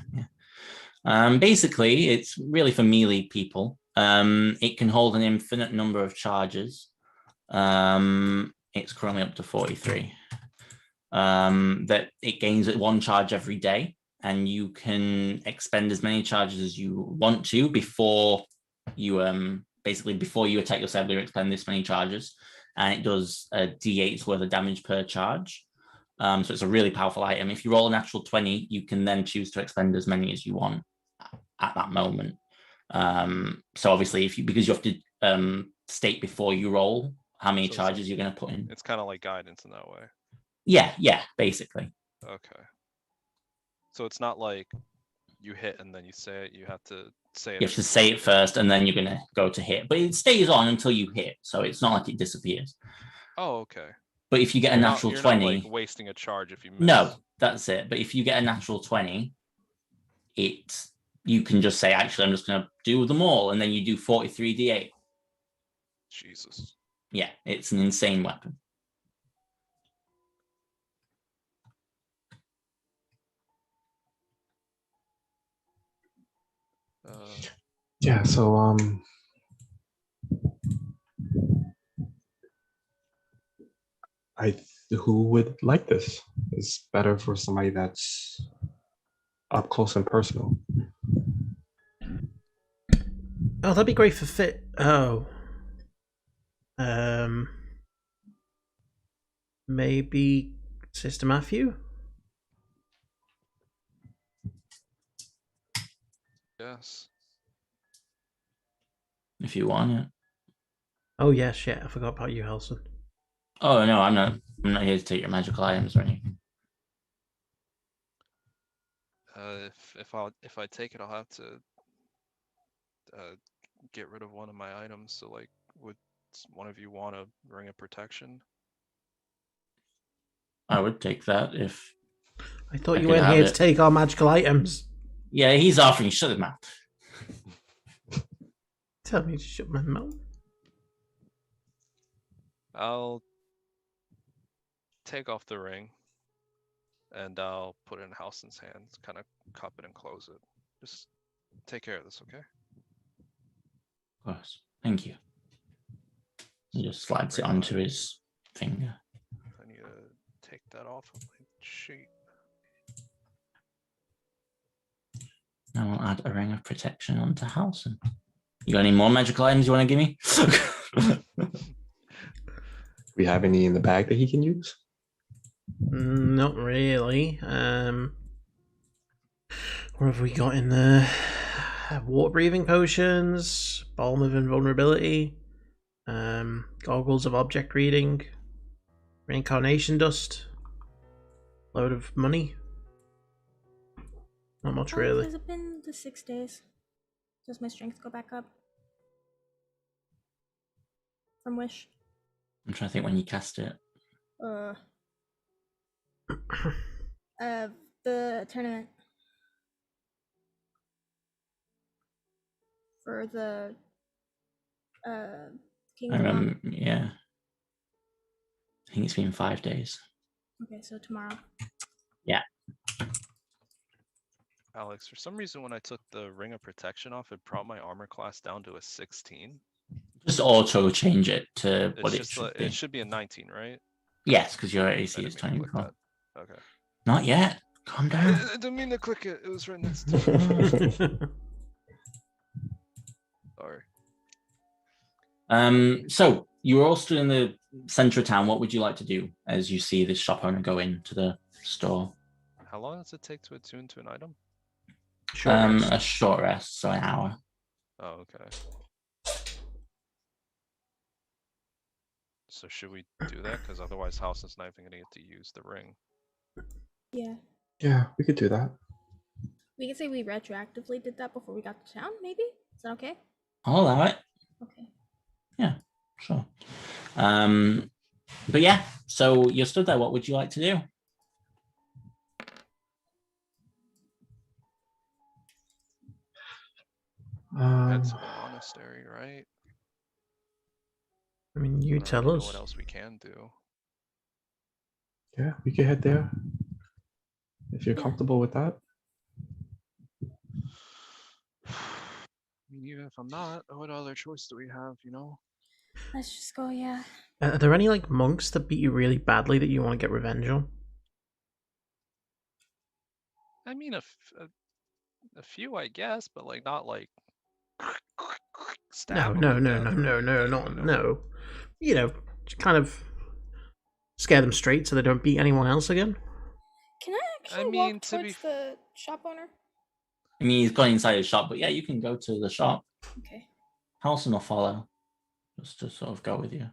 Basically, it's really for melee people. It can hold an infinite number of charges. It's currently up to 43. That it gains 1 charge every day, and you can expend as many charges as you want to before you before you attack yourself, you expend this many charges, and it does a d8's worth of damage per charge. So it's a really powerful item. If you roll a natural 20, you can then choose to expend as many as you want at that moment. So obviously, because you have to state before you roll how many charges you're going to put in. It's kind of like guidance in that way. Yeah, basically. Okay. So it's not like you hit and then you say it. You have to say it. You have to say it first, and then you're going to go to hit. But it stays on until you hit, so it's not like it disappears. Oh, okay. But if you get a natural 20, you're not like wasting a charge if you miss. No, that's it. But if you get a natural 20, you can just say, actually, I'm just going to do them all, and then you do 43 d8. Jesus. Yeah, it's an insane weapon. Yeah, so who would like this? It's better for somebody that's up close and personal. Oh, that'd be great for fit. Oh. Maybe Sister Matthew? Yes. If you want it. Oh yes, yeah. I forgot about you, Helson. Oh no, I'm not here to take your magical items or anything. If I take it, I'll have to get rid of one of my items. So like, would one of you want a ring of protection? I would take that if. I thought you weren't here to take our magical items. Yeah, he's offering. Shut his mouth. Tell me to shut my mouth. I'll take off the ring and I'll put it in Halson's hands, kind of cup it and close it. Just take care of this, okay? Of course. Thank you. He just slides it onto his finger. I need to take that off of my sheet. Now we'll add a ring of protection onto Halson. You got any more magical items you want to give me? We have any in the bag that he can use? Not really. What have we got in there? Water breathing potions, balm of invulnerability, goggles of object reading, reincarnation dust, load of money. Not much really. Has it been the 6 days? Does my strength go back up? From Wish? I'm trying to think when you cast it. The tournament. For the King I of the remember, yeah. I think it's been 5 days. Okay, so tomorrow. Yeah. Alex, for some reason when I took the ring of protection off, it brought my armor class down to a 16. Just auto change it to what it should be. It should be a 19, right? Yes, because your AC is 20. Okay. Not yet. Calm down. I didn't mean to click it. It was right next to Sorry. So you're all stood in the center of town. What would you like to do as you see this shop owner go into the store? How long does it take to attune to an item? Short rest. A short rest, so an hour. Oh, okay. So should we do that? Because otherwise House is not even gonna get to use the ring. Yeah. Yeah, we could do that. We can say we retroactively did that before we got to town, maybe? Is that okay? I'll allow it. Okay. Yeah, sure. But yeah, so you're stood there. What would you like to do? Head to the monastery, right? I mean, you I don't tell really know us. what else we can do. Yeah, we could head there. If you're Yeah. comfortable with that. I mean, even if I'm not, what other choice do we have, you know? Let's just go, yeah. Are there any like monks that beat you really badly that you want to get revenge on? I mean, a few, I guess, but like not like No, stab no, them to no, death no, or no, no, anything, not you know? no. You know, just kind of scare them straight so they don't beat anyone else again. Can I actually mean, walk to be towards the shop owner? I mean, he's gone inside the shop, but yeah, you can go to the shop. Okay. Halson will follow, just to sort of go with you.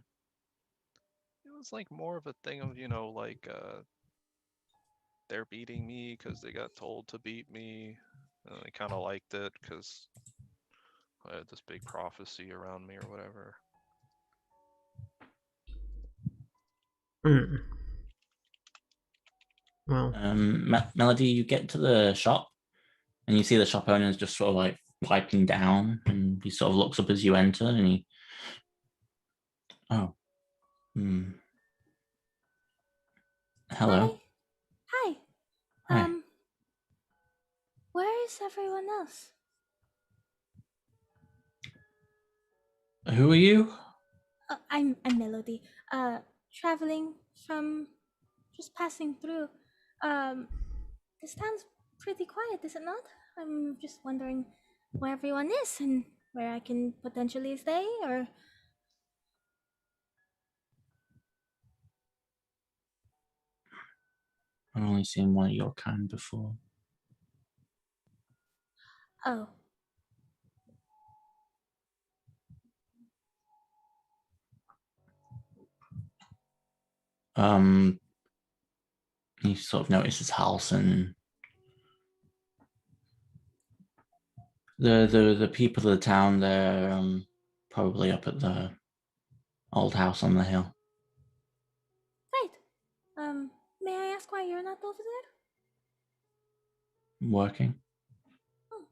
It was like more of a thing of, you know, like they're beating me because they got told to beat me, and they kind of liked it because I had this big prophecy around me or whatever. Hmm. Well, Melody, you get to the shop, and you see the shop owner is just sort of like wiping down, and he sort of looks up as you enter, and he, oh, hello. Hi. Hi. Where is everyone else? Who are you? I'm Melody. Traveling from, just passing through. This town's pretty quiet, is it not? I'm just wondering where everyone is and where I can potentially stay, or... I've only seen one of your kind before. Oh. He sort of notices Halson. The people of the town, they're probably up at the old house on the hill. Right. May I ask why you're not over there? Working. Oh,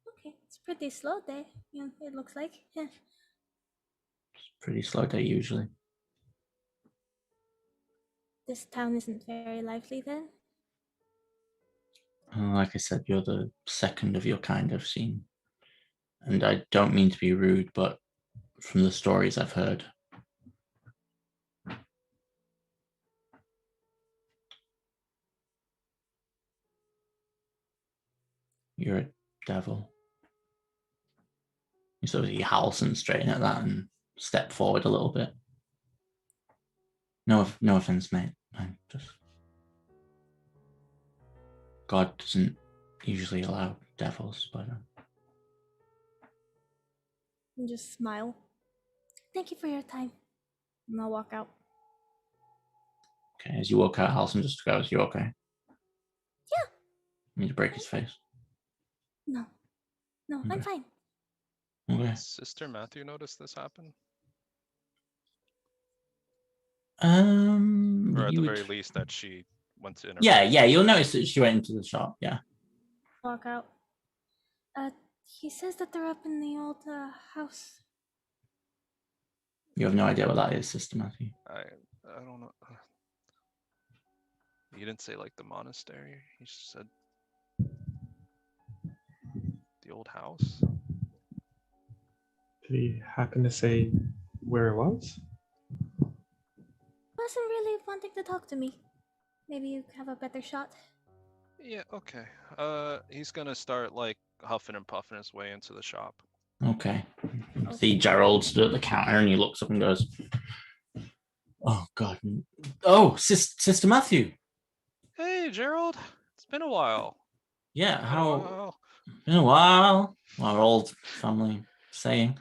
okay. It's a pretty slow day, it looks like. Yeah. It's a pretty slow day usually. This town isn't very lively then? Like I said, you're the second of your kind I've seen. And I don't mean to be rude, but from the stories I've heard, you're a devil. You sort of see Halson straighten at that and step forward a little bit. No offense, mate. I'm just... God doesn't usually allow devils, but And just smile. Thank you for your time. And I'll walk out. okay. As you walk out, Halson just goes, "You okay?" Yeah. You need to break his face. No, Okay. I'm fine. Okay. Sister Matthew noticed this happen? Or at You the would... very least that she went to interrupt. Yeah, you'll notice that she went into the shop, yeah. Walk out. He says that they're up in the old house. You have no idea what that is, Sister Matthew. I don't know. You didn't say like the monastery. You just said the old house. Did he happen to say where it was? Wasn't really wanting to talk to me. Maybe you have a better shot. Yeah, okay. He's gonna start like huffing and puffing his way into the shop. Okay. See Gerald stood at the counter and he looks up and goes, "Oh God! Oh, Sister Matthew. Hey, Gerald. It's been a while. Yeah, Been a how? while. Been a while." Our old family saying,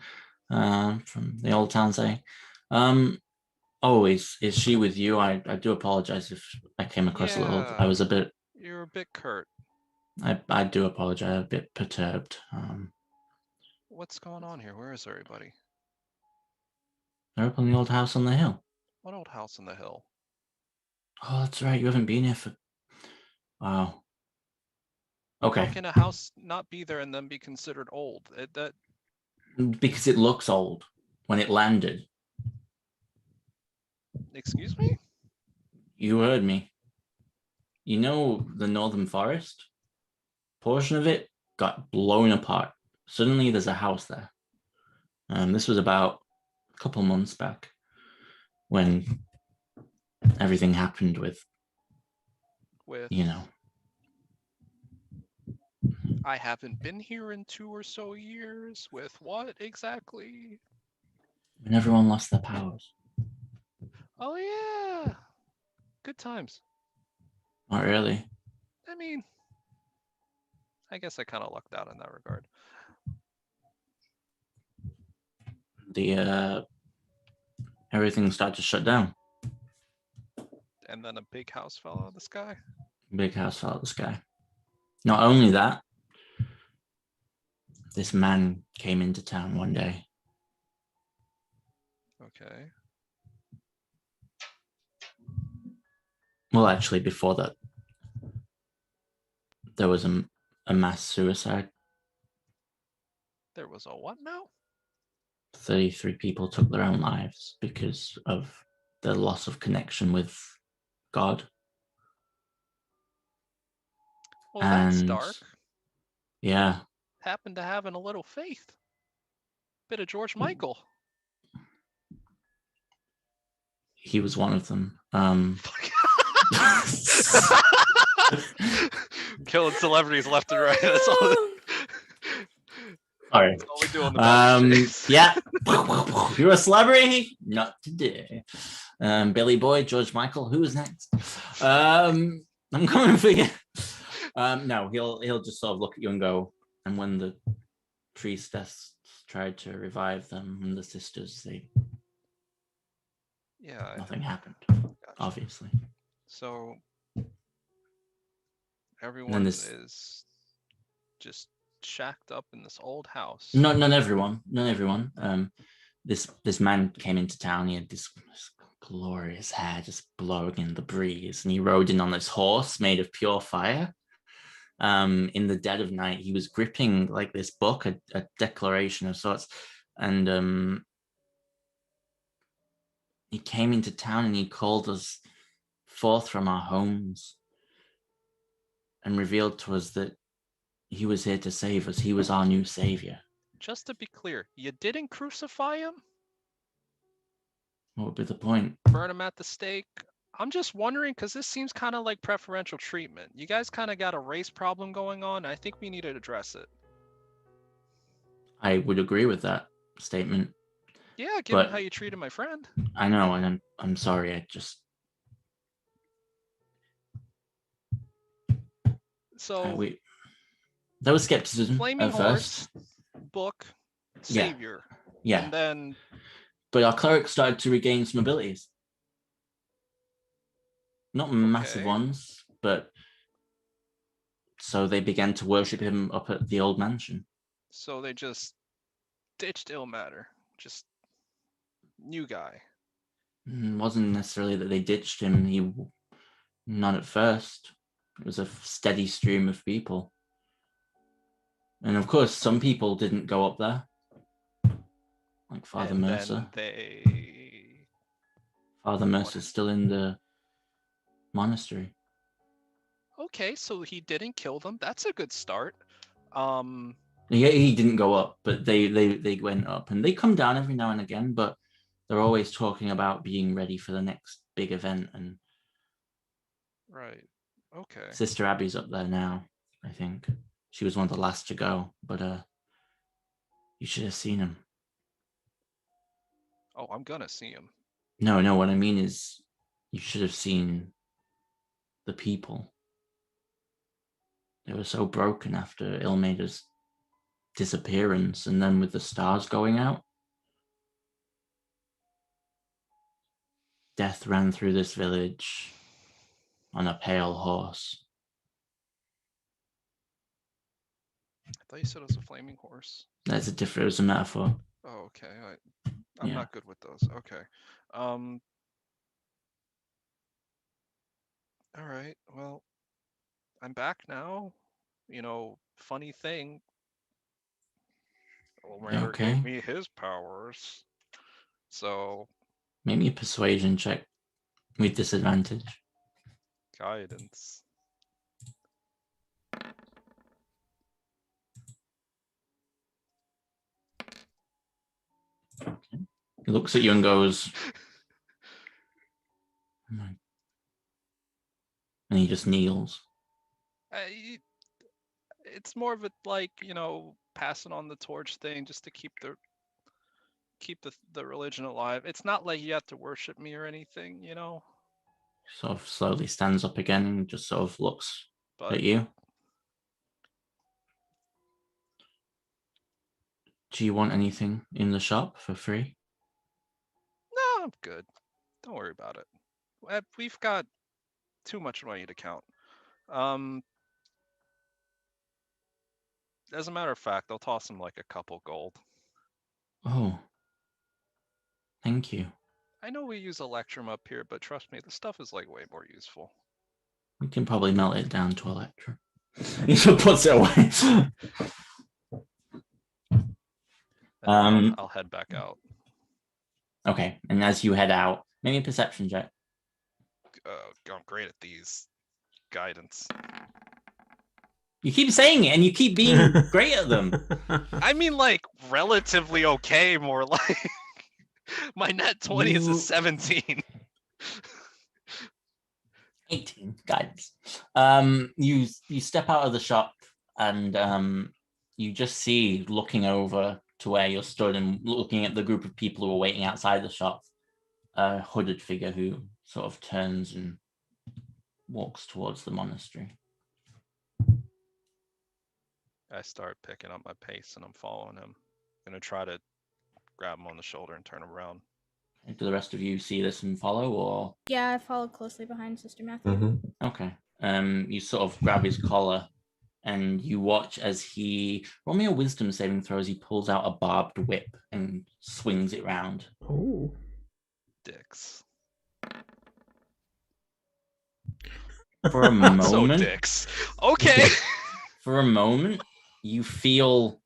from the old town saying. Oh, is she with you? I do apologize if I came across a little. I Yeah, was a bit. you're a bit curt. I do apologize. A bit perturbed. What's going on here? Where is everybody? They're up in the old house on the hill. What old house on the hill? Oh, that's right. You haven't been here for. Wow. How Okay. can a house not be there and then be considered old? That Because it looks old when it landed. excuse me? You heard me. You know the northern forest? Portion of it got blown apart. Suddenly there's a house there. This was about a couple months back when everything happened with, With you know. I haven't been here in 2 or so years. With what exactly? When everyone lost their powers. Oh yeah. Good times. Not really. I mean, I guess I kind of lucked out in that regard. The everything started to shut down. And then a big house fell out of the sky. Big house fell out of the sky. Not only that, this man came into town one day. Okay. Well, actually, before that, there was a mass suicide. There was a what now? 33 people took their own lives because of the loss of connection with God. Well, that's And dark. yeah, Happened to having a little faith. Bit of George Michael. he was one of them. Killing celebrities left and right. That's all. Sorry. That's all we do on the Bounties. Yeah. You're a celebrity? Not today. Billy Boy, George Michael. Who is next? I'm coming for you. No, he'll just sort of look at you and go. And when the priestess tried to revive them and the sisters, Yeah. nothing happened. Gotcha. Obviously. So everyone this- is just shacked up in this old house. Not everyone. Not everyone. This man came into town. He had this glorious hair just blowing in the breeze, and he rode in on this horse made of pure fire. In the dead of night, he was gripping like this book, a declaration of sorts, and he came into town and he called us forth from our homes and revealed to us that he was here to save us. He was our new savior. Just to be clear, you didn't crucify him? What would be the point? Burn him at the stake? I'm just wondering because this seems kind of like preferential treatment. You guys kind of got a race problem going on. I think we need to address it. I would agree with that statement. Yeah, given But- how you treated my friend. I know, and I'm sorry. I just So there was skepticism Flaming at Horse, first. book, Yeah. savior. Yeah, And then but our clerics started to regain some abilities. Not massive Okay. ones, but so they began to worship him up at the old mansion. so they just ditched Illmatter. Just new guy. It wasn't necessarily that they ditched him. Not at first. It was a steady stream of people. And of course, some people didn't go up there. Like Father And Mercer. then Father Mercer's still in the monastery. okay, so he didn't kill them. That's a good start. He didn't go up, but they went up. And they come down every now and again, but they're always talking about being ready for the next big event. And Right. Okay. Sister Abby's up there now, I think. She was one of the last to go, but you should have seen him. Oh, I'm gonna see him. No, what I mean is you should have seen the people. They were so broken after Ilmaida's disappearance, and then with the stars going out, death ran through this village on a pale horse. I thought you said it was a flaming horse. That's it was a metaphor. Oh, okay. I'm Yeah. not good with those. Okay. All right. Well, I'm back now. You know, funny thing. Ilmater Okay. gave me his powers. So, Make me a persuasion check with disadvantage. guidance. He looks at you and goes, and he just kneels. It's more of a like, passing on the torch thing just to keep the religion alive. It's not like you have to worship me or anything, Sort of slowly stands up again and just sort of looks But at you. Do you want anything in the shop for free? no, I'm good. Don't worry about it. We've got too much money to count. As a matter of fact, I'll toss him like a couple gold. Oh, thank you. I know we use Electrum up here, but trust me, the stuff is like way more useful. We can probably melt it down to Electra. He just puts it away. And I'll head back out. Okay, and as you head out, maybe a perception check. I'm great at these. Guidance. You keep saying it and you keep being great at them. I mean, like, relatively okay, more like. My net 20 is a 17. 18 guidance. You step out of the shop and you just see, looking over to where you're stood and looking at the group of people who are waiting outside the shop, a hooded figure who sort of turns and walks towards the monastery. I start picking up my pace and I'm following him. Gonna try to grab him on the shoulder and turn him around. Do the rest of you see this and follow, or? Yeah, I followed closely behind Sister Matthew. Mm-hmm. Okay. You sort of grab his collar and you watch as he, roll me a wisdom saving throw as he pulls out a barbed whip and swings it round. Oh. Dicks. For a moment. So dicks. Okay. For a moment, you feel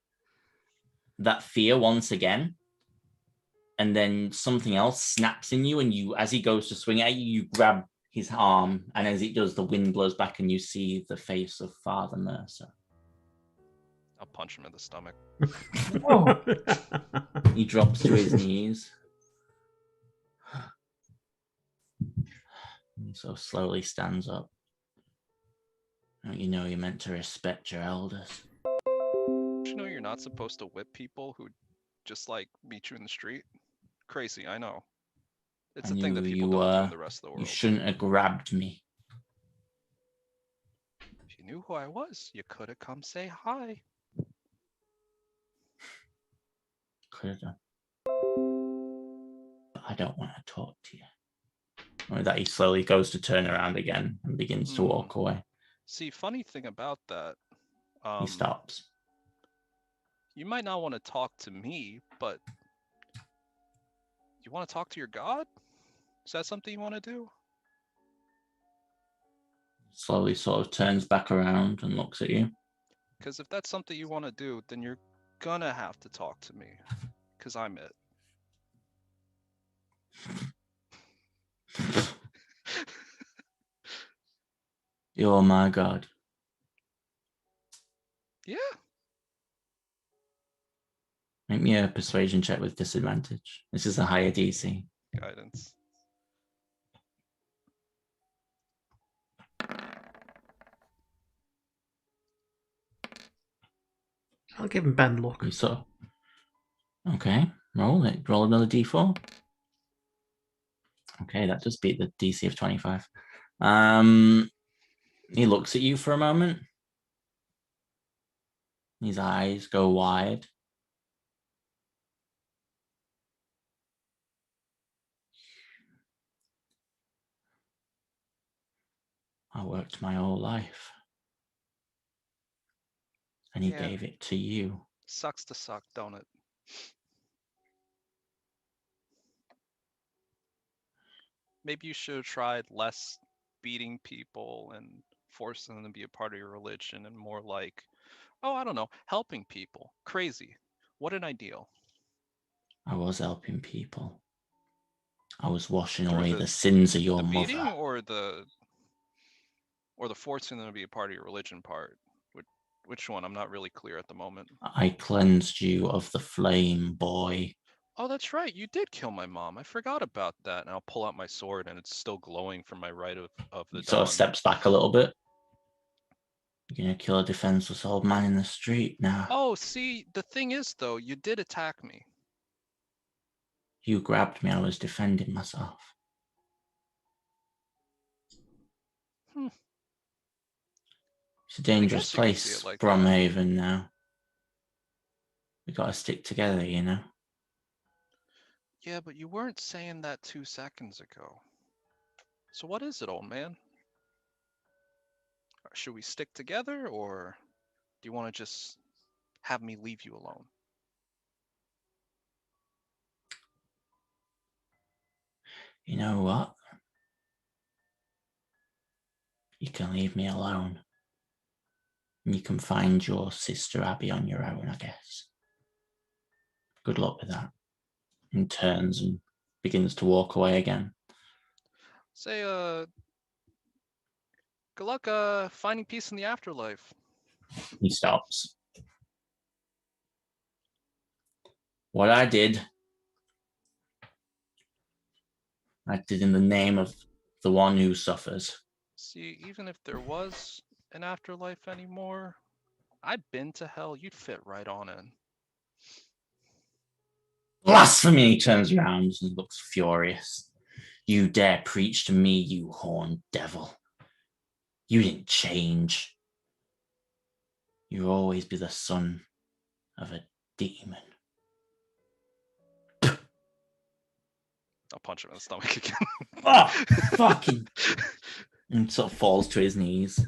that fear once again. And then something else snaps in you, and you, as he goes to swing at you, you grab his arm, and as it does, the wind blows back, and you see the face of Father Mercer. I'll punch him in the stomach. He drops to his knees. He so slowly stands up. Don't you know you're meant to respect your elders? Don't you know you're not supposed to whip people who just like meet you in the street? Crazy, I know. It's a thing that people don't do in the rest of the world. You shouldn't have grabbed me. If you knew who I was, you could have come say hi. Could have done. But I don't want to talk to you. With that, he slowly goes to turn around again and begins to walk away. See, funny thing about that. He stops. You might not want to talk to me, but you want to talk to your god? Is that something you want to do? Slowly sort of turns back around and looks at you. Because if that's something you want to do, then you're gonna have to talk to me. Because I'm it. You're my god. Yeah. Make me a persuasion check with disadvantage. This is a higher DC. Guidance. I'll give him bad luck. You sort of... Okay, roll it. Roll another d4. Okay, that does beat the DC of 25. He looks at you for a moment. His eyes go wide. I worked my whole life. And he Yeah. gave it to you. Sucks to suck, don't it? Maybe you should have tried less beating people and forcing them to be a part of your religion and more like, oh, I don't know, helping people. Crazy. What an ideal. I was helping people. I was washing Through away the sins of your the mother. beating or the forcing them to be a part of your religion part? Which one? I'm not really clear at the moment. I cleansed you of the flame, boy. Oh, that's right. You did kill my mom. I forgot about that. And I'll pull out my sword and it's still glowing from my right of the He sort of dawn. steps back a little bit. You're gonna kill a defenseless old man in the street now. Oh, see, the thing is though, you did attack me. You grabbed me, I was defending myself. It's a dangerous guess you could see place, it like Bromhaven now. We gotta stick together, you know? Yeah, but you weren't saying that 2 seconds ago. So what is it, old man? Should we stick together, or do you want to just have me leave you alone? You know what? You can leave me alone. And you can find your sister Abby on your own, I guess. Good luck with that. And turns and begins to walk away again. Say, good luck, finding peace in the afterlife. He stops. What I did in the name of the one who suffers. See, even if there was an afterlife anymore, I've been to hell, you'd fit right on in. Blasphemy! He turns around and looks furious. You dare preach to me, you horned devil. You didn't change. You'll always be the son of a demon. I'll punch him in the stomach again. Oh, fucking... And sort of falls to his knees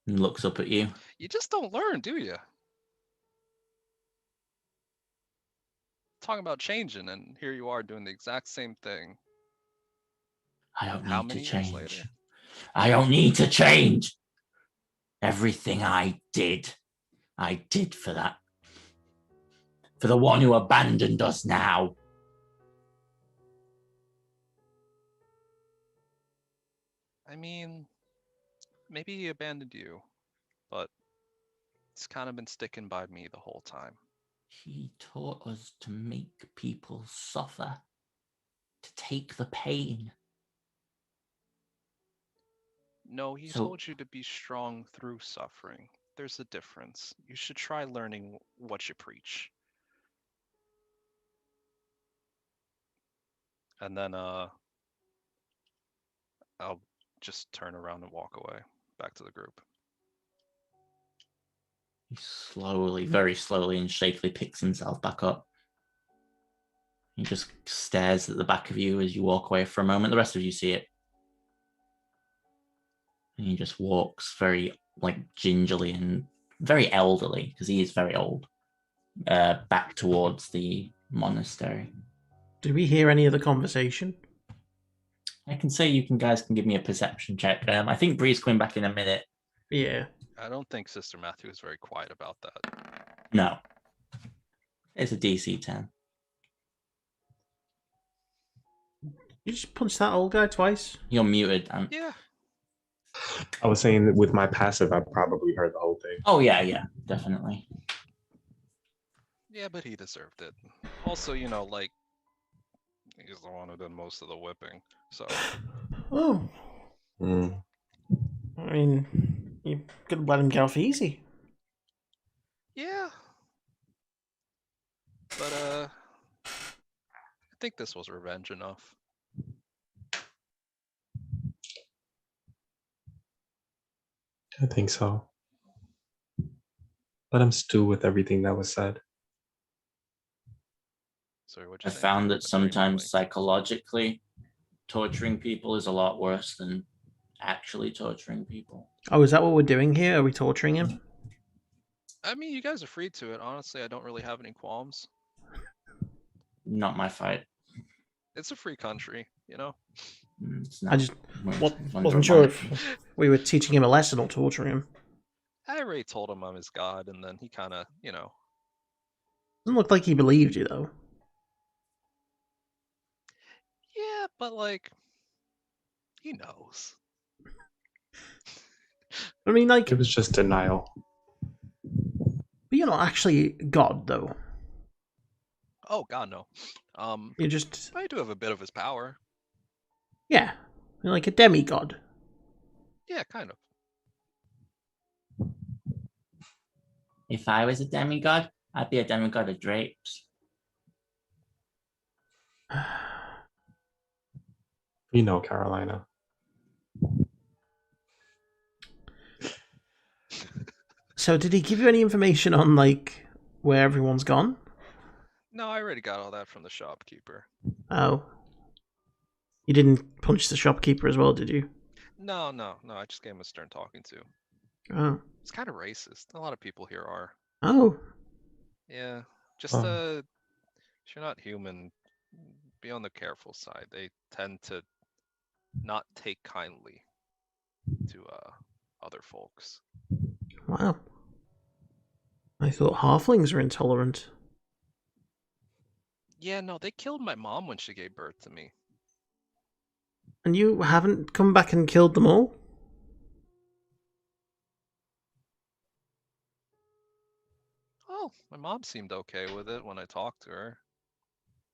and looks up at you. You just don't learn, do you? Talking about changing, and here you are doing the exact same thing. I don't How need to many years change. later? I don't need to change. Everything I did for that. For the one who abandoned us now. I mean, maybe he abandoned you, but it's kind of been sticking by me the whole time. He taught us to make people suffer, to take the pain. No, he told you to be strong through suffering. There's a difference. You should try learning what you preach. And then I'll just turn around and walk away back to the group. He slowly, very slowly and shakily picks himself back up. He just stares at the back of you as you walk away for a moment. The rest of you see it. And he just walks very, gingerly and very elderly, because he is very old, back towards the monastery. Do we hear any of the conversation? I can say you guys can give me a perception check. I think Bree's coming back in a minute. Yeah. I don't think Sister Matthew is very quiet about that. No. It's a DC 10. You just punched that old guy twice? You're muted. Yeah. I was saying that with my passive, I probably heard the whole thing. Oh, yeah, definitely. Yeah, but he deserved it. Also, he's the one who did most of the whipping, so. Oh. I mean, you could have let him get off easy. Yeah, But I think this was revenge enough. I think so. Let him stew with everything that was said. Sorry, what I found that sometimes psychologically torturing people is a lot worse than actually torturing people. Oh, is that what we're doing here? Are we torturing him? I mean, you guys are free to it. Honestly, I don't really have any qualms. Not my fight. It's a free country, you know? It's I not. just We're under wasn't a sure monarchy. if we were teaching him a lesson or torturing him. I already told him I'm his god, and then he kind of, you know. Doesn't look like he believed you, though. Yeah, but like, he knows. I mean, like, It was just denial. but you're not actually God, though. Oh God, no. You're just, I do have a bit of his power. yeah, you're like a demigod. Yeah, kind of. If I was a demigod, I'd be a demigod of drapes. You know, Carolina. So, did he give you any information on, like, where everyone's gone? No, I already got all that from the shopkeeper. Oh. You didn't punch the shopkeeper as well, did you? No, I just gave him a stern talking to. Oh. It's kind of racist. A lot of people here are. Oh. Yeah, just Oh. if you're not human, be on the careful side. They tend to not take kindly to other folks. Wow. I thought halflings were intolerant. Yeah, no, they killed my mom when she gave birth to me. And you haven't come back and killed them all? Oh, my mom seemed okay with it when I talked to her.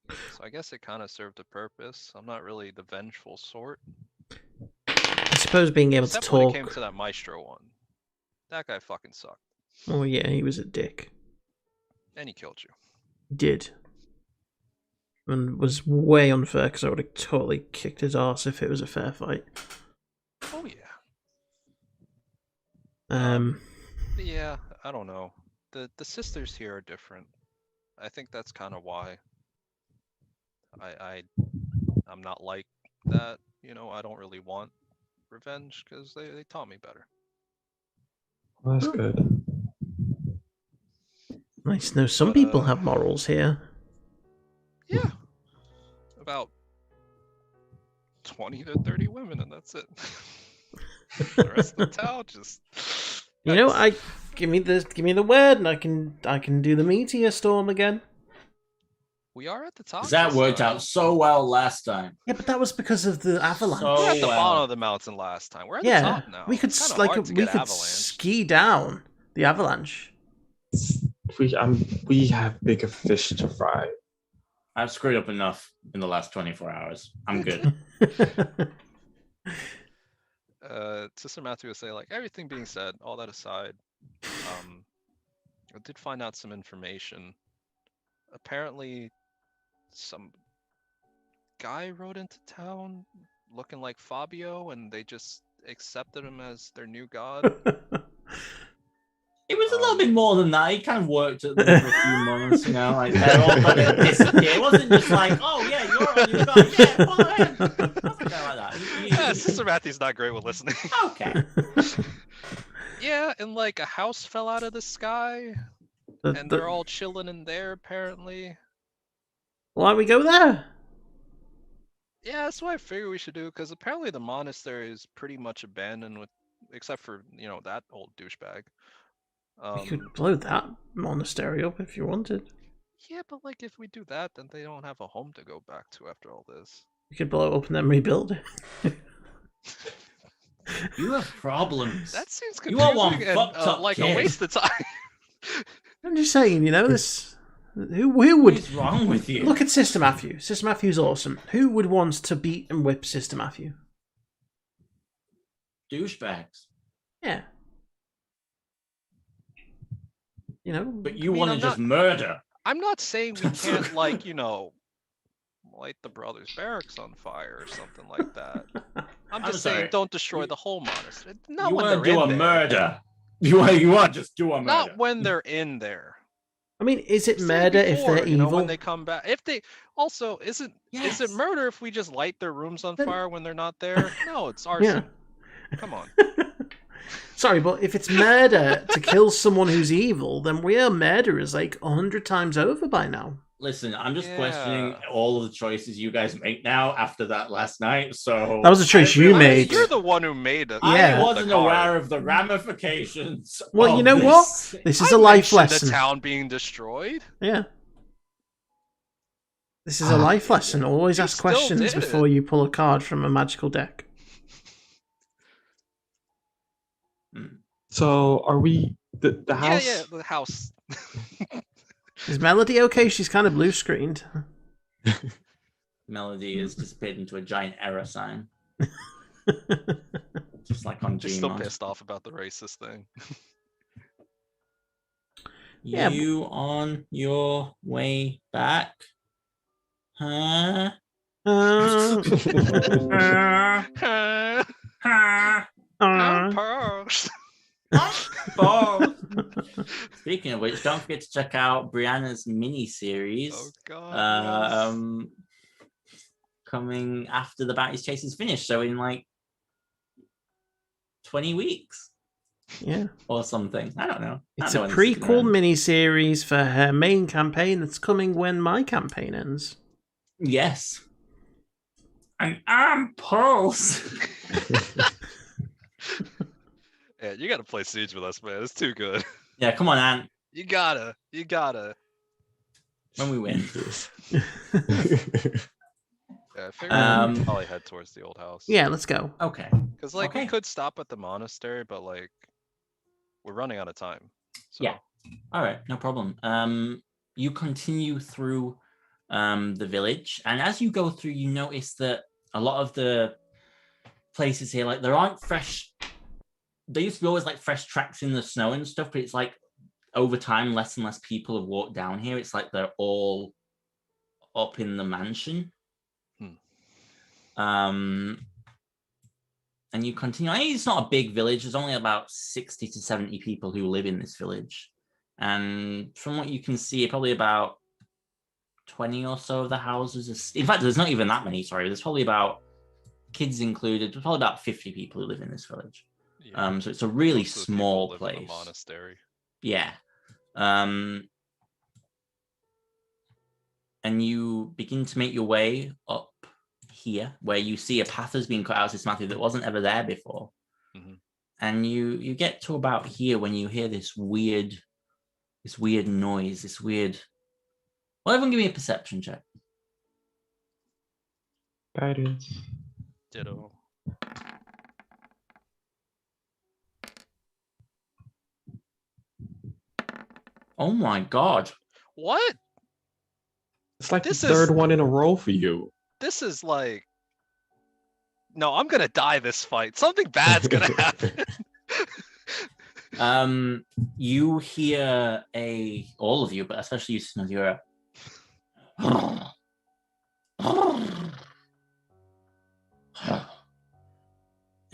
So I guess it kind of served a purpose. I'm not really the vengeful sort. I suppose being able Except to when talk... it came to that Maestro one. That guy fucking sucked. Oh yeah, he was a dick. And he killed you. He did. And was way unfair because I would have totally kicked his ass if it was a fair fight. Oh yeah. But yeah, I don't know. The sisters here are different. I think that's kind of why I'm not like that. You know, I don't really want revenge because they taught me better. Well, that's good. Nice to know some But, people have morals here. Yeah. About 20 to 30 women, and that's it. The rest of the town just. You know, Yikes. give me the word, and I can do the meteor storm again. We are at the top. That this worked time. out so well last time. Yeah, but that was because of the avalanche. So- We're at the well. bottom of the mountain last time. We're at the Yeah, top now. we could It's kinda like hard to we get could avalanche. ski down the avalanche. We have bigger fish to fry. I've screwed up enough in the last 24 hours. I'm good. Sister Matthew would say, like, everything being said, all that aside, I did find out some information. Apparently, some guy rode into town looking like Fabio, and they just accepted him as their new god. It was a little bit more than that. He kind of worked at them for a few months, you know, like they're all going to disappear. It wasn't just like, oh yeah, you're on your god, yeah, follow him. It wasn't like that. Yeah, Sister Matthew's not great with listening. Okay. Yeah, and like a house fell out of the sky, and they're all chilling in there apparently. Why don't we go there? Yeah, that's what I figure we should do, because apparently the monastery is pretty much abandoned, with except for, you know, that old douchebag. We could blow that monastery up if you wanted. Yeah, but like if we do that, then they don't have a home to go back to after all this. We could blow it up and then rebuild it. You have problems. That seems You confusing are one and fucked up like kid. a waste of time. I'm just saying, you know, this. Who What would is wrong with you? look at Sister Matthew? Sister Matthew's awesome. Who would want to beat and whip Sister Matthew? Douchebags. Yeah. You know, But you I mean, want to I'm just not- murder. I'm not saying we can't, like, light the brothers' barracks on fire or something like that. I'm just saying, sorry. don't destroy the whole monastery. Not You when want to they're do in a there. murder. You want to just do a murder. Not when they're in there. I mean, is it Said murder if before, they're evil? when they come back. If they also is it Yes. murder if we just light their rooms on Then- fire when they're not there? No, it's arson. Come on. Sorry, but if it's murder to kill someone who's evil, then we are murderers like 100 times over by now. Listen, I'm just Yeah. questioning all of the choices you guys make now after that last night. So That was a choice you made. You're the one who made it. Yeah. I wasn't aware of the ramifications. Well, of you know this. what? This is a life lesson. The town being destroyed. Yeah. This is a life lesson. Always You ask still questions did it. before you pull a card from a magical deck. So are we the house? Yeah, the house. Is Melody okay? She's kind of blue screened. Melody is disappeared into a giant error sign. Just like on Just still Gmod. pissed off about the racist thing. Yeah, You on your way back? Huh? Uh, Pearls. Balls. Speaking of which, don't forget to check out Brianna's mini series. Oh god. Coming after the Bounties Chase is finished, so in like 20 weeks yeah. or something. I don't know. It's a prequel mini-series for her main campaign that's coming when my campaign ends. Yes. An arm pulse. Yeah, you gotta play Siege with us, man. It's too good. Yeah, come on, Ant. You gotta. When we win. Yeah, I figured we could probably head towards the old house. Yeah, let's go. Okay. Because like we Okay. could stop at the monastery, but like we're running out of time. So. Yeah. All right, no problem. You continue through the village, and as you go through, you notice that a lot of the places here, like there aren't fresh. There used to be always like fresh tracks in the snow and stuff, but it's like over time, less and less people have walked down here. It's like they're all up in the mansion. And you continue. I mean, it's not a big village. There's only about 60 to 70 people who live in this village. And from what you can see, probably about 20 or so of the houses are... In fact, there's not even that many, sorry. There's probably about, kids included, probably about 50 people who live in this village. Yeah. So it's a really Most of the people small live in the place. monastery. Yeah. And you begin to make your way up here, where you see a path has been cut out systematically that wasn't ever there before. Mhm. And you get to about here when you hear this weird noise, this weird... Well, everyone give me a perception check. Guidance. Ditto. Oh my god. What? It's like This the third is- one in a row for you. This is like. No, I'm gonna die this fight. Something bad's gonna happen. You hear all of you, but especially you, Snow, you hear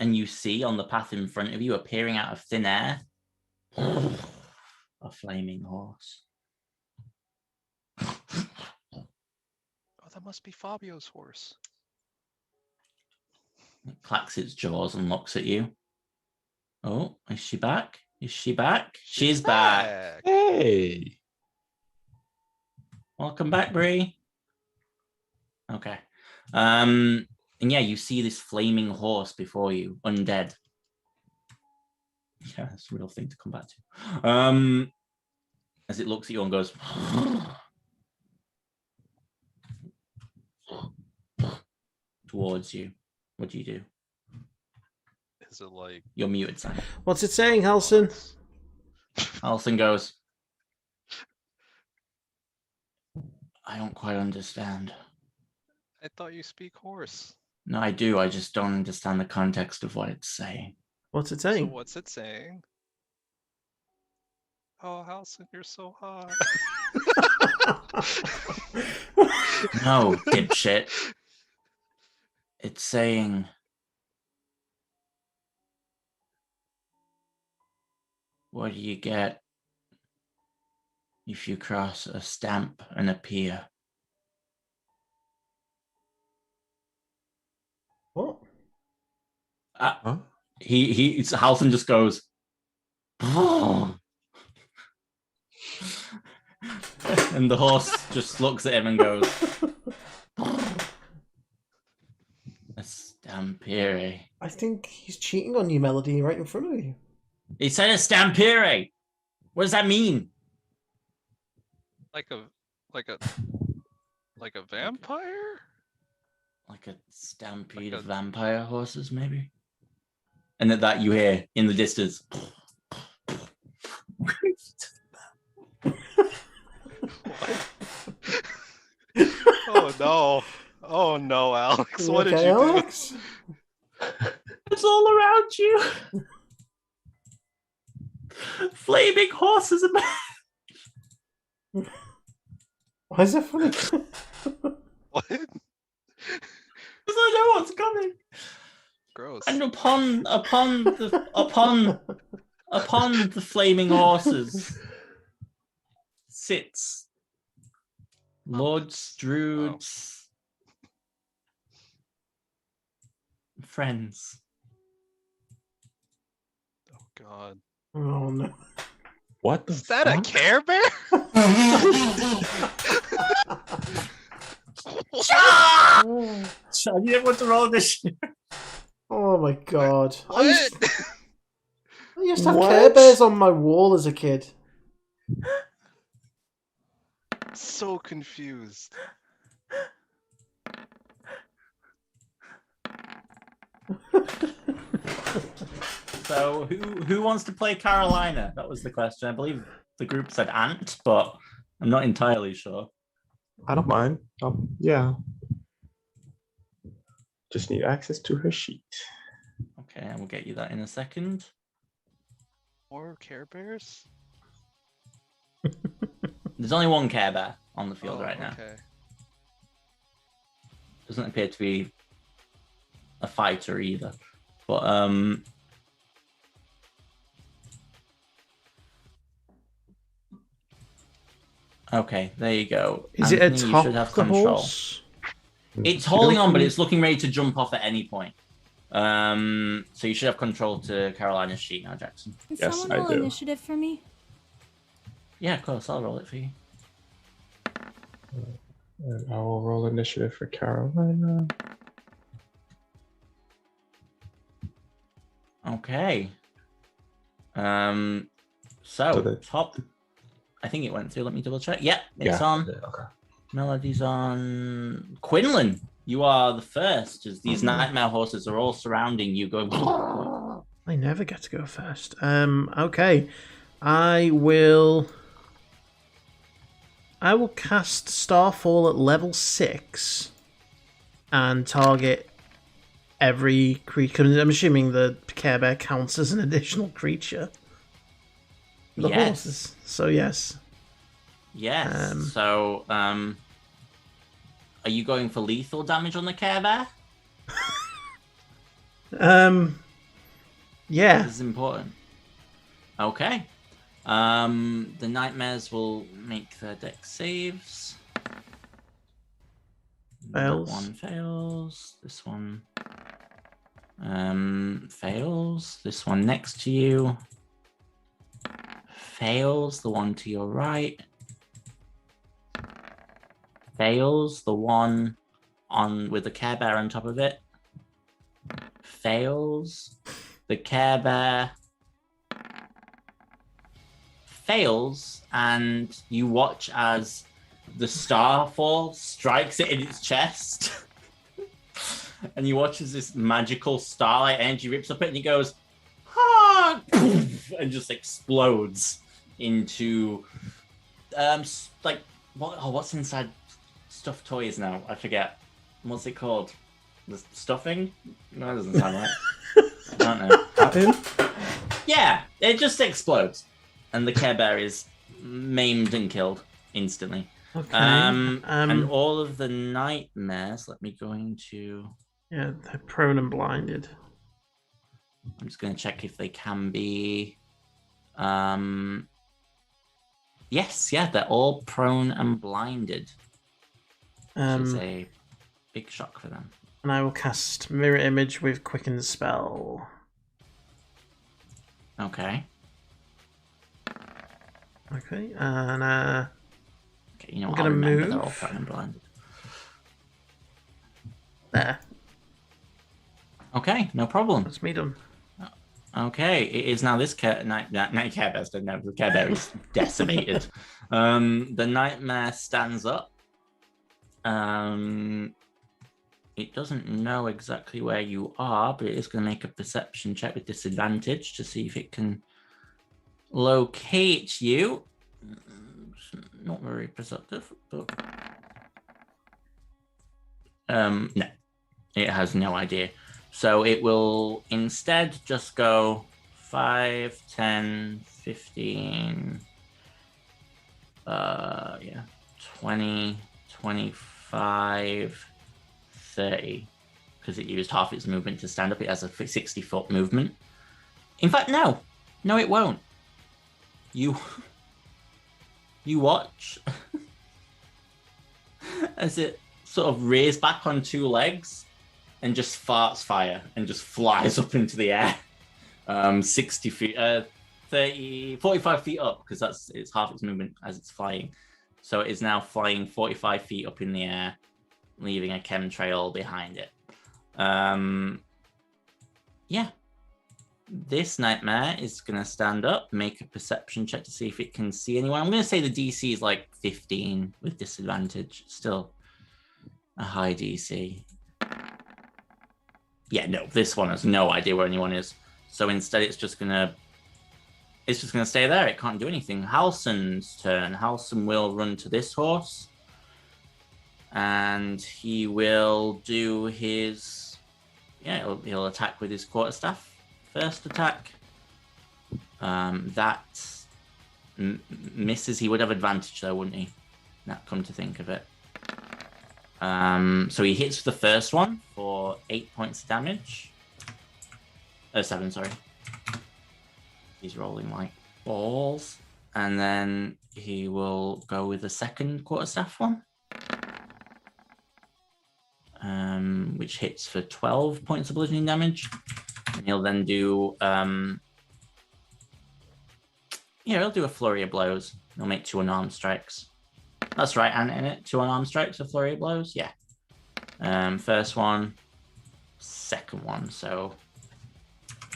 and you see on the path in front of you, appearing out of thin air, a flaming horse. Oh, that must be Fabio's horse. It clacks its jaws and looks at you. Oh, is she back? Is she back? She's back. Hey. Welcome back, Bree. Okay. And yeah, you see this flaming horse before you, undead. Yeah, that's a real thing to come back to. As it looks at you and goes towards you. What do you do? Is it like? You're muted, Sam. What's it saying, Halson? Alison goes, I don't quite understand. I thought you speak horse. No, I do. I just don't understand the context of what it's saying. What's it So saying? what's it saying? Oh, Halson, you're so hot. No, dipshit. It's saying... What do you get if you cross a stamp and a pier? What? Huh? Halton just goes, and the horse just looks at him and goes, a stampere. I think he's cheating on you, Melody, right in front of you. He said a stampere. What does that mean? Like a vampire? Like a stampede Like of vampire horses, maybe? And at that you hear in the distance. Oh no. Oh no, Alex. You What did okay, you Alex? It's all around you. Flaming horses about. Why is that funny? do? What? Because I know what's coming. Gross. And upon the flaming horses sits Lord Strood's friends. Oh god. Oh no. What the Is that a fuck? Care Bear? So you didn't want to roll this shit. Oh my god. What? I used to have What? Care Bears on my wall as a kid. So confused. So who wants to play Carolina? That was the question. I believe the group said Ant, but I'm not entirely sure. I don't mind. Yeah. Just need access to her sheet. Okay, I will get you that in a second. More Care Bears? There's only one Care Bear on the field right now. Okay. Doesn't appear to be a fighter either. But okay, there you go. Is Anthony, it you atop should have the control. horse? It's holding on, but it's looking ready to jump off at any point. So you should have control to Carolina's sheet now, Jackson. Can Yes, someone I roll do. initiative for me? Yeah, of course, I'll roll it for you. And I will roll initiative for Carolina. Okay. So So the- top. I think it went through. Let me double check. Yep, it's Yeah. on. Yeah, okay. Melody's on. Quinlan, you are the first, as these nightmare horses are all surrounding you, going. I never get to go first. Okay. I will cast Starfall at level 6 and target every creature. I'm assuming the Care Bear counts as an additional creature. The Yes. horses. So yes. Yes. So, are you going for lethal damage on the Care Bear? Yeah. This is important. Okay. The nightmares will make their dex saves. Fails. That one fails. This one fails. This one next to you fails. The one to your right fails. The one on with the Care Bear on top of it fails. The Care Bear fails, and you watch as the Starfall strikes it in its chest. And you watch as this magical starlight energy rips up it, and it goes, ah! And just explodes into like what's inside stuffed toys now? I forget. What's it called? The stuffing? No, that doesn't sound right. I don't know. Happen? Yeah, it just explodes, and the Care Bear is maimed and killed instantly. Okay. And all of the nightmares. Let me go into. Yeah, they're prone and blinded. I'm just going to check if they can be. Yes, yeah, they're all prone and blinded. Which is a big shock for them. And I will cast Mirror Image with Quicken Spell. Okay. Okay, and Okay, you know I'm what? I'll gonna remember move. they're all prone and blinded. There. Okay, no problem. That's me done. Okay, it is now this Care Bear's done. No, the Care Bear is decimated. The nightmare stands up. It doesn't know exactly where you are, but it is going to make a perception check with disadvantage to see if it can locate you. It's not very perceptive, but no, it has no idea. So it will instead just go 5, 10, 15, 20, 25, 30, because it used half its movement to stand up. It has a 60-foot movement. In fact, no, it won't. You watch as it sort of rears back on 2 legs and just farts fire and just flies up into the air. 60 feet, 45 feet up, because it's half its movement as it's flying. So it is now flying 45 feet up in the air, leaving a chemtrail behind it. Yeah. This nightmare is going to stand up, make a perception check to see if it can see anyone. I'm going to say the DC is like 15 with disadvantage. Still a high DC. Yeah, no, this one has no idea where anyone is. So instead it's just going to stay there. It can't do anything. Halson's turn. Halson will run to this horse. And he will do his... Yeah, he'll attack with his quarterstaff. First attack. That misses. He would have advantage though, wouldn't he? Now, come to think of it. So he hits the first one for 8 points of damage. 7, sorry. He's rolling like balls. And then he will go with the second quarterstaff one. Which hits for 12 points of bludgeoning damage. And he'll then do he'll do a flurry of blows. He'll make 2 unarmed strikes. That's right, and in it, 2 unarmed strikes, a flurry of blows. Yeah. First one, second one. So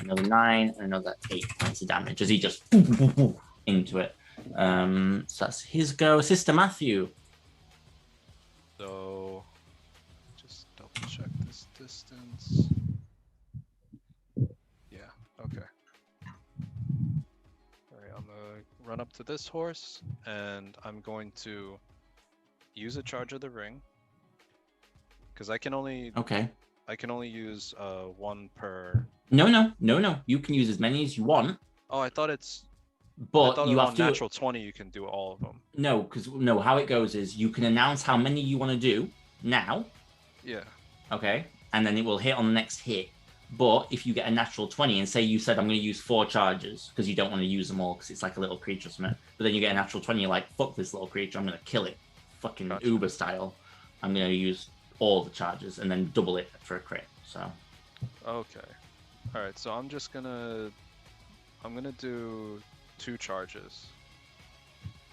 another 9 and another 8 points of damage as he just into it. So that's his go. Sister Matthew. So just double check this distance. Yeah, okay. Alright, I'm gonna run up to this horse and I'm going to use a charge of the ring. Because I can only use 1 per. No. You can use as many as you want. Oh, I thought it's. But you have to natural 20. You can do all of them. No, how it goes is you can announce how many you want to do now. Yeah. Okay, and then it will hit on the next hit. But if you get a natural 20 and say you said I'm going to use 4 charges because you don't want to use them all because it's like a little creature or something, but then you get a natural 20, you're like, fuck this little creature, I'm going to kill it, fucking Gotcha. Uber style. I'm going to use all the charges and then double it for a crit. So. Okay. All right. So I'm gonna do 2 charges.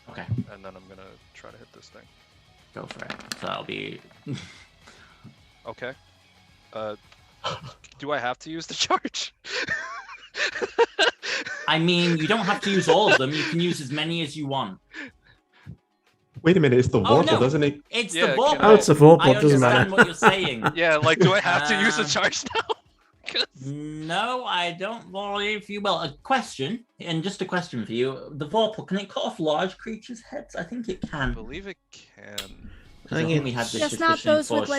Okay. And then I'm gonna try to hit this thing. Go for it. So that'll be. Okay. Do I have to use the charge? I mean, you don't have to use all of them. You can use as many as you want. Wait a minute, it's the Vorpal, no. doesn't it? It's Yeah, the can Vorpal. Oh, it's a Vorpal, I doesn't matter. understand what you're saying. Yeah, like, do I have to use the charge now? 'Cause- No, I don't believe you. Well, a question, and just a question for you. The Vorpal, can it cut off large creatures' heads? I think it I can. believe it can. I think we had this Just not discussion those before with Shoot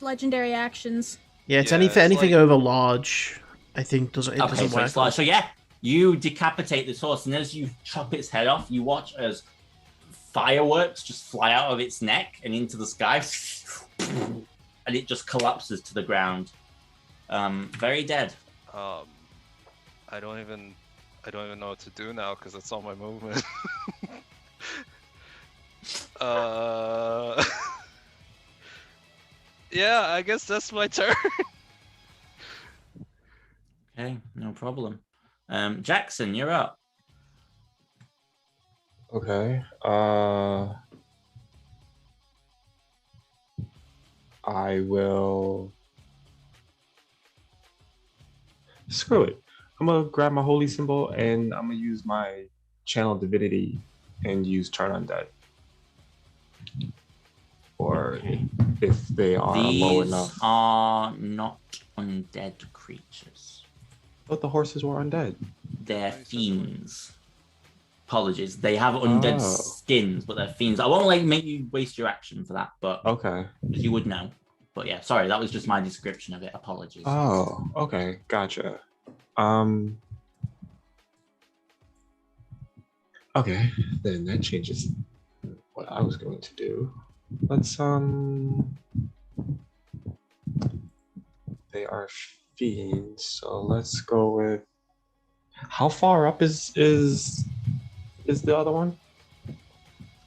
legendary actions. Yeah, it's Yeah, it's anything like- over large. I think doesn't Okay, doesn't so work. it's large. So yeah, you decapitate this horse, and as you chop its head off, you watch as fireworks just fly out of its neck and into the sky, and it just collapses to the ground. Very dead. I don't even know what to do now because that's all my movement. Yeah, I guess that's my turn. Okay, no problem. Jackson, you're up. Okay. I will. Screw it. I'm gonna grab my holy symbol and I'm gonna use my channel divinity and use turn undead. Or Okay. if they are low enough. These are not undead creatures. I thought the horses were undead. They're fiends. Apologies. They have undead Oh. skins, but they're fiends. I won't like make you waste your action for that, but Okay. you would know. But yeah, sorry, that was just my description of it. Apologies. Oh, okay, gotcha. Okay, then that changes what I was going to do. Let's they are fiends, so let's go with how far up is the other one?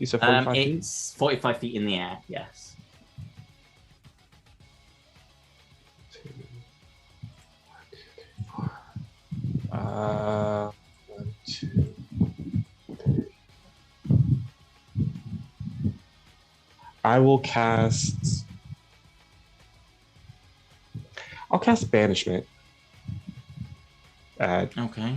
You said 45 feet? It's 45 feet in the air, yes. 2, 1, 2, 3, 4. 1, 2, 3. I will cast. I'll cast banishment. Okay.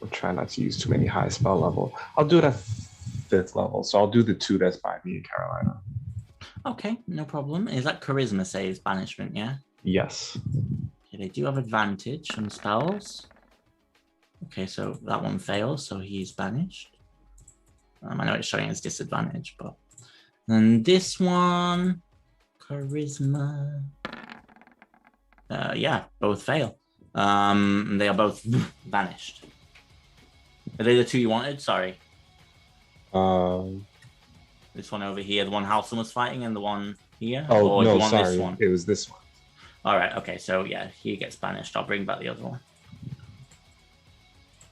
I'm trying not to use too many high spell level. I'll do it at 5th level, so I'll do the 2 that's by me in Carolina. Okay, no problem. Is that charisma saves banishment, yeah? Yes. Okay, they do have advantage on spells. Okay, so that one fails, so he's banished. I know it's showing as disadvantage, but then this one, charisma. Yeah, both fail. They are both vanished. Are they the 2 you wanted? Sorry. This one over here, the one Halson was fighting, and the one here. Oh or do no, you want sorry, this one? it was this one. All right. Okay. So yeah, he gets banished. I'll bring back the other one.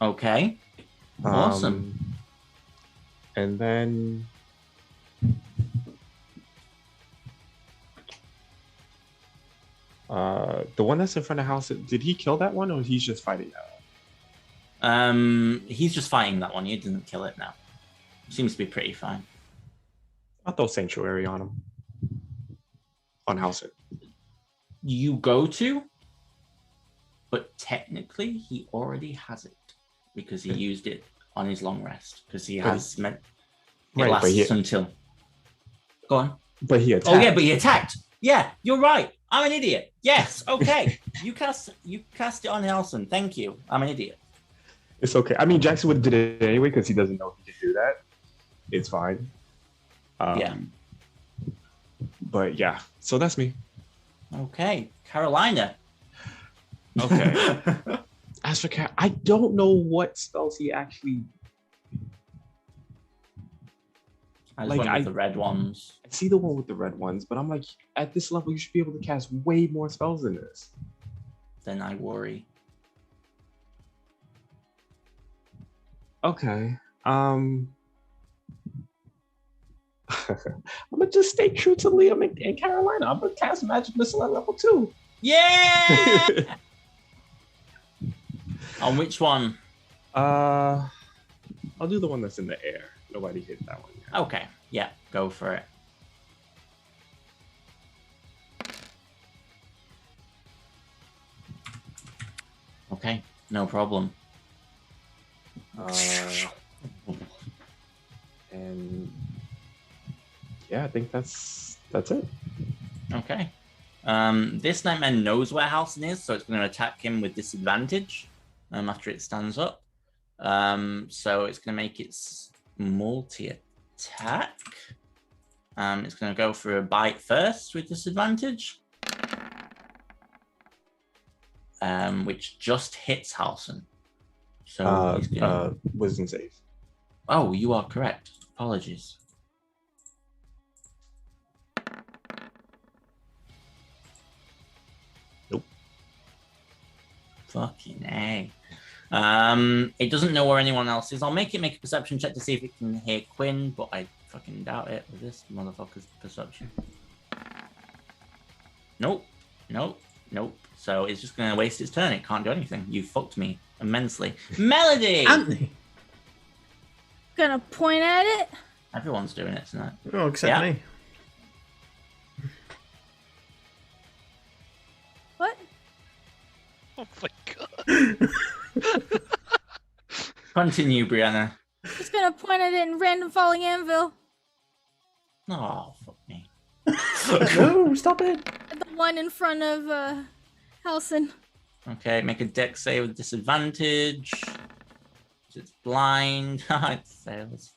Okay. Awesome. And then the one that's in front of the house, did he kill that one or he's just fighting that one? He's just fighting that one. He didn't kill it now. Seems to be pretty fine. I'll throw sanctuary on him. On house it. You go to, but technically he already has it because he used it on his long rest because he has meant it Right, lasts until. Go on. But he attacked. Oh yeah, but he attacked. Yeah, you're right. I'm an idiot. Yes. Okay. you cast it on Nelson. Thank you. I'm an idiot. It's okay. I mean, Jackson would have did it anyway because he doesn't know he can do that. It's fine. Yeah. But yeah, so that's me. Okay, Carolina. Okay. As for I don't know what spells he actually. I just went with the red ones. I see the one with the red ones, but I'm like, at this level, you should be able to cast way more spells than this. Then I worry. Okay. I'm gonna just stay true to Liam and Carolina. I'm gonna cast Magic Missile at level 2. Yeah. On which one? I'll do the one that's in the air. Nobody hit that one yet. Okay. Yeah, go for it. Okay, no problem. And yeah, I think that's it. Okay. This nightmare knows where Halson is, so it's going to attack him with disadvantage after it stands up. So it's going to make its multi-attack. It's going to go for a bite first with disadvantage, which just hits Halson. So he's gonna... wisdom save. Oh, you are correct. Apologies. Nope. Fucking A. It doesn't know where anyone else is. I'll make it make a perception check to see if it can hear Quinn, but I fucking doubt it with this motherfucker's perception. Nope. Nope. Nope. So it's just gonna waste its turn. It can't do anything. You fucked me immensely. Melody! Anthony. Gonna point at it. Everyone's doing it tonight. Oh, except Yeah. me. What? Oh my god. Continue, Brianna. Just gonna point at it in random falling anvil. Oh, fuck me. No, stop it. At the one in front of Halson. Okay, make a dex save with disadvantage. It's blind. It fails.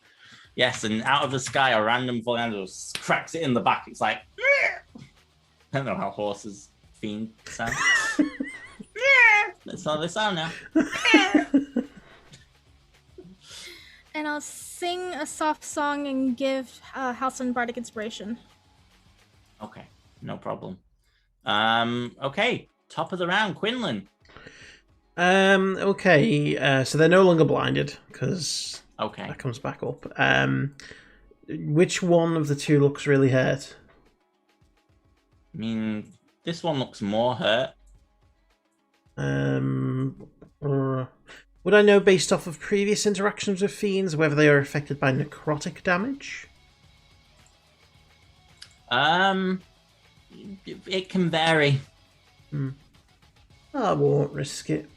Yes, and out of the sky, a random falling anvil cracks it in the back. It's like, I don't know how horses fiend sound. That's how they sound now. And I'll sing a soft song and give Halson bardic inspiration. Okay, no problem. Okay, top of the round, Quinlan. Okay, so they're no longer blinded, because Okay. that comes back up. Which one of the two looks really hurt? I mean, this one looks more hurt. Would I know based off of previous interactions with fiends whether they are affected by necrotic damage? It can vary. I won't risk it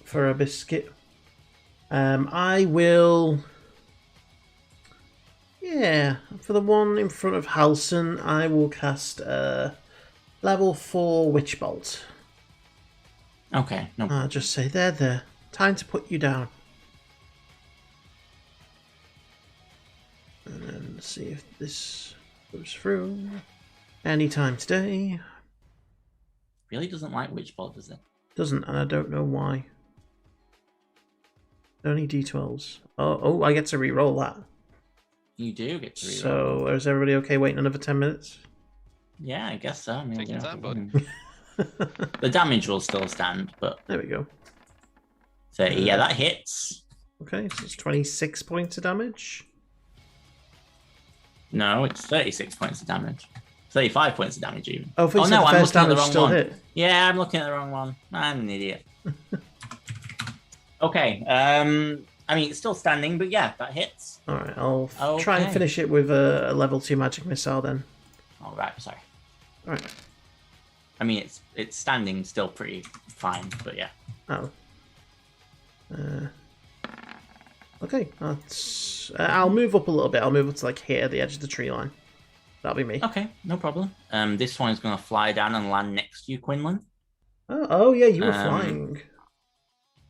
for a biscuit. I will. Yeah, for the one in front of Halson, I will cast level 4 Witch Bolt. Okay, no. I'll just say, there. Time to put you down. And then see if this goes through. Anytime today. Really doesn't like Witch Bolt, does it? Doesn't, and I don't know why. Only D12s. Oh, I get to re-roll that. You do get to reroll. So, is everybody okay waiting another 10 minutes? Yeah, I guess so. I mean, Take your time, bud. The damage will still stand, but There we go. 30, yeah, that hits. Okay, so it's 26 points of damage. No, it's 36 points of damage. 35 points of damage, even. Oh, I thought you said no, the I'm first looking at the damage wrong still one. hit. Yeah, I'm looking at the wrong one. I'm an idiot. Okay, I mean, it's still standing, but yeah, that hits. Alright, I'll try and Okay. finish it with a level 2 magic missile then. All right, sorry. Alright. I mean, it's standing still pretty fine, but yeah. Oh. Okay, that's. I'll move up a little bit. I'll move up to like here, the edge of the tree line. That'll be me. Okay, no problem. This one is going to fly down and land next to you, Quinlan. Oh yeah, you were flying.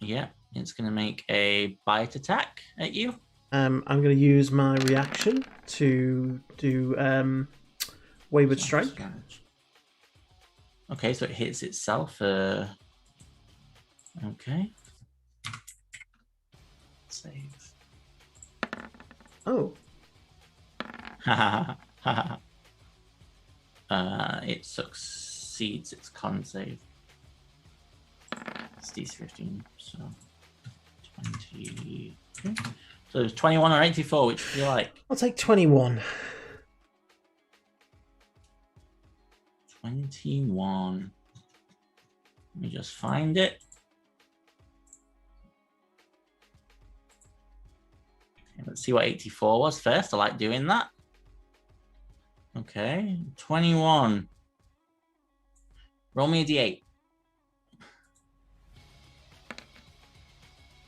Yeah, it's going to make a bite attack at you. I'm going to use my reaction to do Wayward Strike. Okay, so it hits itself. Okay. Save. Oh, It succeeds its con save. It's DC 15, so 20. So it's 21 or 84, which do you like? I'll take 21. 21. Let me just find it. Okay, let's see what 84 was first. I like doing that. Okay, 21. Roll me a d8.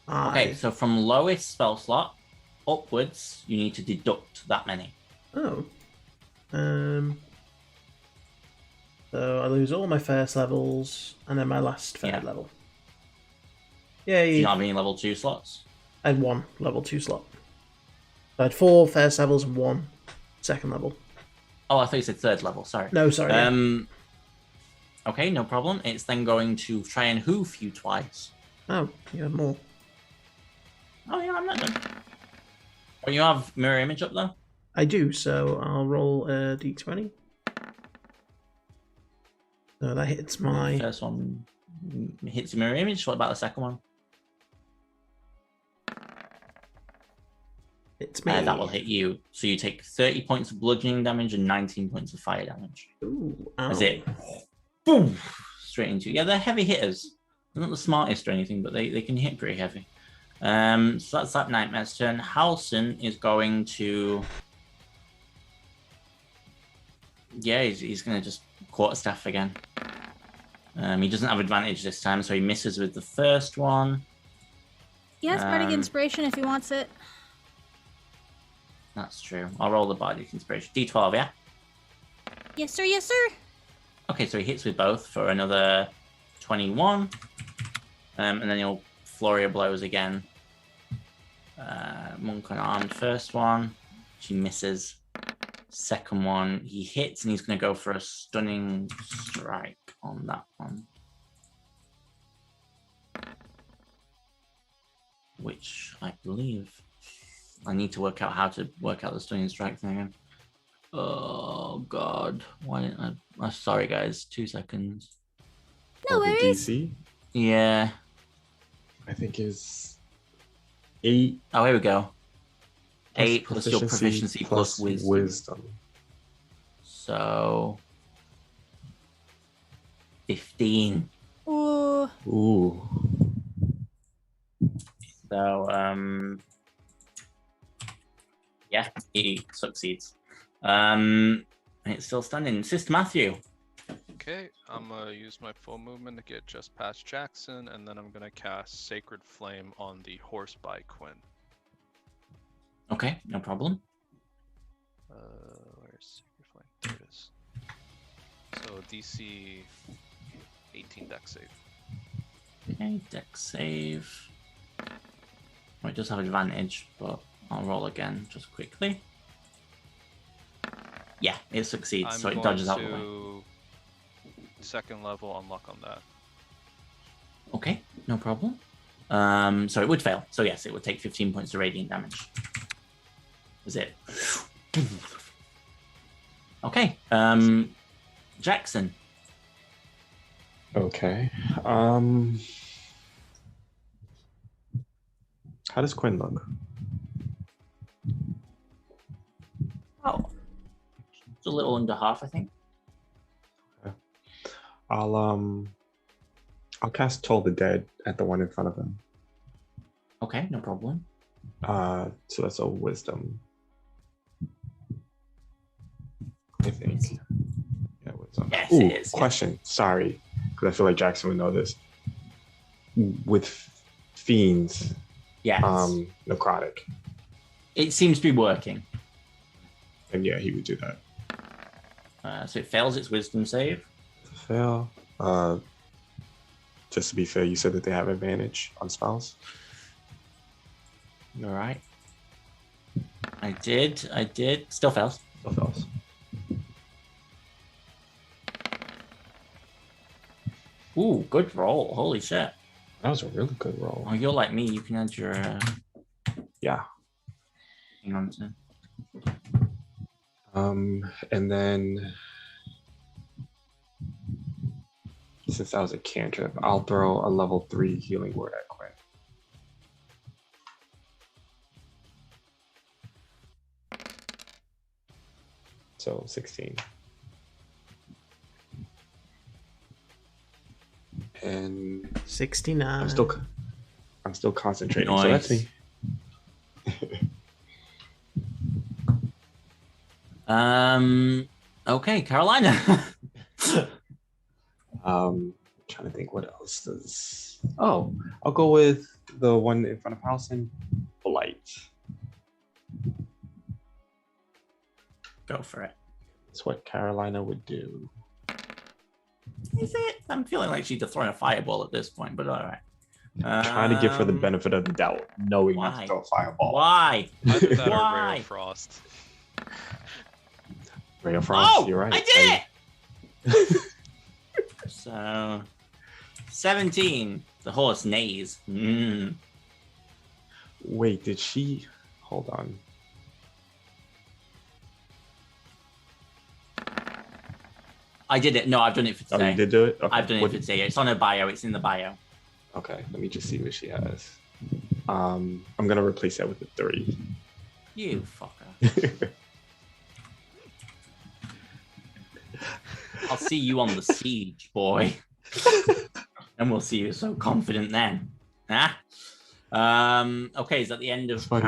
Okay, so from lowest spell slot upwards, you need to deduct that many. Oh. So I lose all my first levels and then my last third level. Do Yay. you not have any level 2 slots? I had one level 2 slot. So I had 4 first levels and 1 second level. Oh, I thought you said third level. Sorry. No, sorry. Okay, no problem. It's then going to try and hoof you twice. Oh, you have more. Oh yeah, I'm not done. Well, you have mirror image up though. I do, so I'll roll a d20. So that hits my. First one hits the mirror image. What about the second one? It's me. That will hit you. So you take 30 points of bludgeoning damage and 19 points of fire damage. Ooh, That's ow. it. Boom! Straight into you. Yeah, they're heavy hitters. They're not the smartest or anything, but they can hit pretty heavy. So that's that Nightmare's turn. Halson is going to... Yeah, he's going to just quarterstaff again. He doesn't have advantage this time, so he misses with the first one. He has Bardic Um, Inspiration if he wants it. That's true. I'll roll the Bardic Inspiration. D12, yeah? Yes, sir. Yes, sir. Okay, so he hits with both for another 21. And then he'll flurry of blows again. Monk unarmed first one. She misses. Second one, he hits, and he's going to go for a stunning strike on that one. Which I believe I need to work out how to work out the stunning strike thing again. Oh God! Why didn't I? I'm sorry, guys. 2 seconds. No The worries. DC, I think is 8. Oh, here we go. plus 8 plus your proficiency plus wisdom. So 15. Ooh. Ooh. So yeah, he succeeds. And it's still standing. Sister Matthew. Okay, I'm gonna use my full movement to get just past Jackson, and then I'm gonna cast Sacred Flame on the horse by Quinn. Okay, no problem. Where's Sacred Flame? There it is. So DC 18 deck save. Okay, deck save. Oh, it does have advantage, but I'll roll again just quickly. Yeah, it succeeds, I'm so it going dodges out the way. to second level unlock on that. Okay, no problem. So it would fail. So yes, it would take 15 points of radiant damage. Is it? Okay. Jackson. Okay. How does Quinn look? Oh. It's a little under half, I think. I'll cast Toll the Dead at the one in front of him. Okay, no problem. So that's a wisdom. I think. Yeah, wisdom. Yes, Ooh, it is, yeah. question. Sorry, because I feel like Jackson would know this. With fiends, Yes. necrotic, It seems to be working. and yeah, he would do that. So it fails its wisdom save. Fail. Just to be fair, you said that they have advantage on spells. All right. I did. Still fails. Still fails. Ooh, good roll. Holy shit. That was a really good roll. Oh, you're like me. You can add your Yeah. thing on to. And then since that was a cantrip, I'll throw a level 3 healing word at Quinn. So 16. And 69. I'm still concentrating. So that's Nice. me. Okay, Carolina. Trying to think what else does. Oh, I'll go with the one in front of Halson. Blight. Go for it. That's what Carolina would do. Is it? I'm feeling like she'd have thrown a fireball at this point, but all right. Trying to give her the benefit of the doubt, knowing not why? to throw a fireball. Why? Either that or Ray Why? of Frost. Ray of Frost, Oh, you're right. I did it! So, 17. The horse neighs. Wait, did she? Hold on. I did it. No, I've done it for Oh, today. you did do it? Okay. I've done it What- for today. It's on her bio. It's in the bio. Okay, let me just see what she has. I'm gonna replace that with a 3. You fucker. I'll see you on the siege, boy. And we'll see you so confident then. Huh? Okay, is that the end of funny.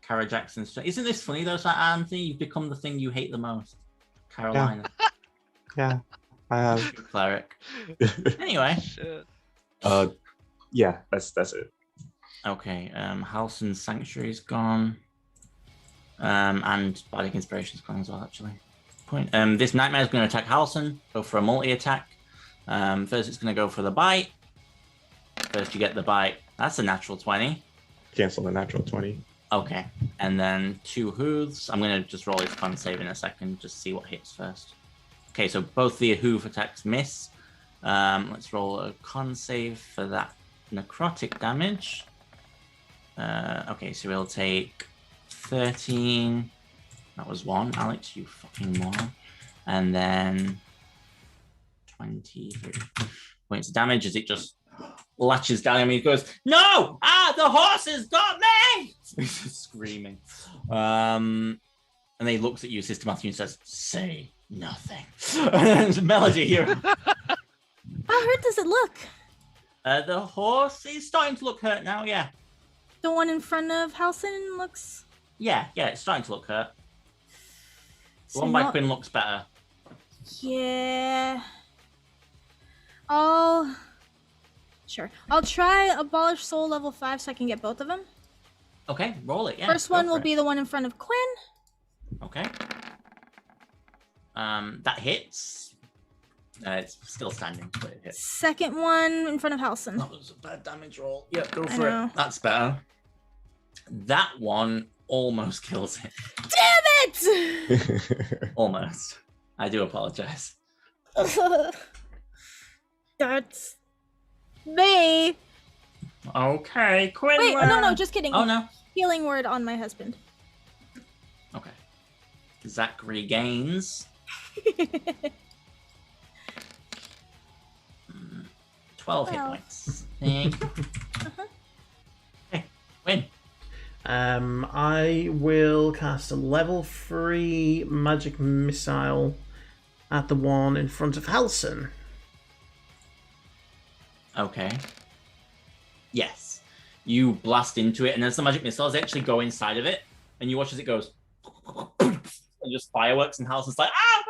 Kara Jackson's? Isn't this funny though, so Anthony? You've become the thing you hate the most. Carolina. Yeah, I have. Cleric. Anyway. Shit. Yeah, that's it. Okay, Halson's Sanctuary's gone. And Bardic Inspiration's gone as well, actually. Point. This Nightmare's going to attack Halson. Go for a multi-attack. First, it's going to go for the bite. First, you get the bite. That's a natural 20. Cancel the natural 20. Okay. And then 2 hooves. I'm going to just roll his con save in a second, just see what hits first. Okay, so both the hoof attacks miss. Let's roll a con save for that necrotic damage. Okay, so we'll take 13. That was 1. Alex, you fucking moron. And then 23 points of damage as it just latches down on me. He goes, "No! Ah, the horses got me!" He's screaming. And then he looks at you, Sister Matthew, and says, "Say nothing." And Melody here. How hurt does it look? The horse is starting to look hurt now, yeah. The one in front of Halson looks. Yeah, it's starting to look hurt. The So one by not- Quinn looks better. Yeah. Sure. I'll try Abolish Soul level 5 so I can get both of them. Okay, roll it, yeah. First go one for will it. be the one in front of Quinn. Okay. That hits. It's still standing, but it hits. Second one in front of Halson. That was a bad damage roll. Yeah, go I for know. it. That's better. That one almost kills it. Damn it! Almost. I do apologize. That's me. Okay, Quinn. Wait, no, just kidding. Oh no. Healing word on my husband. Okay. Zach regains 12 hit Well. points. Thank you. Okay, win. I will cast a level 3 magic missile at the one in front of Halson. Okay. Yes. You blast into it, and as the magic missiles actually go inside of it, and you watch as it goes, and just fireworks, and Halson's like, ah,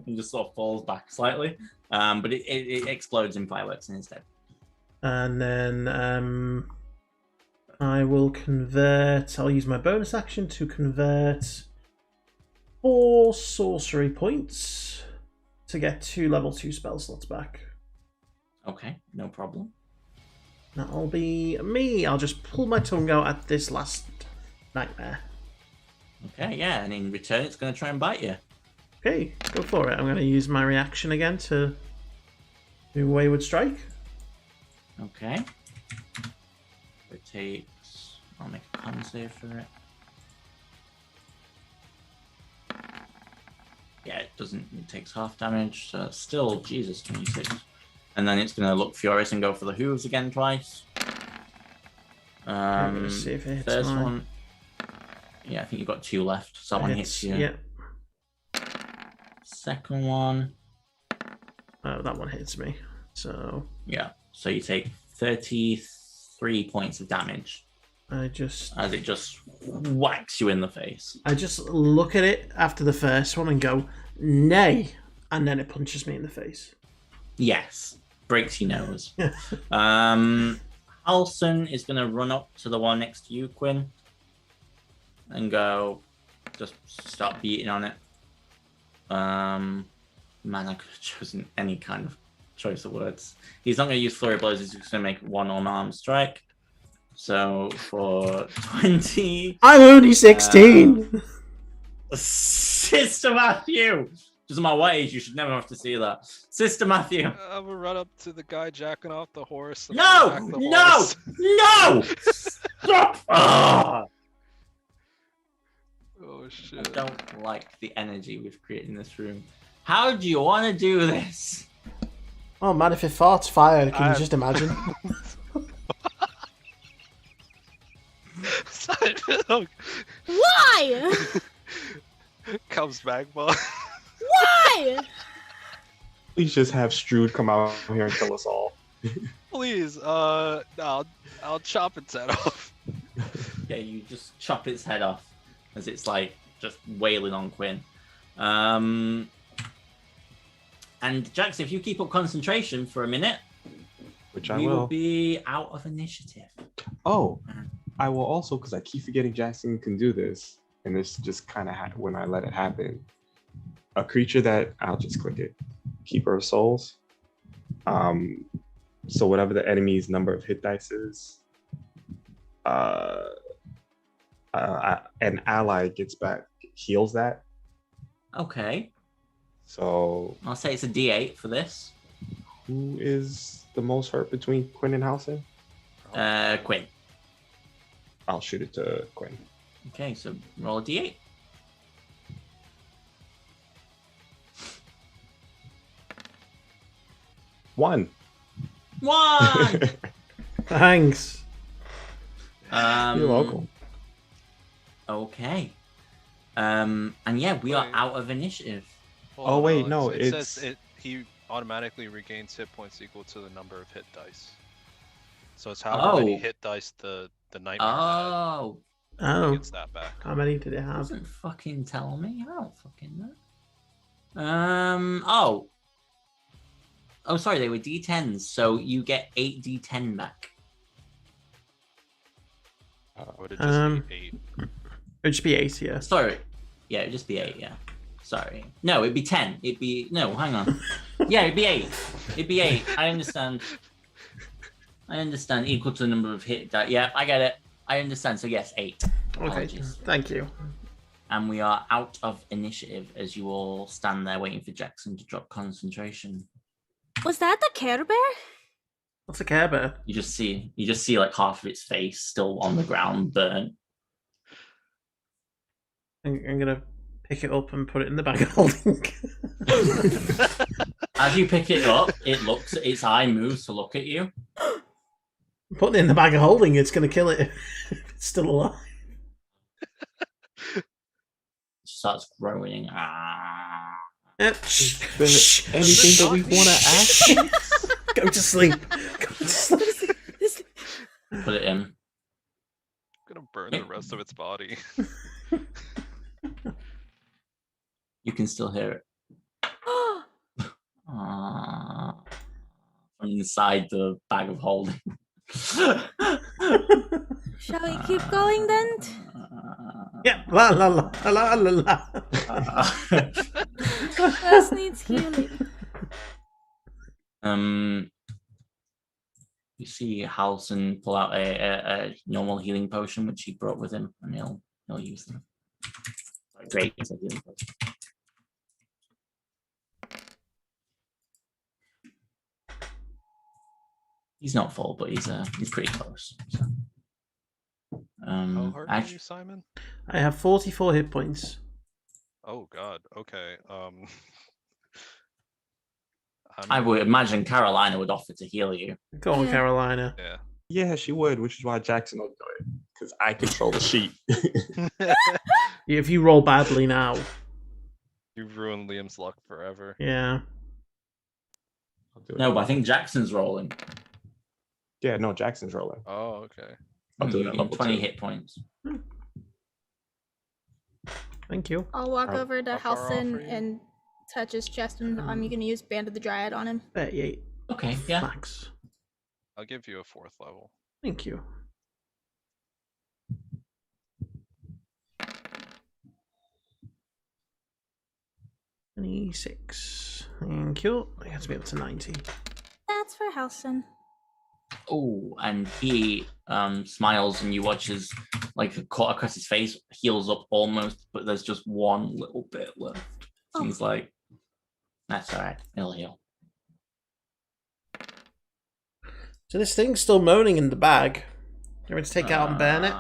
and just sort of falls back slightly. But it explodes in fireworks instead. And then I will convert. I'll use my bonus action to convert 4 sorcery points to get 2 level 2 spell slots back. Okay, no problem. That'll be me. I'll just pull my tongue out at this last nightmare. Okay, yeah, and in return, it's going to try and bite you. Okay, go for it. I'm going to use my reaction again to do Wayward Strike. Okay. It takes. I'll make a con save for it. Yeah, it doesn't. It takes half damage, so it's still Jesus 26. And then it's going to look furious and go for the hooves again twice. I'm going to see if it hits First mine. one. Yeah, I think you've got 2 left. So that one hits you. Yeah. Second one. Oh, that one hits me. So Yeah. So you take 33 points of damage as it just whacks you in the face. I just look at it after the first one and go, nay, and then it punches me in the face. Yes. Breaks your nose. Halson is going to run up to the one next to you, Quinn, and go, just start beating on it. Man, I could have chosen any kind of choice of words. He's not going to use flurry blows. He's just going to make one unarmed strike. So for 20, I'm only 16. Sister Matthew. Doesn't matter what age, you should never have to see that. Sister Matthew. I'm gonna run up to the guy jacking off the horse. And No! attack the No! horse. No! Stop! Ah! Oh I shit. don't like the energy we've created in this room. How do you want to do this? Oh man, if it farts fire, can you just imagine? Simon Why? comes back, but Why? Please just have Strood come out here and kill us all. please, I'll chop its head off. Yeah, you just chop its head off as it's like just wailing on Quinn. And Jackson, if you keep up concentration for a minute, Which I we will. will be out of initiative. Oh, I will also, because I keep forgetting Jackson can do this, and this just kind of when I let it happen. A creature that I'll just click it. Keeper of Souls. So whatever the enemy's number of hit dice is, an ally gets back, heals that. Okay. So I'll say it's a D8 for this. who is the most hurt between Quinn and Halson? Quinn. I'll shoot it to Quinn. Okay, so roll a D8. One. One! Thanks. You're welcome. Okay. And yeah, we are Wait. out of initiative. Hold Oh, on, wait, Alex. no, it it's- says he automatically regains hit points equal to the number of hit dice. So it's however many Oh. hit dice the nightmare Oh, had. Oh, Gets that back. how many did it have? doesn't fucking tell me. I don't fucking know. Oh, sorry, they were D10s, so you get 8 D10 back. Would it just be 8? It'd just be 8, yeah. Sorry. Yeah, it'd just be 8, yeah. Sorry. No, it'd be 10. It'd be... No, hang on. Yeah, it'd be 8. It'd be 8. I understand. Equal to the number of hit die. Yeah, I get it. I understand. So yes, 8. Okay, Apologies. thank you. And we are out of initiative as you all stand there waiting for Jackson to drop concentration. Was that the Care Bear? What's a Care Bear? You just see like half of its face still on the ground, burnt. I'm gonna pick it up and put it in the bag of holding. As you pick it up, its eye moves to look at you. Putting it in the bag of holding, it's gonna kill it if it's still alive. It starts groaning. Ah. Anything that we want to ask? Go to sleep. Go to sleep. Put it in. Gonna burn the rest of its body. You can still hear it. From inside the bag of holding. Shall we keep going then? Yeah, la la la la la la. This needs healing. You see Halson pull out a normal healing potion which he brought with him, and he'll use them. Great, it's a healing potion. He's not full, but he's pretty close. So. How hard are you, Simon? I have 44 hit points. Oh god. Okay. I would imagine Carolina would offer to heal you. Go on, Yeah. Carolina. Yeah. Yeah, she would, which is why Jackson will do it. Because I control the sheet. If you roll badly now, You've ruined Liam's luck forever. yeah. I'll do it. No, but I think Jackson's rolling. Yeah, no, Jackson's rolling. Oh, okay. I'll do You it at get level 20 2. hit points. Thank you. I'll walk How- over to how far off Halson are you? and touch his chest, and I'm gonna use Band of the Dryad on him. 38 Okay, yeah. max. I'll give you a 4th level. Thank you. $26. Thank you. I have to be up to 90. That's for Halson. Oh, and he smiles, and you watch his like a cut across his face heals up almost, but there's just one little bit left. Oh. He's like, "That's all right. It'll heal." So this thing's still moaning in the bag. You want me to take it out and burn it?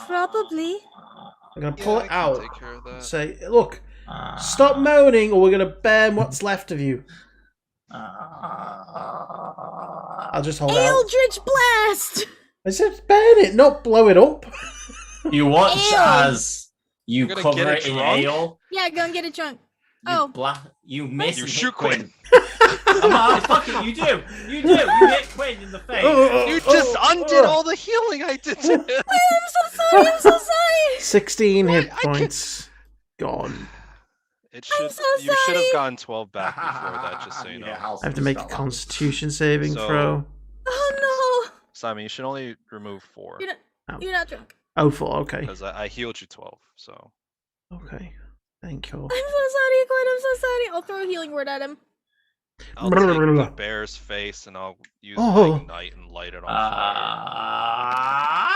Probably. I'm gonna pull it I can out. take care of and that. say, look, Stop moaning, or we're gonna burn what's left of you. I'll just hold out. Eldritch Blast! I said burn it, not blow it up. You watch Ale. as you You're gonna cover get it it in drunk? ale. Yeah, go and get it drunk. You Oh. you miss You and shoot hit Quinn. Quinn. Come on, fuck it, you do. You hit Quinn in the face. You just undid all the healing I did to him. I'm so sorry, I'm so sorry! 16 hit What? I can't- points. Gone. It should. so You should have sorry. gotten 12 back before that. Just so you know. Yeah, I have to make a constitution saving So- throw. Oh Simon, you should only remove 4 no! You're not drunk. Oh, 4, okay. because I healed you 12. So Okay. Thank you. I'm so sorry, Quinn, I'm so sorry. I'll throw a healing word at him. I'll take the bear's face and I'll use Oh. ignite and light it on fire.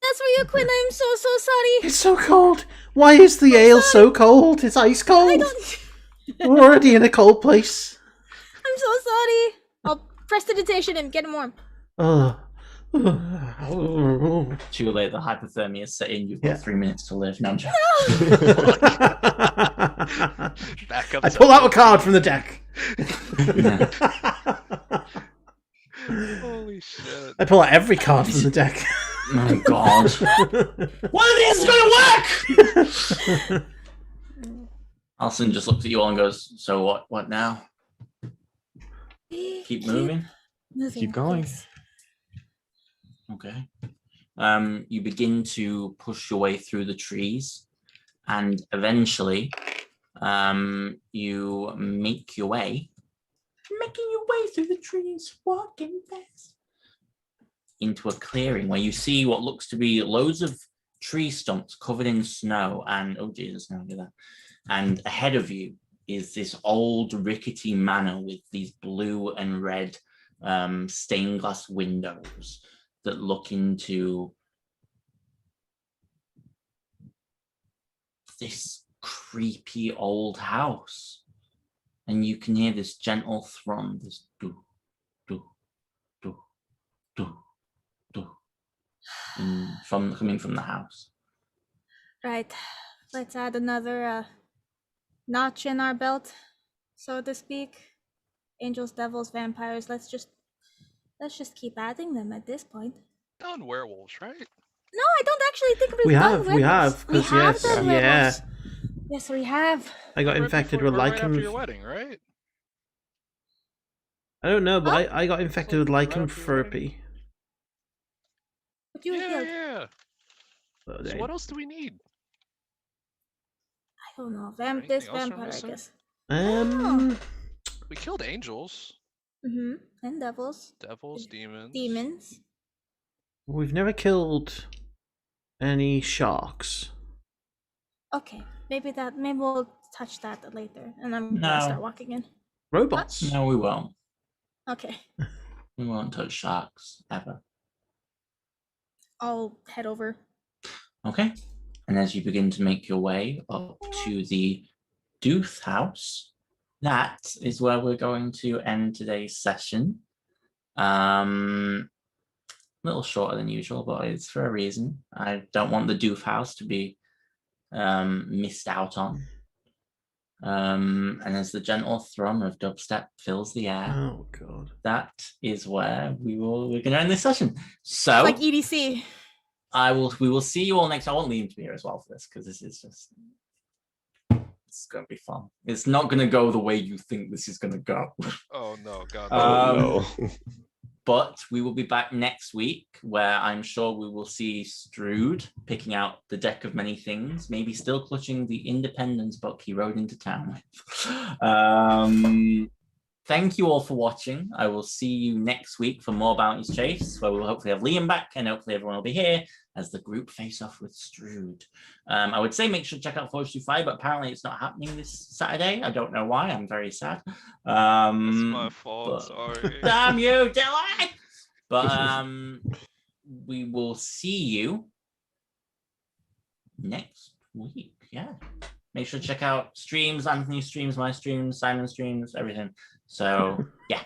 That's for you, Quinn, I'm so sorry. It's so cold. Why is the ale so cold? It's ice I cold. don't... We're already in a cold place. I'm so sorry. I'll prestidigitation him, get him warm. Ugh. Too late, the hypothermia set in. You've got Yeah. 3 minutes to live. No, I'm joking. Back up. I pull out a card from the deck. Holy shit! I pull out every card from the deck. Oh my god. One of these is gonna work! Alison just looks at you all and goes, so what now? Keep moving? moving. Keep going. Yes. Okay. You begin to push your way through the trees, and eventually, you make your way, making your way through the trees, walking fast, into a clearing where you see what looks to be loads of tree stumps covered in snow, and oh Jesus, no, do that. And ahead of you is this old rickety manor with these blue and red stained glass windows that look into this creepy old house. And you can hear this gentle thrum, this do, do, do, do, do, coming from the house. Right. Let's add another notch in our belt, so to speak. Angels, devils, vampires. Let's just keep adding them at this point. Done werewolves, right? No, I don't actually think we've We done have, werewolves. 'cause yes, done yeah. werewolves. Yes, we have. I got Right infected before- with or right after your lichen. wedding, right? I don't know, but Huh? I got infected with Right after your lycanthropy. But you were Yeah, healed. yeah. But So what else do we need? I don't know. Anything This else we're vampire, I missing? guess. We killed angels, And devils. devils, demons. Demons. we've never killed any sharks. Okay. Maybe we'll touch that later. And I'm No. gonna start walking in. Robots. No, we won't. Okay. We won't touch sharks ever. I'll head over. Okay. And as you begin to make your way up to the Dooth house, that is where we're going to end today's session. A little shorter than usual, but it's for a reason. I don't want the Dooth house to be missed out on. And as the gentle thrum of dubstep fills the air, Oh god. that is where we're going to end this session. So Like EDC. we will see you all next. I want Liam to be here as well for this because this is just, it's going to be fun. It's not going to go the way you think this is going to go. Oh no, God. Um, no. But we will be back next week where I'm sure we will see Strood picking out the deck of many things, maybe still clutching the Independence book he rode into town with. Thank you all for watching. I will see you next week for more Bounties Chase, where we will hopefully have Liam back and hopefully everyone will be here as the group face off with Strood. I would say make sure to check out Forge 5, but apparently it's not happening this Saturday. I don't know why. I'm very sad. That's my fault. but- Sorry. Damn you, Dylan! But we will see you next week. Yeah. Make sure to check out streams, Anthony streams, my streams, Simon streams, everything. So yeah.